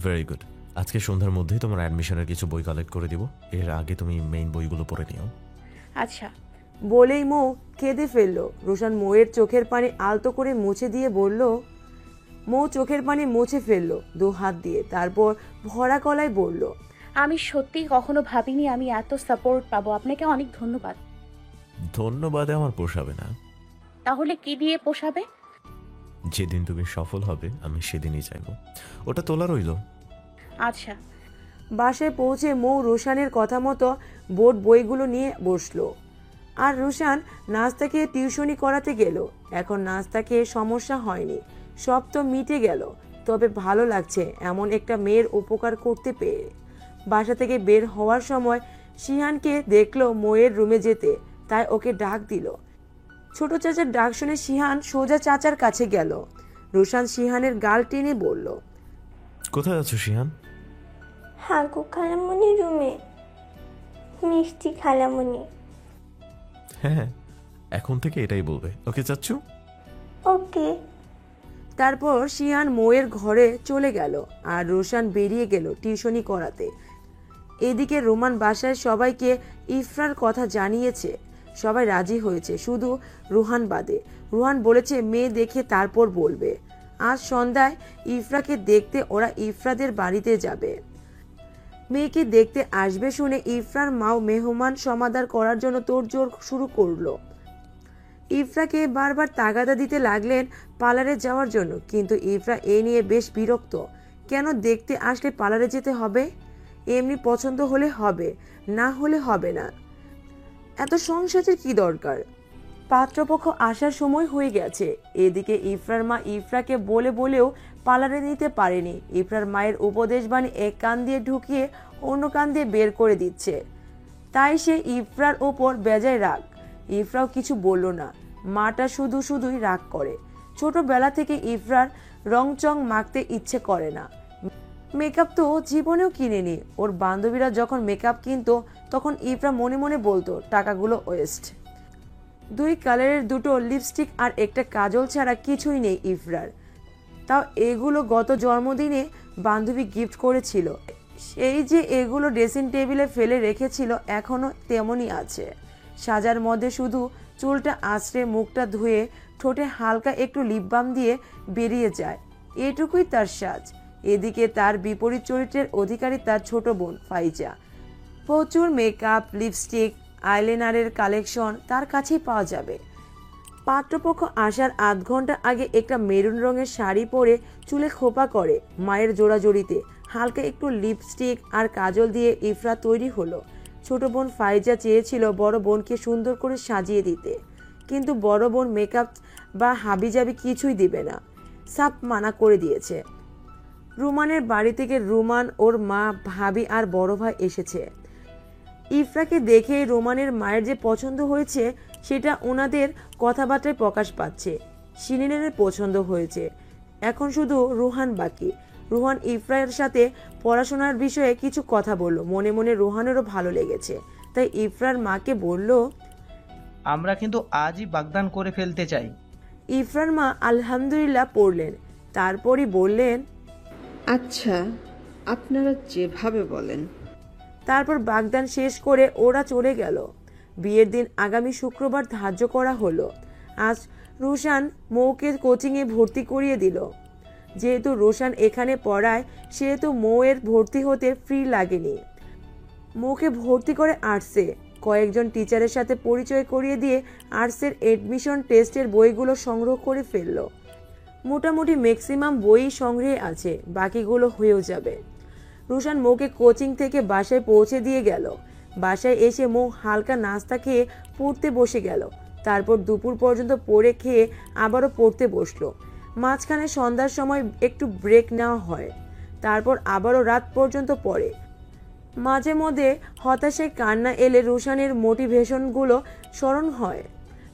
ভেরি গুড, আজকে সন্ধ্যার মধ্যেই তোমার অ্যাডমিশনের কিছু বই কালেক্ট করে দিব, এর আগে তুমি মেইন বইগুলো পড়ে নিও। আচ্ছা। বলেই মৌ কেঁদে ফেলল। রোশান মৌয়ের চোখের পানি আলতো করে মুছে দিয়ে বলল, মৌ চোখের পানি মুছে ফেলল 2 হাত দিয়ে, তারপর ভরা গলায় বলল, আমি সত্যি কখনো ভাবিনি আমি এত সাপোর্ট পাবো, আপনাকে অনেক ধন্যবাদ। ধন্যবাদে আমার পোষাবে না। তাহলে কি দিয়ে পোষাবে? যেদিন তুমি সফল হবে আমি সেদিনই চাইব, ওটা তোলা রইল। আচ্ছা। বাসায় পৌঁছে মৌ রোশানের কথা মতো বোর্ড বইগুলো নিয়ে বসলো। আর রোশান নাস্তা খেয়ে টিউশনি করাতে গেল। এখন নাস্তা খেয়ে সমস্যা হয়নি, সব তো মিটে গেল। তবে ভালো লাগছে এমন একটা মেয়ের উপকার করতে পেরে। বাসা থেকে বের হওয়ার সময় শিহানকে দেখলো মৌয়ের রুমে যেতে, তাই ওকে ডাক দিল। ছোট চাচার ডাক শুনে শিহান সোজা চাচার কাছে গেল। রোশান শিহানের গাল টেনে বলল, কোথায় আছো শিহান? হাগু খালামণি রুমে, মিষ্টি খালামণি। হ্যাঁ, এখন থেকে এটাই বলবে, ওকে চাচ্ছু? ওকে। তারপর শিহান মৌয়ের ঘরে চলে গেল আর রোশান বেরিয়ে গেল টিউশনি করাতে। এদিকে রোমান বাসায় সবাইকে ইফরার কথা জানিয়েছে। সবাই রাজি হয়েছে, শুধু রুহান বাদে। রুহান বলেছে মেয়ে দেখে তারপর বলবে। আজ সন্ধ্যায় ইফরাকে দেখতে ওরা ইফরাদের বাড়িতে যাবে। মেয়েকে দেখতে আসবে শুনে ইফরার মাও মেহমান সমাদর করার জন্য তোড়জোড় শুরু করলো। ইফরাকে বারবার তাগাদা দিতে লাগলেন পার্লারে যাওয়ার জন্য, কিন্তু ইফরা এ নিয়ে বেশ বিরক্ত। কেন দেখতে আসলে পার্লারে যেতে হবে? এমনি পছন্দ হলে হবে, না হলে হবে না। এত সংসারের কি দরকার? পাত্রপক্ষ আসার সময় হয়ে গেছে। এদিকে ইফরার মা ইফরাকে বলেও পার্লারে নিতে পারেনি। ইফরার মায়ের উপদেশ বাণী এক কান দিয়ে ঢুকিয়ে অন্য কান দিয়ে বের করে দিচ্ছে। তাই সে ইফরার ওপর বেজায় রাগ। ইফরাও কিছু বলল না। মাটা শুধুই রাগ করে। ছোটবেলা থেকে ইফরার রংচং মাখতে ইচ্ছে করে না। মেকআপ তো জীবনেও কিনেনি। ওর বান্ধবীরা যখন মেকআপ কিনতো তখন ইফরা মনে মনে বলতো টাকাগুলো ওয়েস্ট। 2 কালারের 2টো লিপস্টিক আর একটা কাজল ছাড়া কিছুই নেই ইফরার। তাও এগুলো গত জন্মদিনে বান্ধবী গিফট করেছিল। সেই যে এগুলো ড্রেসিং টেবিলে ফেলে রেখেছিল এখনো তেমনই আছে। সাজার মধ্যে শুধু চুলটা আঁচড়ে মুখটা ধুয়ে ঠোঁটে হালকা একটু লিপ বাম দিয়ে বেরিয়ে যায়, এটুকুই তার সাজ। এদিকে তার বিপরীত চরিত্রের অধিকারী তার ছোট বোন ফাইজা। প্রচুর মেকআপ, লিপস্টিক, আইলাইনারের কালেকশন তার কাছেই পাওয়া যাবে। পাত্রপক্ষ আসার আধ ঘন্টা আগে একটা মেরুন রঙের শাড়ি পরে চুলে খোপা করে মায়ের জোড়াজড়িতে হালকা একটু লিপস্টিক আর কাজল দিয়ে ইফরা তৈরি হলো। ছোট বোন ফাইজা চেয়েছিল বড় বোনকে সুন্দর করে সাজিয়ে দিতে, কিন্তু বড় বোন মেকআপ বা হাবিজাবি কিছুই দিবে না, সাপ মানা করে দিয়েছে। রুমানের বাড়ি থেকে রুমান, ওর মা, ভাবি আর বড় ভাই এসেছে। ইফরাকে দেখে রোমানের মায়ের যে পছন্দ হয়েছে সেটা ওনাদের কথাবার্তায় প্রকাশ পাচ্ছে। শিরিনের পছন্দ হয়েছে। এখন শুধু রুহান বাকি। রুহান ইফরার সাথে পড়াশোনার বিষয়ে কিছু কথা বলল। মনে মনে রুহানেরও ভালো লেগেছে, তাই ইফরার মাকে বলল, আমরা কিন্তু আজই বাগদান করে ফেলতে চাই। ইফরার মা আলহামদুলিল্লাহ পড়লেন, তারপরই বললেন, আচ্ছা আপনারা যেভাবে বলেন। তারপর বাগদান শেষ করে ওরা চলে গেল। বিয়ের দিন আগামী শুক্রবার ধার্য করা হলো। আজ রোশান মৌকে কোচিংয়ে ভর্তি করিয়ে দিল। যেহেতু রোশান এখানে পড়ায় সেহেতু মৌয়ের ভর্তি হতে ফ্রি লাগেনি। মৌকে ভর্তি করে আর্টসে। কয়েকজন টিচারের সাথে পরিচয় করিয়ে দিয়ে আর্টসের এডমিশন টেস্টের বইগুলো সংগ্রহ করে ফেলল। মোটামুটি ম্যাক্সিমাম বই সংগ্রহে আছে, বাকিগুলো হয়েও যাবে। রোশান মৌকে কোচিং থেকে বাসায় পৌঁছে দিয়ে গেল। বাসায় এসে মৌ হালকা নাস্তা খেয়ে পড়তে বসে গেল। তারপর দুপুর পর্যন্ত পড়ে খেয়ে আবারও পড়তে বসলো। মাঝখানে সন্ধ্যার সময় একটু ব্রেক নেওয়া হয়, তারপর আবারও রাত পর্যন্ত পড়ে। মাঝে মধ্যে হতাশায় কান্না এলে রোশানের মোটিভেশনগুলো স্মরণ হয়।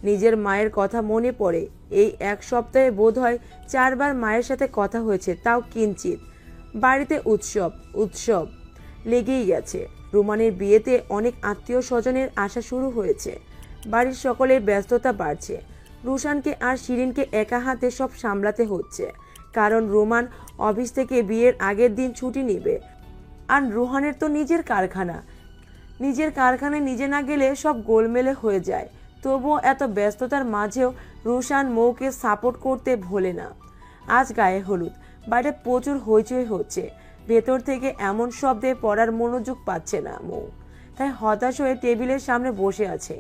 নিজের মায়ের কথা মনে পড়ে। এই 1 সপ্তাহে বোধহয় 4 বার মায়ের সাথে কথা হয়েছে, তাও কিঞ্চিত। বাড়িতে উৎসব লেগেই গেছে। রোমানের বিয়েতে অনেক আত্মীয় স্বজনের আসা শুরু হয়েছে। বাড়ির সকলের ব্যস্ততা বাড়ছে। রোশানকে আর শিরিনকে একা হাতে সব সামলাতে হচ্ছে, কারণ রোমান অফিস থেকে বিয়ের আগের দিন ছুটি নেবে। আর রোহানের তো নিজের কারখানায় নিজে না গেলে সব গোলমেলে হয়ে যায়। তবুও এত ব্যস্ততার মাঝেও রোশান মৌকে সাপোর্ট করতে ভোলে না। আজ গায়ে হলুদ, বাইরে প্রচুর হইচই হচ্ছে। ভেতর থেকে এমন শব্দে পড়ার মনোযোগ পাচ্ছে না মৌ, তাই হতাশ হয়ে টেবিলের সামনে বসে আছে।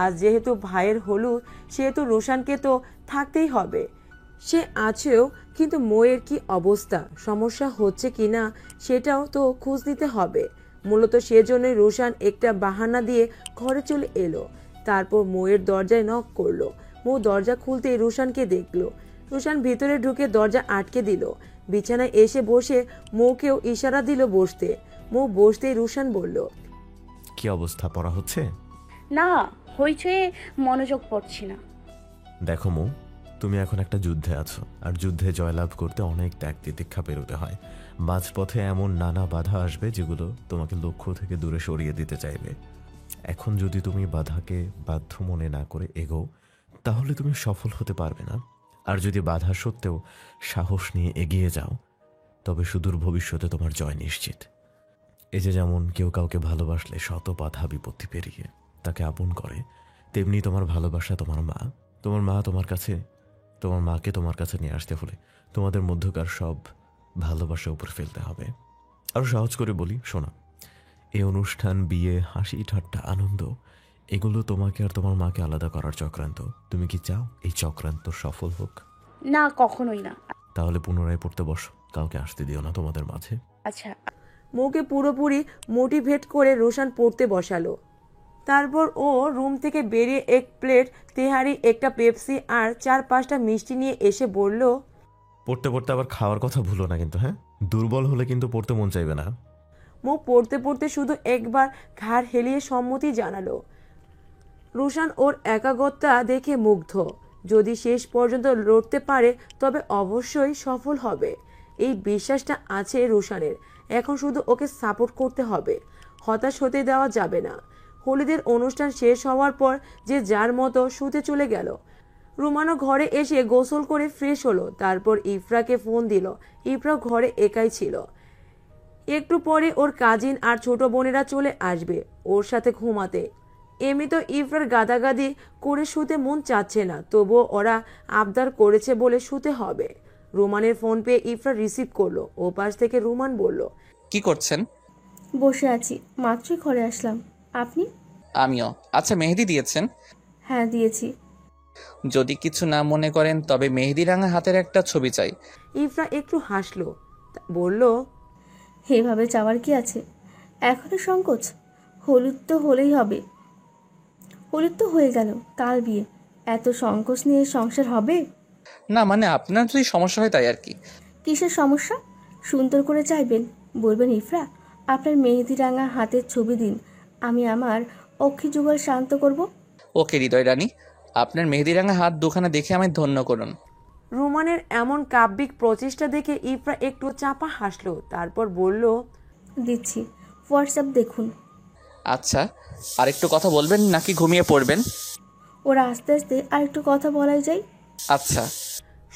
আজ যেহেতু ভাইয়ের হলুদ, সেহেতু রোশানকে তো থাকতেই হবে। সে আছেও, কিন্তু মৌয়ের কি অবস্থা, সমস্যা হচ্ছে কিনা সেটাও তো খোঁজ নিতে হবে। মূলত সেজন্যই রোশান একটা বাহানা দিয়ে ঘরে চলে এলো। তারপর মৌয়ের দরজায় নক করলো। মৌ দরজা খুলতেই রোশানকে দেখলো। রোশান ভিতরে ঢুকে দরজা আটকে দিল। বিছানায় এসে বসে মৌকেও ইশারা দিল বসতে। মৌ বসতেই রোশান বলল, কি অবস্থা, পড়া হচ্ছে? না, হইচয়ে মনোযোগ পড়ছি না। দেখো মৌ, তুমি এখন একটা যুদ্ধে আছো, আর যুদ্ধে জয়লাভ করতে অনেক ত্যাগ তিতিক্ষা পেরোতে হয়। মাঝপথে এমন নানা বাধা আসবে যেগুলো তোমাকে লক্ষ্য থেকে দূরে সরিয়ে দিতে চাইবে। এখন যদি তুমি বাধাকে বাধ্য মনে না করে এগোও, তাহলে তুমি সফল হতে পারবে না। আর যদি বাধা সত্ত্বেও সাহস নিয়ে এগিয়ে যাও, তবে সুদূর ভবিষ্যতে তোমার জয় নিশ্চিত। এই যে যেমন কেউ কাউকে ভালোবাসলে শত বাধা বিপত্তি পেরিয়ে তাকে আপন করে, তেমনি তোমার ভালোবাসা তোমার মা তোমার মাকে তোমার কাছে নিয়ে আসতে হলে তোমাদের মধ্যকার সব ভালোবাসা উপর ফেলতে হবে। আরো সহজ করে বলি, শোনো, এই অনুষ্ঠান, বিয়ে, হাসি ঠাট্টা, আনন্দ, এগুলো তোমাকে আর তোমার মাকে আলাদা করার চক্রান্ত। তুমি কি চাও এই চক্রান্ত সফল হোক? না, কখনোই না। তাহলে পুনরায় পড়তে বসো, কাউকে আসতে দিও না তোমাদের মাঝে। আচ্ছা। মৌকে পুরোপুরি মোটিভেট করে রোশান পড়তে বসালো। তারপর ও রুম থেকে বেরিয়ে এক প্লেট তেহারি, একটা পেপসি আর 4-5টা মিষ্টি নিয়ে এসে বলল, পড়তে পড়তে আবার খাওয়ার কথা ভুলো না কিন্তু, হ্যাঁ? দুর্বল হলে কিন্তু পড়তে মন চাইবে না। মৌ পড়তে পড়তে শুধু একবার ঘাড় হেলিয়ে সম্মতি জানালো। রোশান ওর একাগ্রতা দেখে মুগ্ধ। যদি শেষ পর্যন্ত লড়তে পারে তবে অবশ্যই সফল হবে, এই বিশ্বাসটা আছে রোশানের। এখন শুধু ওকে সাপোর্ট করতে হবে, হতাশ হতে দেওয়া যাবে না। হলিদের অনুষ্ঠান শেষ হওয়ার পর যে যার মতো শুতে চলে গেল। রুমানও ঘরে এসে গোসল করে ফ্রেশ হলো। তারপর ইফরাকে ফোন দিল। ইফরা ঘরে একাই ছিল। একটু পরে ওর কাজিন আর ছোট বোনেরা চলে আসবে ওর সাথে ঘুমাতে। এমনি তো ইফরার গাদাগাদি করে শুতে মন চাচ্ছে না, তবুও ওরা আবদার করেছে বলে শুতে হবে। রুমানের ফোন পেয়ে ইফরা রিসিভ করলো। ও পাশ থেকে রুমান বলল, কি করছেন? বসে আছি, মাত্রই ঘরে আসলাম। আপনি? আমিও। আচ্ছা, মেহেদি দিয়েছেন? হ্যাঁ, দিয়েছি। যদি কিছু না মনে করেন তবে মেহেদি রাঙা হাতের একটা ছবি চাই। ইফরা একটু হাসলো, বলল, এভাবে চাওয়ার কি আছে? এখনো সংকোচ? হলুদ তো হলেই হবে। হলুদ তো হয়ে গেল, কাল বিয়ে, এত সংকোচ নিয়ে সংসার হবে? না মানে আপনার যদি সমস্যা হয় তাই আর কি। কিসের সমস্যা? সুন্দর করে চাইবেন, বলবেন ইফরা আপনার মেহেদি রাঙা হাতের ছবি দিন, আমি আমার অক্ষি যুগল শান্ত করব। ওকে হৃদয় রানী, আপনার মেহেদি রাঙা হাত দুখানা দেখে আমায় ধন্য করুন। রুমানের এমন কাব্যিক প্রচেষ্টা দেখে ইফরা একটু চাপা হাসলো। তারপর বলল, দিচ্ছি, হোয়াটসঅ্যাপ দেখুন। আচ্ছা, আর একটু কথা বলবেন নাকি ঘুমিয়ে পড়বেন? ওরা আস্তে আস্তে আর একটু কথা বলাই যায়। আচ্ছা।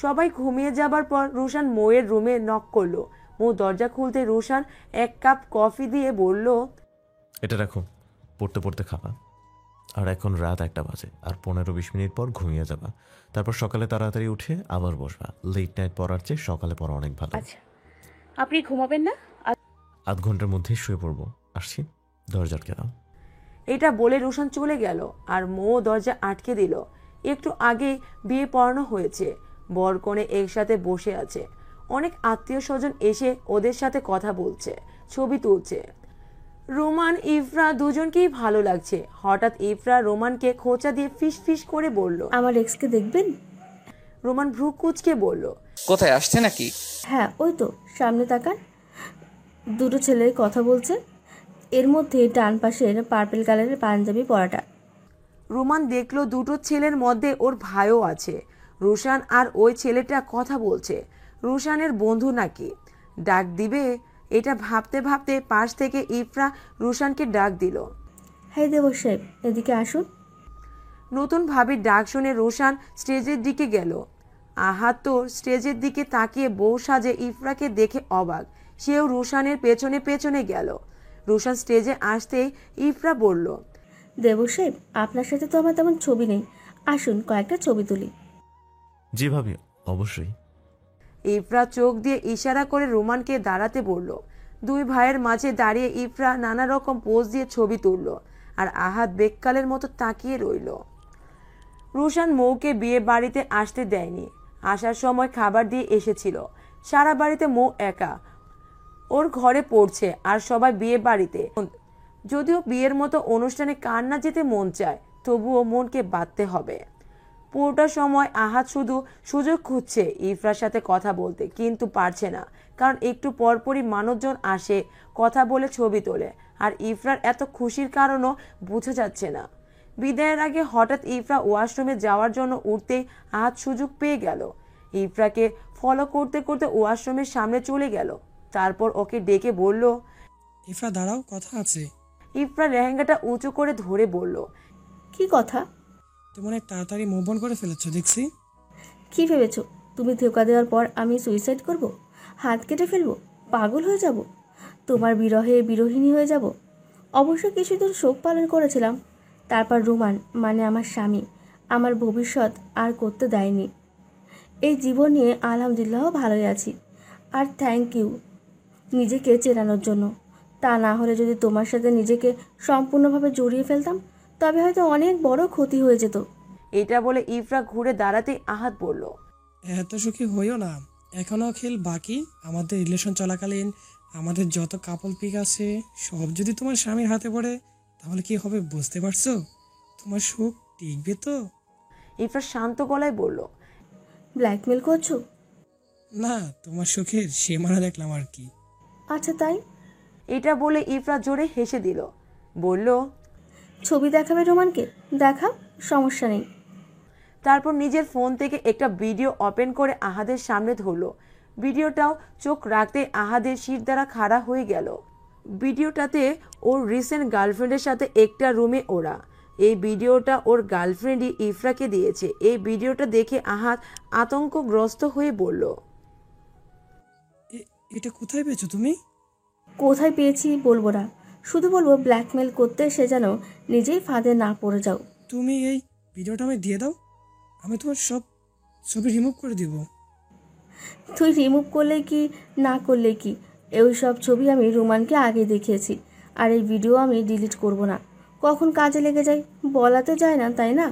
সবাই ঘুমিয়ে যাবার পর রোশান মৌয়ের রুমে নক করলো। মৌ দরজা খুলতে রোশান 1 কাপ কফি দিয়ে বলল, এটা রাখো, পড়তে পড়তে খাবা। আর এখন রাত 1টা বাজে, আর 15-20 মিনিট পর ঘুমিয়ে যাবা। তারপর সকালে তাড়াতাড়ি উঠে আবার বসবা। লেট নাইট পড়ার চেয়ে সকালে পড়া অনেক ভালো। আচ্ছা, আপনি ঘুমাবেন না? আধ ঘন্টার মধ্যেই শুয়ে পড়বো, আসছি। দরজা আটকে দাও। এটা বলে রোশান চলে গেল আর মৌ দরজা আটকে দিল। একটু আগে বিয়ে পড়ানো হয়েছে, বর কনে একসাথে বসে আছে। অনেক আত্মীয় স্বজন এসে ওদের সাথে কথা বলছে, ছবি তুলছে। রোমান ইফরা দুজনকেই ভালো লাগছে। হঠাৎ ইফরা রোমানকে খোঁচা দিয়ে ফিস ফিস করে বলল, আমার এক্সকে দেখবেন? রোমান ভ্রু কুচকে বলল, কোথায় আসছে নাকি? হ্যাঁ, ওই তো সামনে তাকান, দুটো ছেলের কথা বলছে। এর মধ্যে ডান পাশের পার্পেল কালারের পাঞ্জাবি পরাটা। রোমান দেখলো দুটো ছেলের মধ্যে ওর ভাইও আছে। রোশান আর ওই ছেলেটা কথা বলছে। রোশানের বন্ধু নাকি, ডাক দিবে? এটা ভাবতে ভাবতে পাশ থেকে ইফরা রোশানকে ডাক দিল। হ্যাঁ দেবর সাহেব, এদিকে আসুন। নতুন ভাবির ডাক শুনে রোশান স্টেজের দিকে গেল। আহাত তো স্টেজের দিকে তাকিয়ে বউ সাজে ইফরাকে দেখে অবাক। সেও রোশানের পেছনে পেছনে গেল। রোশান স্টেজে আসতেই ইফরা বলল, দেবর সাহেব, আপনার সাথে তো আমার তেমন ছবি নেই, আসুন কয়েকটা ছবি তুলি। জি ভাবি, অবশ্যই। ইফরা চোখ দিয়ে ইশারা করে রোমানকে দাঁড়াতে বলল। দুই ভাইয়ের মাঝে দাঁড়িয়ে ইফরা নানা রকম পোজ দিয়ে ছবি তুলল আর আহাত বেককালের মতো তাকিয়ে রইল। রোশান মৌকে বিয়ে বাড়িতে আসতে দেয়নি। আসার সময় খাবার দিয়ে এসেছিল। সারা বাড়িতে মৌ একা, ওর ঘরে পড়ছে আর সবাই বিয়ে বাড়িতে। যদিও বিয়ের মতো অনুষ্ঠানে কার না যেতে মন চায়, তবুও মনকে বাঁধতে হবে। পুরোটা সময় আহাত শুধু সুযোগ খুঁজছে ইফরার সাথে কথা বলতে, কিন্তু পারছে না। কারণ একটু পরপরই মানুষজন আসে, কথা বলে ছবি তোলে। আর ইফরার এত খুশির কারণও বোঝা যাচ্ছে না। বিদায়ের আগে হঠাৎ ইফরা ওয়াশরুমে যাওয়ার জন্য উঠতেই আহাত সুযোগ পেয়ে গেল। ইফরাকে ফলো করতে করতে ওয়াশরুমের সামনে চলে গেল। তারপর ওকে ডেকে বলল, ইফরা দাঁড়াও, কথা আছে। ইফরা লেহেঙ্গাটা উঁচু করে ধরে বলল, কি কথা? তুমি অনেক তাড়াতাড়ি মুভ অন করে ফেলেছো দেখছি। কী ভেবেছো তুমি ধোকা দেওয়ার পর আমি সুইসাইড করব, হাত কেটে ফেলবো, পাগল হয়ে যাব, তোমার বিরহে বিরোহিনী হয়ে যাব? অবশ্য কিছুদিন শোক পালন করেছিলাম, তারপর রোমান মানে আমার স্বামী আমার ভবিষ্যৎ আর করতে দেয়নি। এই জীবন নিয়ে আলহামদুলিল্লাহ ভালোই আছি। আর থ্যাংক ইউ নিজেকে চেনানোর জন্য। তা না হলে যদি তোমার সাথে নিজেকে সম্পূর্ণভাবে জড়িয়ে ফেলতাম তবে হয়তো অনেক বড় ক্ষতি হয়ে যেত। এটা বলে ইফরা ঘুরে দাঁড়াতেই আহাদ বলল, এত সুখী হইও না, এখনও খেল বাকি। আমাদের রিলেশন চলাকালীন আমাদের যত কাপল পিক আছে সব যদি তোমার স্বামীর হাতে পড়ে তাহলে কি হবে বুঝতে পারছো? তোমার সুখ টিকবে তো? ইফরা শান্ত গলায় বলল, ব্ল্যাকমেল করছো? না, তোমার সুখের সীমানা দেখলাম আর কি। আচ্ছা তাই? এটা বলে ইফরা জোরে হেসে দিল, বলল, ছবি দেখাবে রোমানকে? দেখাও, সমস্যা নেই। তারপর নিজের ফোন থেকে একটা ভিডিও ওপেন করে আহাদের সামনে ধরল। ভিডিওটাও চোখ রাখতে আহাদের শির দ্বারা খাড়া হয়ে গেল। ভিডিওটাতে ওর রিসেন্ট গার্লফ্রেন্ডের সাথে একটা রুমে ওরা। এই ভিডিওটা ওর গার্লফ্রেন্ডই ইফরাকে দিয়েছে। এই ভিডিওটা দেখে আহাদ আতঙ্কগ্রস্ত হয়ে বলল, এটা কোথায় পেয়েছো তুমি? কোথায় পেয়েছি বলবো না, শুধু বলবো ব্ল্যাকমেল করতে সে যেন নিজেই ফাঁদে না পড়ে যাও। তুমি এই ভিডিওটা আমায় দিয়ে দাও, আমি তোমার সব ছবি রিমুভ করে দিব। তুই রিমুভ করলে কি না করলে কি, এই সব ছবি আমি রোমানকে আগে দেখিয়েছি। আর এই ভিডিও আমি ডিলিট করব না, কখন কাজে লেগে যায় বলা তো যায় না, তাই না?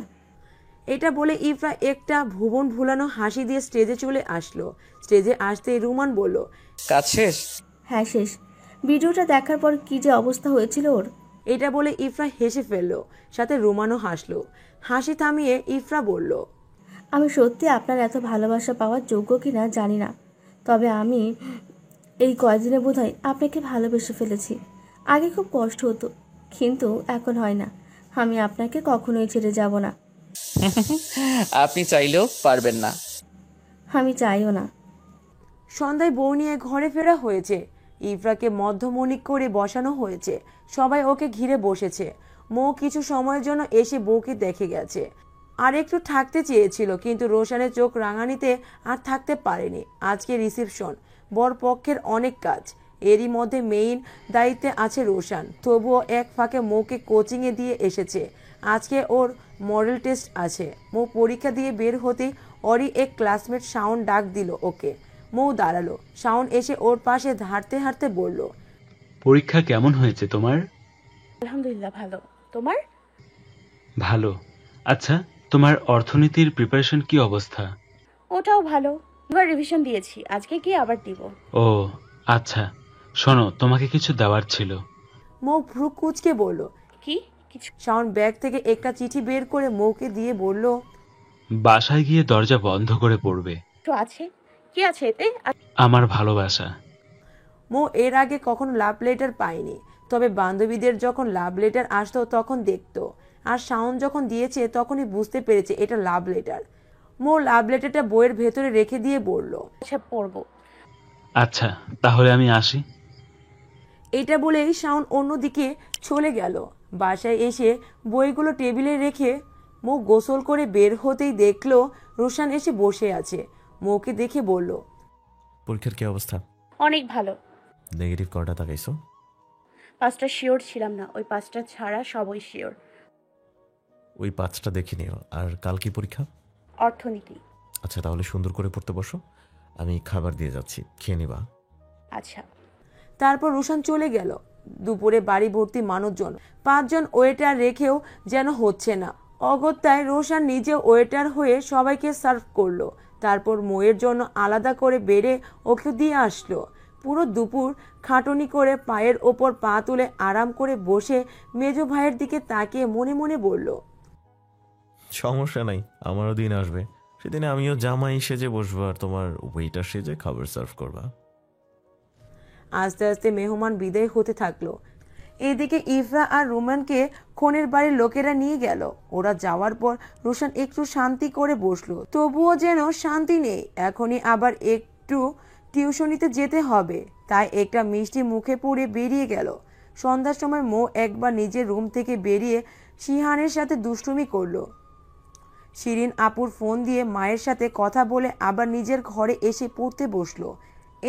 এটা বলে ইফরা একটা ভুবন ভুলানো হাসি দিয়ে স্টেজে চলে আসলো। স্টেজে আসতেই রুমান বলল, কাজ শেষ? হ্যাঁ শেষ। ভিডিওটা দেখার পর কি যে অবস্থা হয়েছিল ওর। এটা বলে ইফরা হেসে ফেলল, সাথে রুমানও হাসলো। হাসি থামিয়ে ইফরা বলল, আমি সত্যি আপনার এত ভালোবাসা পাওয়ার যোগ্য কিনা জানি না, তবে আমি এই কয়দিনে বোধহয় আপনাকে ভালোবেসে ফেলেছি। আগে খুব কষ্ট হতো, কিন্তু এখন হয় না। আমি আপনাকে কখনোই ছেড়ে যাব না। আপনি চাইলেও পারবেন না। আমি চাইও না। সন্ধ্যায় বউ নিয়ে ঘরে ফেরা হয়েছে। ইফরাকে মধ্যমণিক করে বসানো হয়েছে। সবাই ওকে ঘিরে বসেছে। মৌ কিছু সময়ের জন্য এসে বউকে দেখে গেছে। আর একটু থাকতে চেয়েছিল, কিন্তু রোশানের চোখ রাঙানিতে আর থাকতে পারেনি। আজকে রিসেপশন, বর পক্ষের অনেক কাজ, এরই মধ্যে মেইন দায়িত্বে আছে রোশান। তবুও এক ফাঁকে মৌকে কোচিংয়ে দিয়ে এসেছে। আজকে ওর মডেল টেস্ট আছে। মৌ পরীক্ষা দিয়ে বের হতেই ওরই এক ক্লাসমেট শাওন ডাক দিল ওকে। মৌ দাঁড়ালো। শাওন এসে ওর পাশে হাঁটতে হাঁটতে বলল, পরীক্ষা কেমন হয়েছে তোমার? আলহামদুলিল্লাহ ভালো। তোমার? ভালো। আচ্ছা, তোমার অর্থনীতির প্রিপারেশন কি অবস্থা? ওটাও ভালো, এবার রিভিশন দিয়েছি, আজকে গিয়ে আবার দিব। ও আচ্ছা, শোনো, তোমাকে কিছু দেওয়ার ছিল। মৌ ভ্রু কুচকে বলল, কি? কিছু? শাওন ব্যাগ থেকে একটা চিঠি বের করে মৌকে দিয়ে বলল, বাসায় গিয়ে দরজা বন্ধ করে পড়বে। তো আছে, কি আছে এতে? আমার ভালোবাসা। মৌ এর আগে কখনো লাভ লেটার পায়নি, তবে বান্ধবীদের যখন লাভ লেটার আসতো তখন দেখতো। আর শাওন যখন দিয়েছে তখনই বুঝতে পেরেছে এটা লাভ লেটার। মৌ লাভ লেটারটা বইয়ের ভেতরে রেখে দিয়ে বলল, আচ্ছা পড়বো। আচ্ছা, তাহলে আমি আসি। এটা বলেই শাওন অন্যদিকে চলে গেল। বাসায় এসে বইগুলো টেবিলে রেখে মৌ গোসল করে বের হতেই দেখলো রোশান এসে বসে আছে। মৌকে দেখে বলল, পরীক্ষার কি অবস্থা? অনেক ভালো। নেগেটিভ কয়টা তাকাইছো? 5টা শিওর ছিলাম না, ওই 5টা ছাড়া সবই শিওর। ওই 5টা দেখে নিও। আর কাল কি পরীক্ষা? অর্থনীতি। আচ্ছা, তাহলে সুন্দর করে পড়তে বসো, আমি খাবার দিয়ে যাচ্ছি, খেয়ে নিবা। আচ্ছা। তারপর রোশান চলে গেল। দুপুরে বাড়ি ভর্তি মানুষজন, 5 জন ওয়েটার রেখেও যেন হচ্ছে না। অগত্যায় রোশান নিজে ওয়েটার হয়ে সবাইকে সার্ভ করলো। তারপর মৌয়ের জন্য আলাদা করে বেড়ে ওকে দিয়ে আসলো। পুরো দুপুর খাটুনি করে পায়ের ওপর পা তুলে আরাম করে বসে মেজো ভাইয়ের দিকে তাকিয়ে মনে মনে বলল, সমস্যা নাই, আমারও দিন আসবে, সেদিনে আমিও জামাই সেজে বসবো আর তোমার ওয়েটার সেজে খাবার সার্ভ করবা। আস্তে আস্তে মেহমান বিদায় হতে থাকলো। এদিকে ইফরা আর রোমানকে খনের বাড়ির লোকেরা নিয়ে গেল। ওরা যাওয়ার পর রোশান একটু শান্তি করে বসলো। তবুও যেন শান্তি নেই। এখনই আবার একটু টিউশনিতে যেতে হবে, তাই একটা মিষ্টি মুখে পুড়ে বেরিয়ে গেল। সন্ধ্যার সময় মৌ একবার নিজের রুম থেকে বেরিয়ে শিহানের সাথে দুষ্টুমি করলো। শিরিন আপুর ফোন দিয়ে মায়ের সাথে কথা বলে আবার নিজের ঘরে এসে পড়তে বসলো।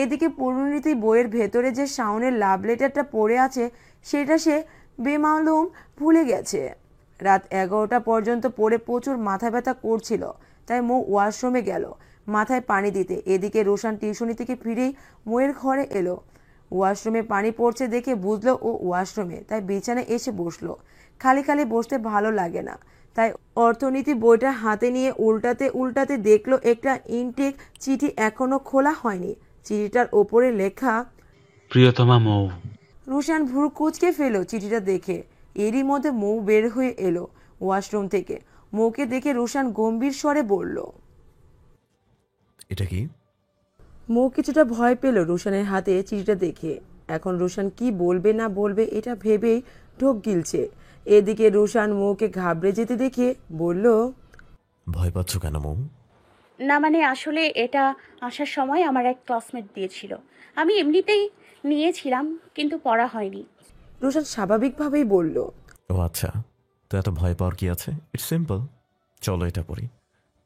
এদিকে পরিণীতি বইয়ের ভেতরে যে শাওনের লাভ লেটারটা পড়ে আছে সেটা সে বেমালুম ভুলে গেছে। রাত 11টা পর্যন্ত পড়ে প্রচুর মাথা ব্যথা করছিল, তাই মৌ ওয়াশরুমে গেল মাথায় পানি দিতে। এদিকে রোশান টিউশনি থেকে ফিরেই মৌয়ের ঘরে এলো। ওয়াশরুমে পানি পড়ছে দেখে বুঝলো ও ওয়াশরুমে, তাই বিছানায় এসে বসলো। খালি খালি বসতে ভালো লাগে না, তাই অর্থনীতি বইটা হাতে নিয়ে উল্টাতে উল্টাতে দেখলো একটা ইনটেক চিঠি এখনো খোলা হয়নি। চিঠিটার ওপরে লেখা, প্রিয়তমা মৌ। রোশান ভ্রু কুঁচকে ফেলো চিঠিটা দেখে। এরই মধ্যে মৌ বের হয়ে এলো ওয়াশরুম থেকে। মৌকে দেখে রোশান গম্ভীর স্বরে বলল, এটা কি? মৌ কিছুটা ভয় পেল রোশানের হাতে চিঠিটা দেখে। এখন রোশান কি বলবে না বলবে এটা ভেবেই ঢোক গিলছে। এদিকে রোশান মৌকে ঘাবড়ে যেতে দেখে বলল, ভয় পাচ্ছ কেন মৌ? না মানে আসলে এটা আসার সময় আমার এক ক্লাসমেট দিয়েছিল, আমি এমনিতেই নিয়েছিলাম কিন্তু পড়া হয়নি। রোশান স্বাভাবিকভাবেই বলল, ও আচ্ছা, তো এত ভয় পাওয়ার কি আছে? ইটস সিম্পল, চলো এটা পড়ি।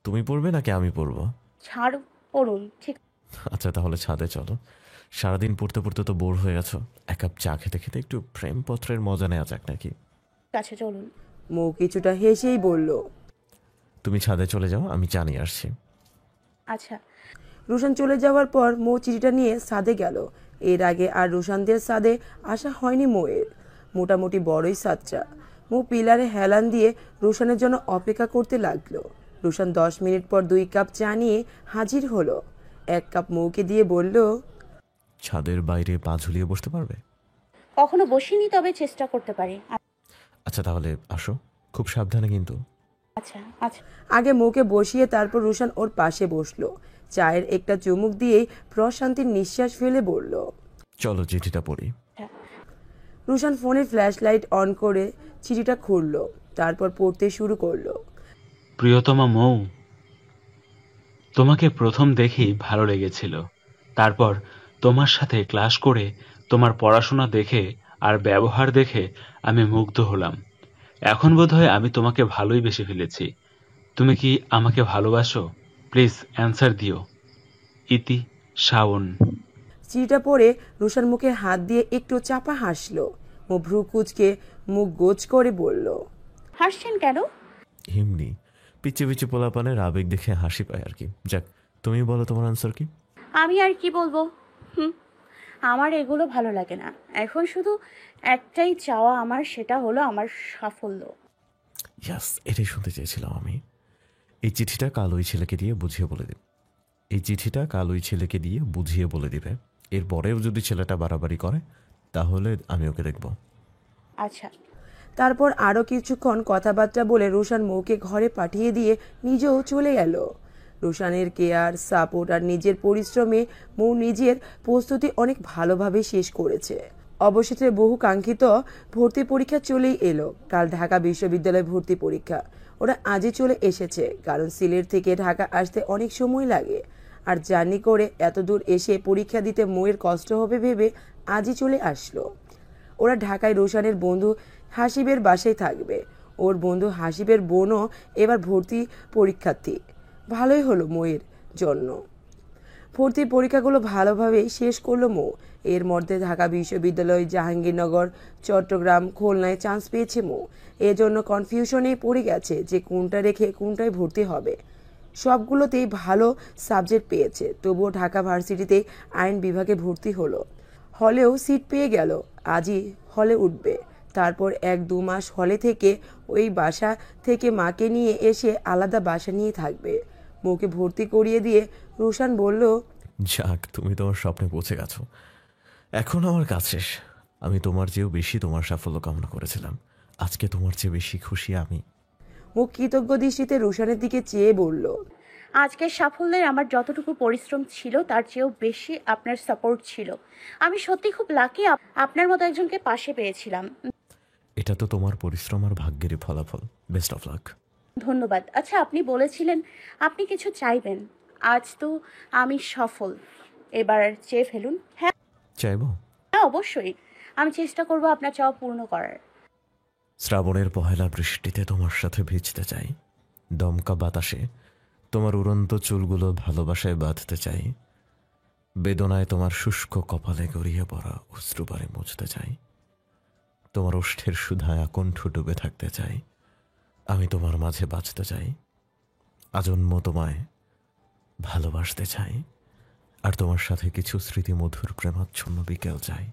তুমি পড়বে নাকি আমি পড়বো? ছাড়, পড়ুন। ঠিক আচ্ছা তাহলে ছাদে চলো। সারাদিন পড়তে পড়তে তো বোর হয়ে গেছো, এক কাপ চা খেতে খেতে একটু প্রেমপত্রের মজা নেওয়া যাক নাকি? আছে, চলুন। মৌ কিছুটা হেসেই বলল, তুমি ছাদে চলে যাও, আমি চা নিয়ে আসছি। আচ্ছা। রোশান চলে যাওয়ার পর মৌ চিঠিটা নিয়ে ছাদে গেল। এর আগে আর রোশানদের ছাদে আসা হয়নি মৌয়ের। মোটামুটি বড়ই ছাদটা। মৌ পিলারে হেলান দিয়ে রোশানের জন্য অপেক্ষা করতে লাগলো। রোশান 10 মিনিট পর 2 কাপ চা নিয়ে হাজির হলো। 1 কাপ মৌকে দিয়ে বলল, ছাদের বাইরে পা ঝুলিয়ে বসতে পারবে? কখনো বসিনি, তবে চেষ্টা করতে পারি। আচ্ছা তাহলে আসো, খুব সাবধানে কিন্তু। আচ্ছা আচ্ছা। আগে মৌকে বসিয়ে তারপর রোশান ওর পাশে বসলো। চায়ের একটা চুমুক দিয়েই প্রশান্তির নিঃশ্বাস ফেলে বলল, চলো চিঠিটা পড়ি। রোশান ফোনে ফ্ল্যাশ লাইট অন করে চিঠিটা খুললো, তারপর পড়তে শুরু করলো। প্রিয়তমা মৌ, তোমাকে প্রথম দেখেই ভালো লেগেছিল। তারপর তোমার সাথে ক্লাস করে তোমার পড়াশোনা দেখে আর ব্যবহার দেখে আমি মুগ্ধ হলাম। এখন বোধহয় আমি তোমাকে ভালোই বেসে ফেলেছি। তুমি কি আমাকে ভালোবাসো? প্লিজ অ্যান্সার দিও। ইতি, শাওন। চিঠিটা পড়ে রোশান মুখে হাত দিয়ে একটু চাপা হাসলো। মৌ ভ্রু কুঁচকে মুখ গোজ করে বলল, হাসছেন কেন? এমনি পিচ্ছে পিচ্ছে পোলাপানের আবেগ দেখে হাসি পায় আর কি। যাক, তুমি বলো তোমার আনসার কি? আমি আর কি বলবো, আমার এগুলো ভালো লাগে না। এখন শুধু একটাই চাওয়া আমার, সেটা হলো আমার সাফল্য। ইয়াস, এটাই শুনতে চেয়েছিলাম আমি। এই চিঠিটা কাল ওই ছেলেকে দিয়ে বুঝিয়ে বলে দিবে। এরপরেও যদি ছেলেটা বাড়াবাড়ি করে তাহলে আমি ওকে দেখব। আচ্ছা। তারপর আরও কিছুক্ষণ কথাবার্তা বলে রোশান মৌকে ঘরে পাঠিয়ে দিয়ে নিজেও চলে গেল। রোশানের কেয়ার, সাপোর্ট আর নিজের পরিশ্রমে মৌ নিজের প্রস্তুতি অনেক ভালোভাবে শেষ করেছে। অবশেষে বহু কাঙ্ক্ষিত ভর্তি পরীক্ষা চলেই এলো। কাল ঢাকা বিশ্ববিদ্যালয় ভর্তি পরীক্ষা। ওরা আজই চলে এসেছে, কারণ সিলেট থেকে ঢাকা আসতে অনেক সময় লাগে। আর জার্নি করে এত দূর এসে পরীক্ষা দিতে মৌয়ের কষ্ট হবে ভেবে আজই চলে আসলো। ওরা ঢাকায় রোশানের বন্ধু হাসিবের বাসায় থাকবে। ওর বন্ধু হাসিবের বোনও এবার ভর্তি পরীক্ষার্থী। ভালোই হলো মৌয়ের জন্য। ভর্তি পরীক্ষাগুলো ভালোভাবেই শেষ করলো মৌ। এর মধ্যে ঢাকা বিশ্ববিদ্যালয়, জাহাঙ্গীরনগর, চট্টগ্রাম, খুলনায় চান্স পেয়েছে মৌ। এজন্য কনফিউশনেই পড়ে গেছে যে কোনটা রেখে কোনটায় ভর্তি হবে। সবগুলোতেই ভালো সাবজেক্ট পেয়েছে, তবুও ঢাকা ভার্সিটিতে আইন বিভাগে ভর্তি হলো। হলেও সিট পেয়ে গেল। আজই হলে উঠবে। তারপর 1-2 মাস হলে থেকে ওই বাসা থেকে মাকে নিয়ে এসে আলাদা বাসা নিয়ে থাকবে। মৌকে ভর্তি করিয়ে দিয়ে রোশান বলল, যাক, তুমি তোমার স্বপ্নে পৌঁছে গেছো। এখন আমার কাজ শেষ। আমি তোমার চেয়েও বেশি তোমার সাফল্য কামনা করেছিলাম। আজকে তোমার চেয়ে বেশি খুশি আমি। মুখ কৃতজ্ঞ দৃষ্টিতে রোশানের দিকে চেয়ে বলল, আজকের সাফল্যের আমার যতটুকু পরিশ্রম ছিল তার চেয়েও বেশি আপনার সাপোর্ট ছিল। আমি সত্যি খুব লাকি আপনার মতো একজনকে পাশে পেয়েছিলাম। এটা তো তোমার পরিশ্রম আর ভাগ্যেরই ফলাফল। Best of luck. ধন্যবাদ। আচ্ছা, আপনি বলেছিলেন আপনি কিছু চাইবেন। আজ তো আমি সফল, এবার চেয়ে ফেলুন। হ্যাঁ চাইবো? হ্যাঁ অবশ্যই, আমি চেষ্টা করব আপনার চাওয়া পূর্ণ করার। শ্রাবণের পহেলা বৃষ্টিতে তোমার সাথে ভিজতে চাই। দমকা বাতাসে তোমার উড়ন্ত চুলগুলো ভালোবাসায় বাঁধতে চাই, বেদনায় তোমার শুষ্ক কপালে গড়িয়ে পড়া অশ্রুবারে মুছতে চাই, তোমার ওষ্ঠের সুধায় আকণ্ঠ ডুবে থাকতে চাই। আমি তোমার মাঝে বাঁচতে চাই, আজন্ম তোমায় ভালোবাসতে চাই, আর তোমার সাথে কিছু স্মৃতিমধুর প্রেমাচ্ছন্ন বিকেল চাই।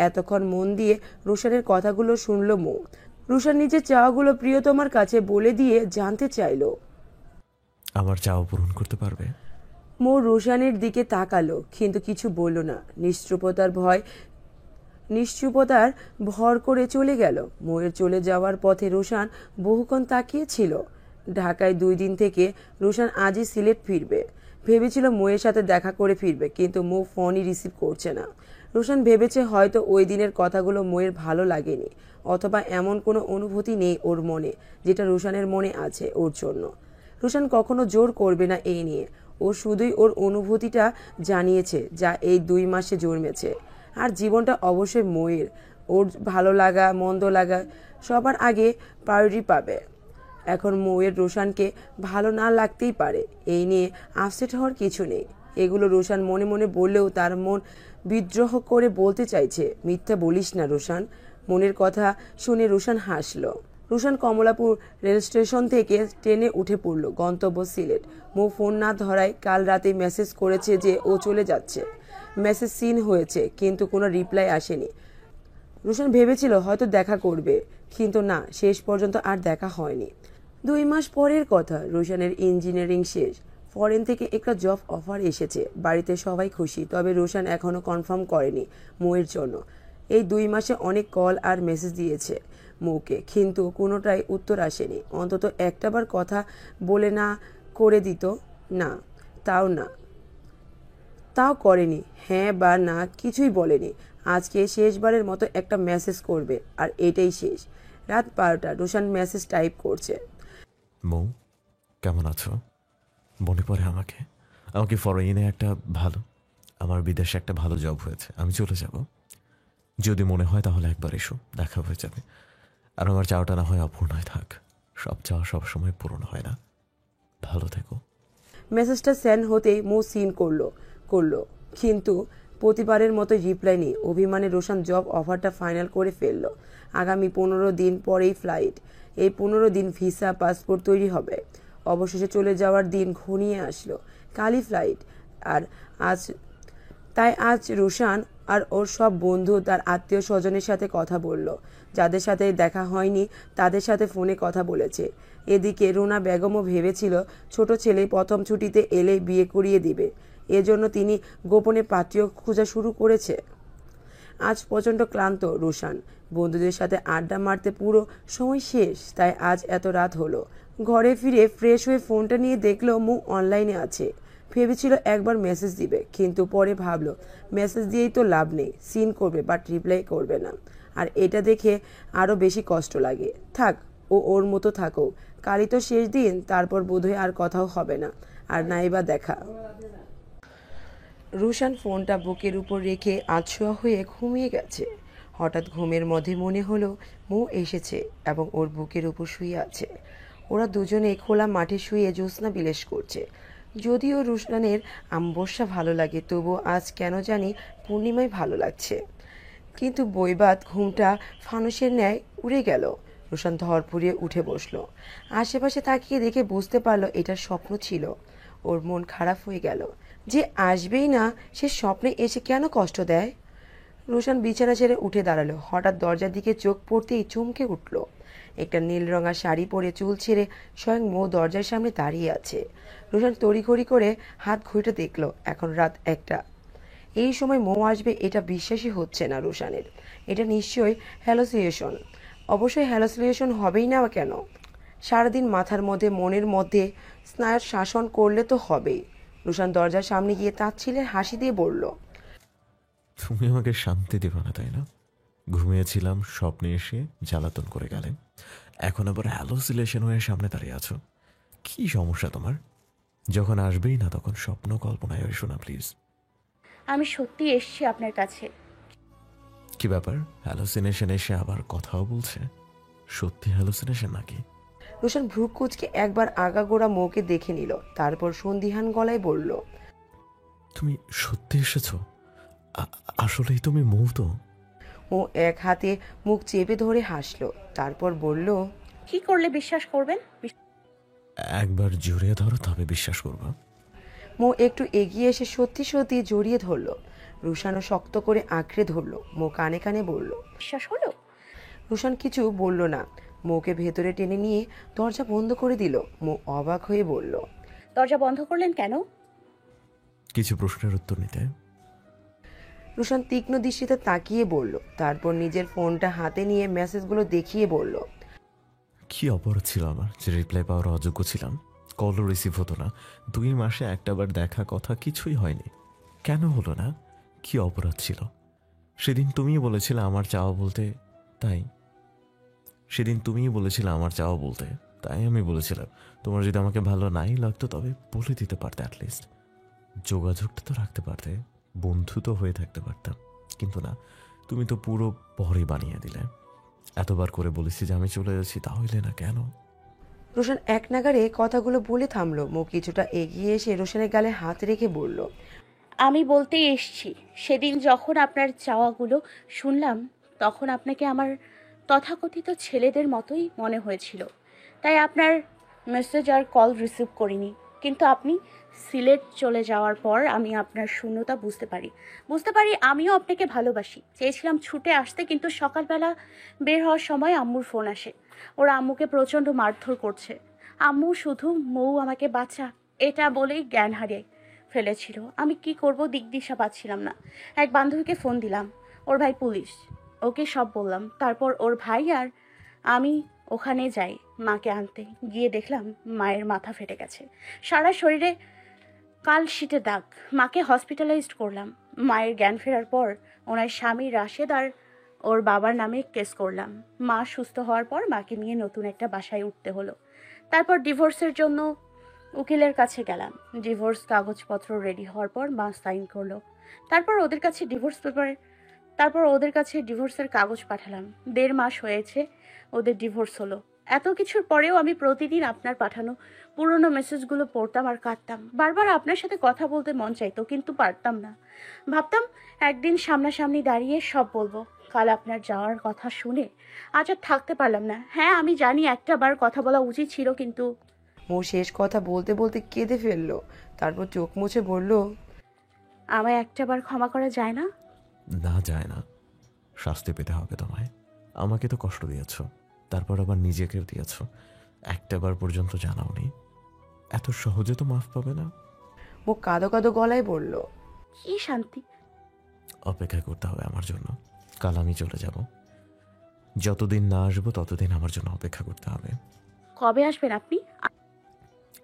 এতক্ষণ মন দিয়ে রুশানের কথাগুলো শুনল মৌ। রুশান নিজের চাওয়াগুলো প্রিয়তমার কাছে বলে দিয়ে জানতে চাইল, আমার চাওয়া পূরণ করতে পারবে? মৌ রুশানের দিকে তাকালো, কিন্তু কিছু বলল না। নিশ্চুপতার ভর করে চলে গেল। মৌয়ের চলে যাওয়ার পথে রুশান বহুক্ষণ তাকিয়েছিল। ঢাকায় 2 দিন থেকে রুশান আজই সিলেট ফিরবে। ভেবেছিল মৌয়ের সাথে দেখা করে ফিরবে, কিন্তু মৌ ফোনই রিসিভ করছে না। রুশান ভেবেছে হয়তো ওই দিনের কথাগুলো মৌয়ের ভালো লাগেনি, অথবা এমন কোনো অনুভূতি নেই ওর মনে যেটা রুশানের মনে আছে ওর জন্য। রুশান কখনো জোর করবে না এই নিয়ে। ও শুধুই ওর অনুভূতিটা জানিয়েছে যা এই 2 মাসে জন্মেছে। আর জীবনটা অবশ্যই মৌয়ের। ওর ভালো লাগা মন্দ লাগা সবার আগে প্রায়োরিটি পাবে। এখন মৌয়ের রুশানকে ভালো না লাগতেই পারে, এই নিয়ে আপসেট হওয়ার কিছু নেই। এগুলো রুশান মনে মনে বললেও তার মন বিদ্রোহ করে বলতে চাইছে, মিথ্যা বলিস না রুশান। মনের কথা শুনে রুশান হাসল। রুশান কমলাপুর রেল স্টেশন থেকে ট্রেনে উঠে পড়ল, গন্তব্য সিলেট। মৌ ফোন না ধরায় কাল রাতে মেসেজ করেছে যে ও চলে যাচ্ছে। মেসেজ সিন হয়েছে, কিন্তু কোনো রিপ্লাই আসেনি। রুশান ভেবেছিল হয়তো দেখা করবে, কিন্তু না, শেষ পর্যন্ত আর দেখা হয়নি। 2 মাস পরের কথা। রুশানের ইঞ্জিনিয়ারিং শেষ, ফরেন থেকে একটা জব অফার এসেছে। বাড়িতে সবাই খুশি, তবে রুশান এখনো কনফার্ম করেনি মৌয়ের জন্য। এই 2 মাসে অনেক কল আর মেসেজ দিয়েছে মৌকে, কিন্তু কোনোটাই উত্তর আসেনি। অন্তত একটাবার কথা বলে না করে দিত না, তাও করেনি। হ্যাঁ বা না কিছুই বলেনি। আজকে শেষবারের মতো একটা মেসেজ করবে, আর এটাই শেষ। রাত 12টা। রুশান মেসেজ টাইপ করছে। মৌ, কেমন আছো? মনে পড়ে আমাকে ফরেনে আমার বিদেশে একটা ভালো জব হয়েছে। আমি চলে যাব। যদি মনে হয় তাহলে একবার এসো, দেখা হয়ে যাবে। আর আমার চাওয়াটা না হয় অপূর্ণই থাক। সব চাওয়া সবসময় পূরণ হয় না। ভালো থেকো। মেসেজটা সেন্ড হতেই মৌ সিন করলো, কিন্তু প্রতিবারের মতো রিপ্লাই নেই। অভিমানে রোশান জব অফারটা ফাইনাল করে ফেলল। আগামী 15 দিন পরেই ফ্লাইট। এই 15 দিন ভিসা পাসপোর্ট তৈরি হবে। অবশেষে চলে যাওয়ার দিন ঘনিয়ে আসলো। কালই ফ্লাইট। আজ রোশান আর ওর সব বন্ধু, তার আত্মীয় স্বজনের সাথে কথা বলল। যাদের সাথে দেখা হয়নি তাদের সাথে ফোনে কথা বলেছে। এদিকে রুনা বেগমও ভেবেছিল ছোট ছেলে প্রথম ছুটিতে এলে বিয়ে করিয়ে দিবে। এজন্য তিনি গোপনে পাত্রী খোঁজা শুরু করেছে। আজ প্রচণ্ড ক্লান্ত রোশান। বন্ধুদের সাথে আড্ডা মারতে পুরো সময় শেষ, তাই আজ এত রাত হলো। ঘরে ফিরে ফ্রেশ হয়ে ফোনটা নিয়ে দেখলো মৌ অনলাইনে আছে। ভেবেছিল একবার মেসেজ দিবে, কিন্তু পরে ভাবলো মেসেজ দিয়েই তো লাভ নেই। সিন করবে বাট রিপ্লাই করবে না। আর এটা দেখে আরও বেশি কষ্ট লাগে। থাক, ওর মতো থাকো। কালই তো শেষ দিন, তারপর বোধহয় আর কথাও হবে না, আর নাইবা দেখা। রুশান ফোনটা বুকের উপর রেখে আধশোয়া হয়ে ঘুমিয়ে গেছে। হঠাৎ ঘুমের মধ্যে মনে হলো মৌ এসেছে এবং ওর বুকের উপর শুয়ে আছে। ওরা দুজনে খোলা মাঠে শুয়ে জ্যোৎস্না বিলেস করছে। যদিও রুশানের আমবস্যা ভালো লাগে, তবুও আজ কেন জানি পূর্ণিমায় ভালো লাগছে। কিন্তু বইবাদ ঘুমটা ফানুসের ন্যায় উড়ে গেল। রুশান ধরপুরিয়ে উঠে বসলো। আশেপাশে তাকিয়ে দেখে বুঝতে পারলো এটা স্বপ্ন ছিল। ওর মন খারাপ হয়ে গেল। যে আসবেই না সে স্বপ্নে এসে কেন কষ্ট দেয়। রুশান বিছানা ছেড়ে উঠে দাঁড়ালো। হঠাৎ দরজার দিকে চোখ পড়তেই চমকে উঠল। একটা নীল রঙা শাড়ি পরে চুল ছেড়ে স্বয়ং মৌ দরজার সামনে দাঁড়িয়ে আছে। রুশান তড়িঘড়ি করে হাত ঘড়িটা দেখলো, এখন রাত 1টা। এই সময় মৌ আসবে এটা বিশ্বাসই হচ্ছে না রুশানের। এটা নিশ্চয়ই হ্যালোসিনেশন। অবশ্যই হ্যালোসিনেশন হবেই না কেন। সারাদিন মাথার মধ্যে মনের মধ্যে স্নায়ুর শাসন করলে তো হবেই। রুশান দরজার সামনে গিয়ে তাচ্ছিলের হাসি দিয়ে বলল, তুমি আমাকে শান্তি দেবে না, তাই না? ঘুমিয়েছিলাম, স্বপ্নে এসে জ্বালাতন করে গেলে, এখন আবার হ্যালোসিনেশন হয়ে সামনে দাঁড়িয়ে আছো। কি সমস্যা তোমার? যখন আসবেই না তখন স্বপ্ন কল্পনায় এসো না প্লিজ। আমি সত্যি এসেছি আপনার কাছে। কি ব্যাপার? হ্যালোসিনেশন এসে আবার কথাও বলছে? সত্যি হ্যালোসিনেশন নাকি? রোশান ভ্রু কুচকে একবার আগাগোড়া মৌকে দেখে নিল, তারপর সন্দিহান গলায় বলল, তুমি সত্যি এসেছো? আসলেই তুমি মৌ তো? ও এক হাতে মুখ চেপে ধরে হাসলো, তারপর বলল, কি করলে বিশ্বাস করবেন? একবার জড়িয়ে ধরো, তবে বিশ্বাস করবো। মৌ একটু এগিয়ে এসে সত্যি সত্যি জড়িয়ে ধরলো। রুশানও শক্ত করে আঁকড়ে ধরলো। মৌ কানে কানে বলল, বিশ্বাস হলো? রুশান কিছু বলল না। মৌকে ভেতরে টেনে নিয়ে দরজা বন্ধ করে দিল। মৌ অবাক হয়ে বলল, দরজা বন্ধ করলেন কেন? কিছু প্রশ্নের উত্তর নিতে। রুশান তীক্ষ্ণ দৃষ্টিতে তাকিয়ে বলল, তারপর নিজের ফোনটা হাতে নিয়ে মেসেজগুলো দেখিয়ে বলল, কি অপরাধ ছিল আমার যে রিপ্লাই পাওয়ার অযোগ্য ছিলাম? কলও রিসিভ হতো না, 2 মাসে একটাবার দেখা, কথা কিছুই হয়নি। কেন হলো না? কি অপরাধ ছিল? সেদিন তুমিই বলেছিলে আমার চাওয়া বলতে, তাই আমি বলেছিলাম তোমার যদি আমাকে ভালো নাই লাগতো তবে বলে দিতে পারতে, অ্যাটলিস্ট যোগাযোগটা তো রাখতে পারতে, বন্ধু তো হয়ে থাকতে পারতাম। কিন্তু না, তুমি তো পুরো পরে বানিয়ে দিলে। এতবার করে বলেছি যে আমি চলে যাচ্ছি, তাহলে না কেন? রোশান এক নাগারে কথাগুলো বলে থামলো। মুখ কিছুটা এগিয়ে এসে রোশানের গালে হাত রেখে বলল, আমি বলতেই এসছি, সেদিন যখন আপনার চাওয়াগুলো শুনলাম তখন আপনাকে আমার তথাকথিত ছেলেদের মতোই মনে হয়েছিল, তাই আপনার মেসেজ আর কল রিসিভ করিনি। কিন্তু আপনি সিলেট চলে যাওয়ার পর আমি আপনার শূন্যতা বুঝতে পারি আমিও আপনাকে ভালোবাসি। চেয়েছিলাম ছুটে আসতে, কিন্তু সকালবেলা বের হওয়ার সময় আম্মুর ফোন আসে। ওরা আম্মুকে প্রচণ্ড মারধর করছে। আম্মু শুধু মৌ আমাকে বাঁচা এটা বলেই জ্ঞান হারিয়ে ফেলেছিল। আমি কি করব দিকদিশা পাচ্ছিলাম না। এক বান্ধবীকে ফোন দিলাম, ওর ভাই পুলিশ, ওকে সব বললাম। তারপর ওর ভাই আর আমি ওখানে যাই মাকে আনতে। গিয়ে দেখলাম মায়ের মাথা ফেটে গেছে, সারা শরীরে কালশিটে দাগ। মাকে হসপিটালাইজড করলাম। মায়ের জ্ঞান ফেরার পর ওনার স্বামী রাশেদ আর ওর বাবার নামে কেস করলাম। মা সুস্থ হওয়ার পর মাকে নিয়ে নতুন একটা বাসায় উঠতে হলো। তারপর ডিভোর্সের জন্য উকিলের কাছে গেলাম। ডিভোর্স কাগজপত্র রেডি হওয়ার পর মা সাইন করলো। তারপর ওদের কাছে ডিভোর্সের কাগজ পাঠালাম। 1.5 মাস হয়েছে ওদের ডিভোর্স হলো। এত কিছুর পরেও আমি প্রতিদিন আপনার পাঠানো পুরনো মেসেজগুলো পড়তাম আর কাটতাম। বারবার আপনার সাথে কথা বলতে মন চাইতো, কিন্তু পারতাম না। ভাবতাম একদিন সামনাসামনি দাঁড়িয়ে সব বলবো। কাল আপনার যাওয়ার কথা শুনে আজ আর থাকতে পারলাম না। হ্যাঁ, আমি জানি একটা বার কথা বলা উচিত ছিল, কিন্তু মৌ শেষ কথা বলতে বলতে কেঁদে ফেললো। তারপর চোখ মুছে বলল, আমায় একটা বার ক্ষমা করা যায় না? না, যায় না। শাস্তি পেতে হবে তোমায়। আমাকে তো কষ্ট দিয়েছ, তারপর আবার নিজেকেও দিয়েছ। একটাবার পর্যন্ত জানাওনি, এত সহজে তো মাফ পাবে না। মৌ কাঁদো কাঁদো গলায় বলল, কি শান্তি। অপেক্ষা করতে হবে আমার জন্য। কাল আমি চলে যাব। যতদিন না আসবো ততদিন আমার জন্য অপেক্ষা করতে হবে। কবে আসবেন আপনি?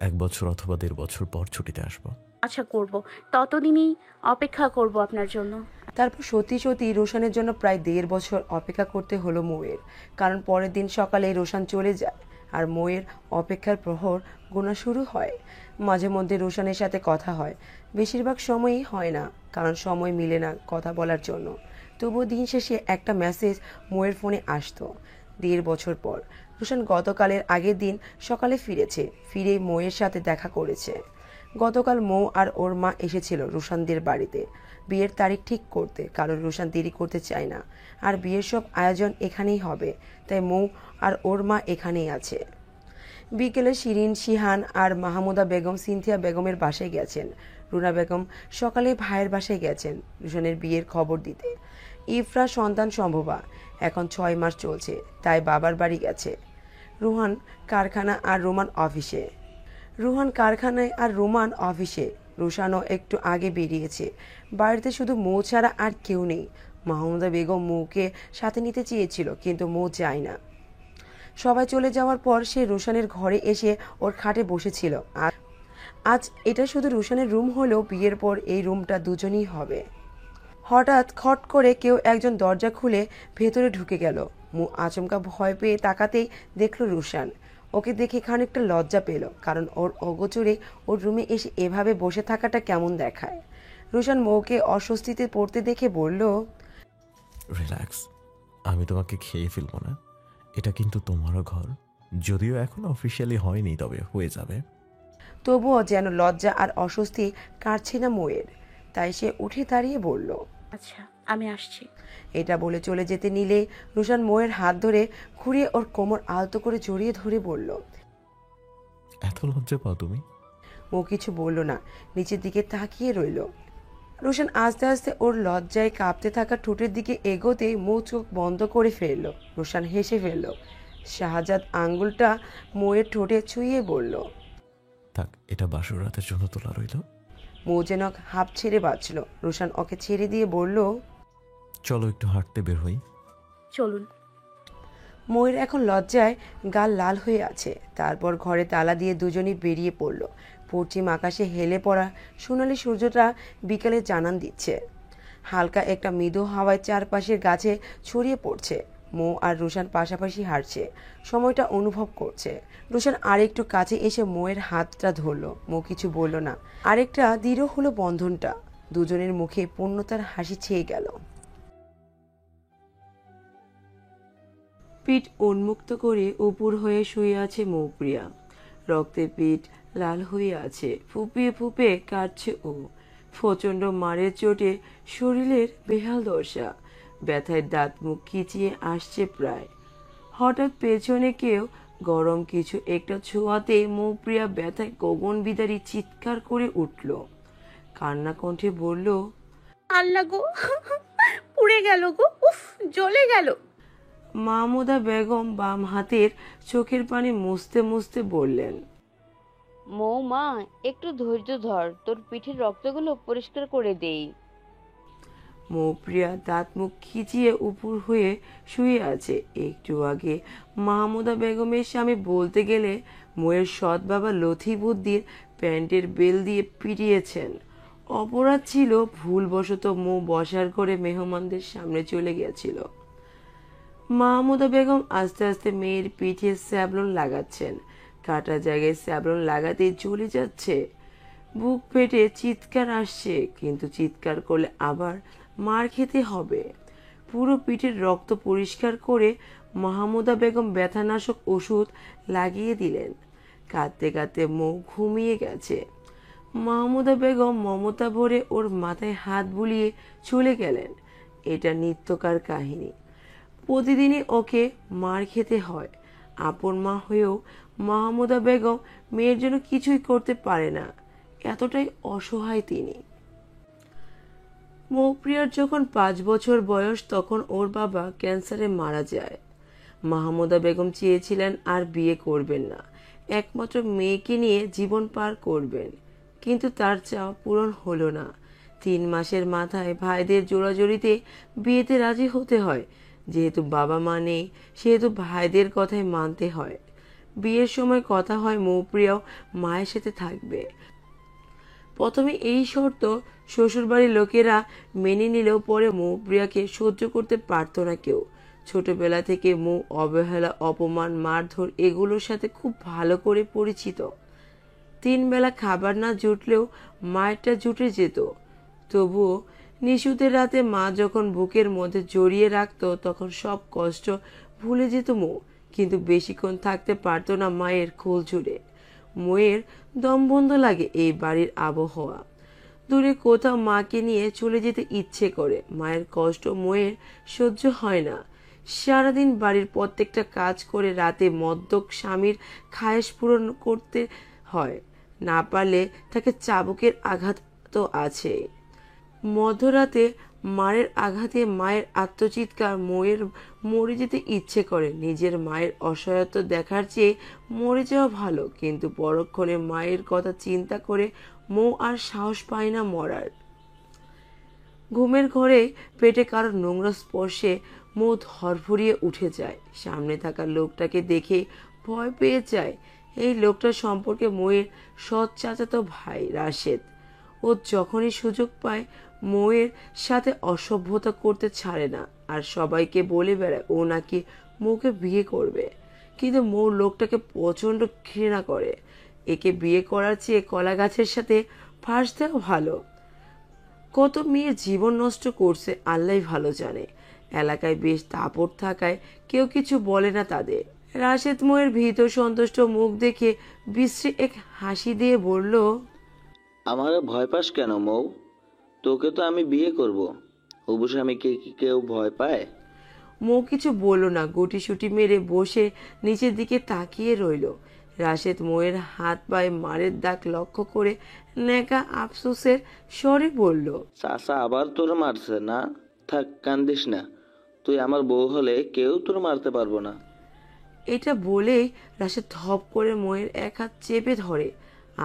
1 বছর অথবা 1.5 বছর পর ছুটিতে আসবো। আচ্ছা, করব। ততদিনই অপেক্ষা করব আপনার জন্য। তারপর সত্যি সত্যি রোশানের জন্য প্রায় 1.5 বছর অপেক্ষা করতে হলো মৌয়ের। কারণ পরের দিন সকালে রোশান চলে যায় আর মৌয়ের অপেক্ষার প্রহর গোনা শুরু হয়। মাঝে মধ্যে রোশানের সাথে কথা হয়, বেশিরভাগ সময়ই হয় না, কারণ সময় মিলে না কথা বলার জন্য। তবুও দিন শেষে একটা মেসেজ মৌয়ের ফোনে আসতো। 1.5 বছর পর রোশান গতকালের আগের দিন সকালে ফিরেই মৌয়ের সাথে দেখা করেছে। গতকাল মৌ আর ওর মা এসেছিল রোশানদের বাড়িতে বিয়ের তারিখ ঠিক করতে, কারণ রোশান দেরি করতে চায় না আর বিয়ের সব আয়োজন এখানেই হবে, তাই মৌ আর ওর মা এখানেই আছে। বিকেলে শিরিন, শিহান আর মাহমুদা বেগম সিনথিয়া বেগমের বাসায় গেছেন। রুনা বেগম সকালে ভাইয়ের বাসায় গেছেন রোশানের বিয়ের খবর দিতে। ইফরা সন্তান সম্ভবা, এখন 6 মাস চলছে, তাই বাবার বাড়ি গেছে। রুহান কারখানায় আর রোমান অফিসে। রোশানও একটু আগে বেরিয়েছে। বাড়িতে শুধু মৌ ছাড়া আর কেউ নেই। মাহমুদা বেগম মৌকে সাথে নিতে চেয়েছিল, কিন্তু মৌ চায় না। সবাই চলে যাওয়ার পর সে রোশানের ঘরে এসে ওর খাটে বসেছিল। আর আজ এটা শুধু রোশানের রুম হলেও বিয়ের পর এই রুমটা দুজনই হবে। হঠাৎ খট করে কেউ একজন দরজা খুলে ভেতরে ঢুকে গেল। মৌ আচমকা ভয় পেয়ে তাকাতেই দেখল রোশান। ওকে দেখে খানিকটা লজ্জা পেল, কারণ ওর অগোচরে ওর রুমে এসে এভাবে বসে থাকাটা কেমন দেখায়। রোশান মৌকে অস্বস্তিতে পড়তে দেখে বলল, রিল্যাক্স, আমি তোমাকে খেয়ে ফেলবো না, এটা কিন্তু তোমারও ঘর। যদিও এখন অফিসিয়ালি হয়নি, তবে হয়ে যাবে। তবুও যেন লজ্জা আর অস্বস্তি কাটছে না ময়ের, তাই সে উঠে দাঁড়িয়ে বলল, আচ্ছা আমি আসছি। এটা বলে চলে যেতে নিলে রুশান ময়ের হাত ধরে ঘুরিয়ে ওর কোমর আলতো করে জড়িয়ে ধরে বলল, এত লজ্জা পাও তুমি? ও কিছু বলল না, নিচের দিকে তাকিয়ে রইল। রুশান আস্তে আস্তে ওর লজ্জায় কাঁপতে থাকা ঠোঁটের দিকে এগোতে মুখ চোখ বন্ধ করে ফেলল। রুশান হেসে ফেলল। শাহজাদ আঙ্গুলটা ময়ের ঠোঁটে ছুঁয়ে বলল, থাক, এটা বাসর রাতের জন্য তোলা রইল। মৌ যেন হাঁপ ছেড়ে বাঁচল। রুশান ওকে ছেড়ে দিয়ে বলল, চলো একটু হাঁটতে বের হই। চলুন। ময়ের এখন লজ্জায় গাল লাল হয়ে আছে। তারপর ঘরে তালা দিয়ে দুজনই বেরিয়ে পড়ল। পশ্চিম আকাশে হেলে পড়া সোনালি সূর্যটা বিকালে জানান দিচ্ছে। হালকা একটা মৃদু হাওয়ায় চারপাশের গাছে ছড়িয়ে পড়ছে। মৌ আর রুশান পাশাপাশি হাঁটছে, সময়টা অনুভব করছে। রুশান আরেকটু কাছে এসে মৌয়ের হাতটা ধরলো। মৌ কিছু বলল না। আরেকটা দৃঢ় হলো বন্ধনটা। দুজনের মুখে পূর্ণতার হাসি ছেয়ে গেল। পিঠ উন্মুক্ত করে উপর হয়ে শুয়ে আছে মৌপ্রিয়া। রক্তে পিঠ লাল হয়ে আছে, ফুপিয়ে ফুপিয়ে কাটছে ও। প্রচণ্ড মারের চোটে শরীরের বেহাল দশা, ব্যথায় দাঁত মুখ খিচিয়ে আসছে প্রায়। হঠাৎ পেছনে কেউ গরম কিছু একটা ছোঁয়াতে মৌপ্রিয়া ব্যথায় গগন বিদারী চিৎকার করে উঠল। কান্না কণ্ঠে বলল, আল্লাহ গো, পুড়ে গেল গো, উফ, জ্বলে গেল। মাহমুদা বেগম বাম হাতের চোখের পানি মুছতে মুছতে বললেন, মৌমা একটু ধৈর্য ধর, তোর পিঠের রক্তগুলো পরিষ্কার করে দেই। মৌপ্রিয়া দাঁত মুখ খিচিয়ে উপর হয়ে শুয়ে আছে। একটু আগে মাহমুদা বেগমের স্বামী বলতে গেলে ময়ের সৎ বাবা লথি বুদ্ধির প্যান্টের বেল দিয়ে পিটিয়েছেন। অপরাধ ছিল ভুলবশত মৌ বসার করে মেহমানদের সামনে চলে গিয়েছিল। মাহমুদা বেগম আস্তে আস্তে মেয়ের পিঠে স্যাবলন লাগাচ্ছেন। কাটা জায়গায় স্যাবলন লাগাতেই চলে যাচ্ছে। বুক ফেটে চিৎকার আসছে, কিন্তু চিৎকার করলে আবার মার খেতে হবে। পুরো পিঠের রক্ত পরিষ্কার করে মাহমুদা বেগম ব্যথানাশক ওষুধ লাগিয়ে দিলেন। কাঁদতে কাঁদতে মৌ ঘুমিয়ে গেছে। মাহমুদা বেগম মমতা ভরে ওর মাথায় হাত বুলিয়ে চলে গেলেন। এটা নিত্যকার কাহিনী। প্রতিদিনই ওকে মার খেতে হয়। আপন মা হয়েও মাহমুদা বেগম মেয়ের জন্য কিছুই করতে পারে না, এতটাই অসহায় তিনি। মৌপ্রিয়ার যখন 5 বছর বয়স তখন ওর বাবা ক্যান্সারে মারা যায়। মাহমুদা বেগম চেয়েছিলেন আর বিয়ে করবেন না, একমাত্র মেয়েকে নিয়ে জীবন পার করবেন, কিন্তু তার চাওয়া পূরণ হলো না। 3 মাসের মাথায় ভাইদের জোড়াজড়িতে বিয়েতে রাজি হতে হয়। যেহেতু বাবা মা নেই, সেহেতু ভাইদের কথাই মানতে হয়। বিয়ের সময় কথা হয় মৌপ্রিয়াও মায়ের সাথে থাকবে। প্রথমে এই শর্ত শ্বশুরবাড়ির লোকেরা মেনে নিলেও পরে মৌপ্রিয়াকে সহ্য করতে পারত না কেউ। ছোটবেলা থেকে মৌ অবহেলা, অপমান, মারধর এগুলোর সাথে খুব ভালো করে পরিচিত। 3 বেলা খাবার না জুটলেও মায়েরটা জুটে যেত। তবুও নিশুতের রাতে মা যখন বুকের মধ্যে জড়িয়ে রাখত তখন সব কষ্ট ভুলে যেত মৌ, কিন্তু বেশিক্ষণ থাকতে পারত না মায়ের কোল জুড়ে। ময়ের দম বন্ধ লাগে এই বাড়ির আবহাওয়া। দূরে কোথাও মাকে নিয়ে চলে যেতে ইচ্ছে করে। মায়ের কষ্ট ময়ের সহ্য হয় না। সারাদিন বাড়ির প্রত্যেকটা কাজ করে রাতে মদ্যপ স্বামীর খায়েশ পূরণ করতে হয়। না পারলে তাকে চাবুকের আঘাত তো আছে। মধ্যরাতে মায়ের আঘাতে মায়ের আত্মচিৎকার ময়ের মরে যেতে ইচ্ছে করে। নিজের মায়ের অসহায়ত্ব দেখার চেয়ে মরে যাওয়া ভালো, কিন্তু পরক্ষণে মায়ের কথা চিন্তা করে মৌ আর সাহস পায় না মরার। ঘুমের ঘরে পেটে কারো নোংরা স্পর্শে মৌ ধরফরিয়ে উঠে যায়। সামনে থাকা লোকটাকে দেখে ভয় পেয়ে যায়। এই লোকটার সম্পর্কে মৌয়ের সৎ চাচাতো ভাই রাশেদ। ও যখনই সুযোগ পায় মৌয়ের সাথে অসভ্যতা করতে ছাড়ে না, আর সবাইকে বলে বেড়ায় ও নাকি মৌকে বিয়ে করবে। কিন্তু মৌ লোকটাকে প্রচন্ড ঘৃণা করে। একে বিয়ে করার চেয়ে কলা গাছের সাথে ফাঁস দেওয়া ভালো। কত মেয়ের জীবন নষ্ট করছে আল্লাহ ভালো জানে। এলাকায় বেশ দাপট থাকায় কেউ কিছু বলে না তাদের। রাশেদ মোয়ের ভীত সন্তুষ্ট মুখ দেখে বিশ্রী এক হাসি দিয়ে বলল, আমারে ভয় পাস কেন মৌ? তোকে তো আমি বিয়ে করব। হবু স্বামীকে কি কেউ ভয় পায়? মৌ কিছু বলল না, গুটিসুটি মেরে বসে নিচের দিকে তাকিয়ে রইল। রাশেদ মোয়ের হাত পায়ে মারের দাগ লক্ষ্য করে নেকা আফসোসের স্বরে বলল, চাচা আবার তোর মারছে না? থাক, কান্দিস না। তুই আমার বউ হলে কেউ তোর মারতে পারবো না। এটা বলেই রাশেদ ধপ করে মোয়ের এক হাত চেপে ধরে।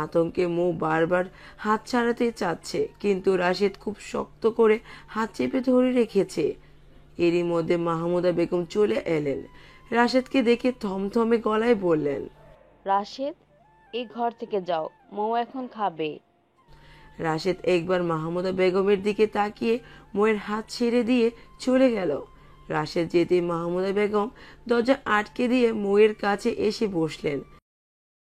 আতঙ্কে মৌ বারবার হাত ছাড়াতে চাচ্ছে, কিন্তু রাশেদ খুব শক্ত করে হাত চেপে ধরে রেখেছে। এরই মধ্যে মাহমুদা বেগম চলে এলেন। রাশেদকে দেখে থমথমে গলায় বললেন, রাশেদ, এই ঘর থেকে যাও, মৌ এখন খাবে। রাশেদ একবার মাহমুদা বেগমের দিকে তাকিয়ে মোয়ের হাত ছেড়ে দিয়ে চলে গেল। রাশেদ যেতে মাহমুদা বেগম দরজা আটকে দিয়ে মোয়ের কাছে এসে বসলেন।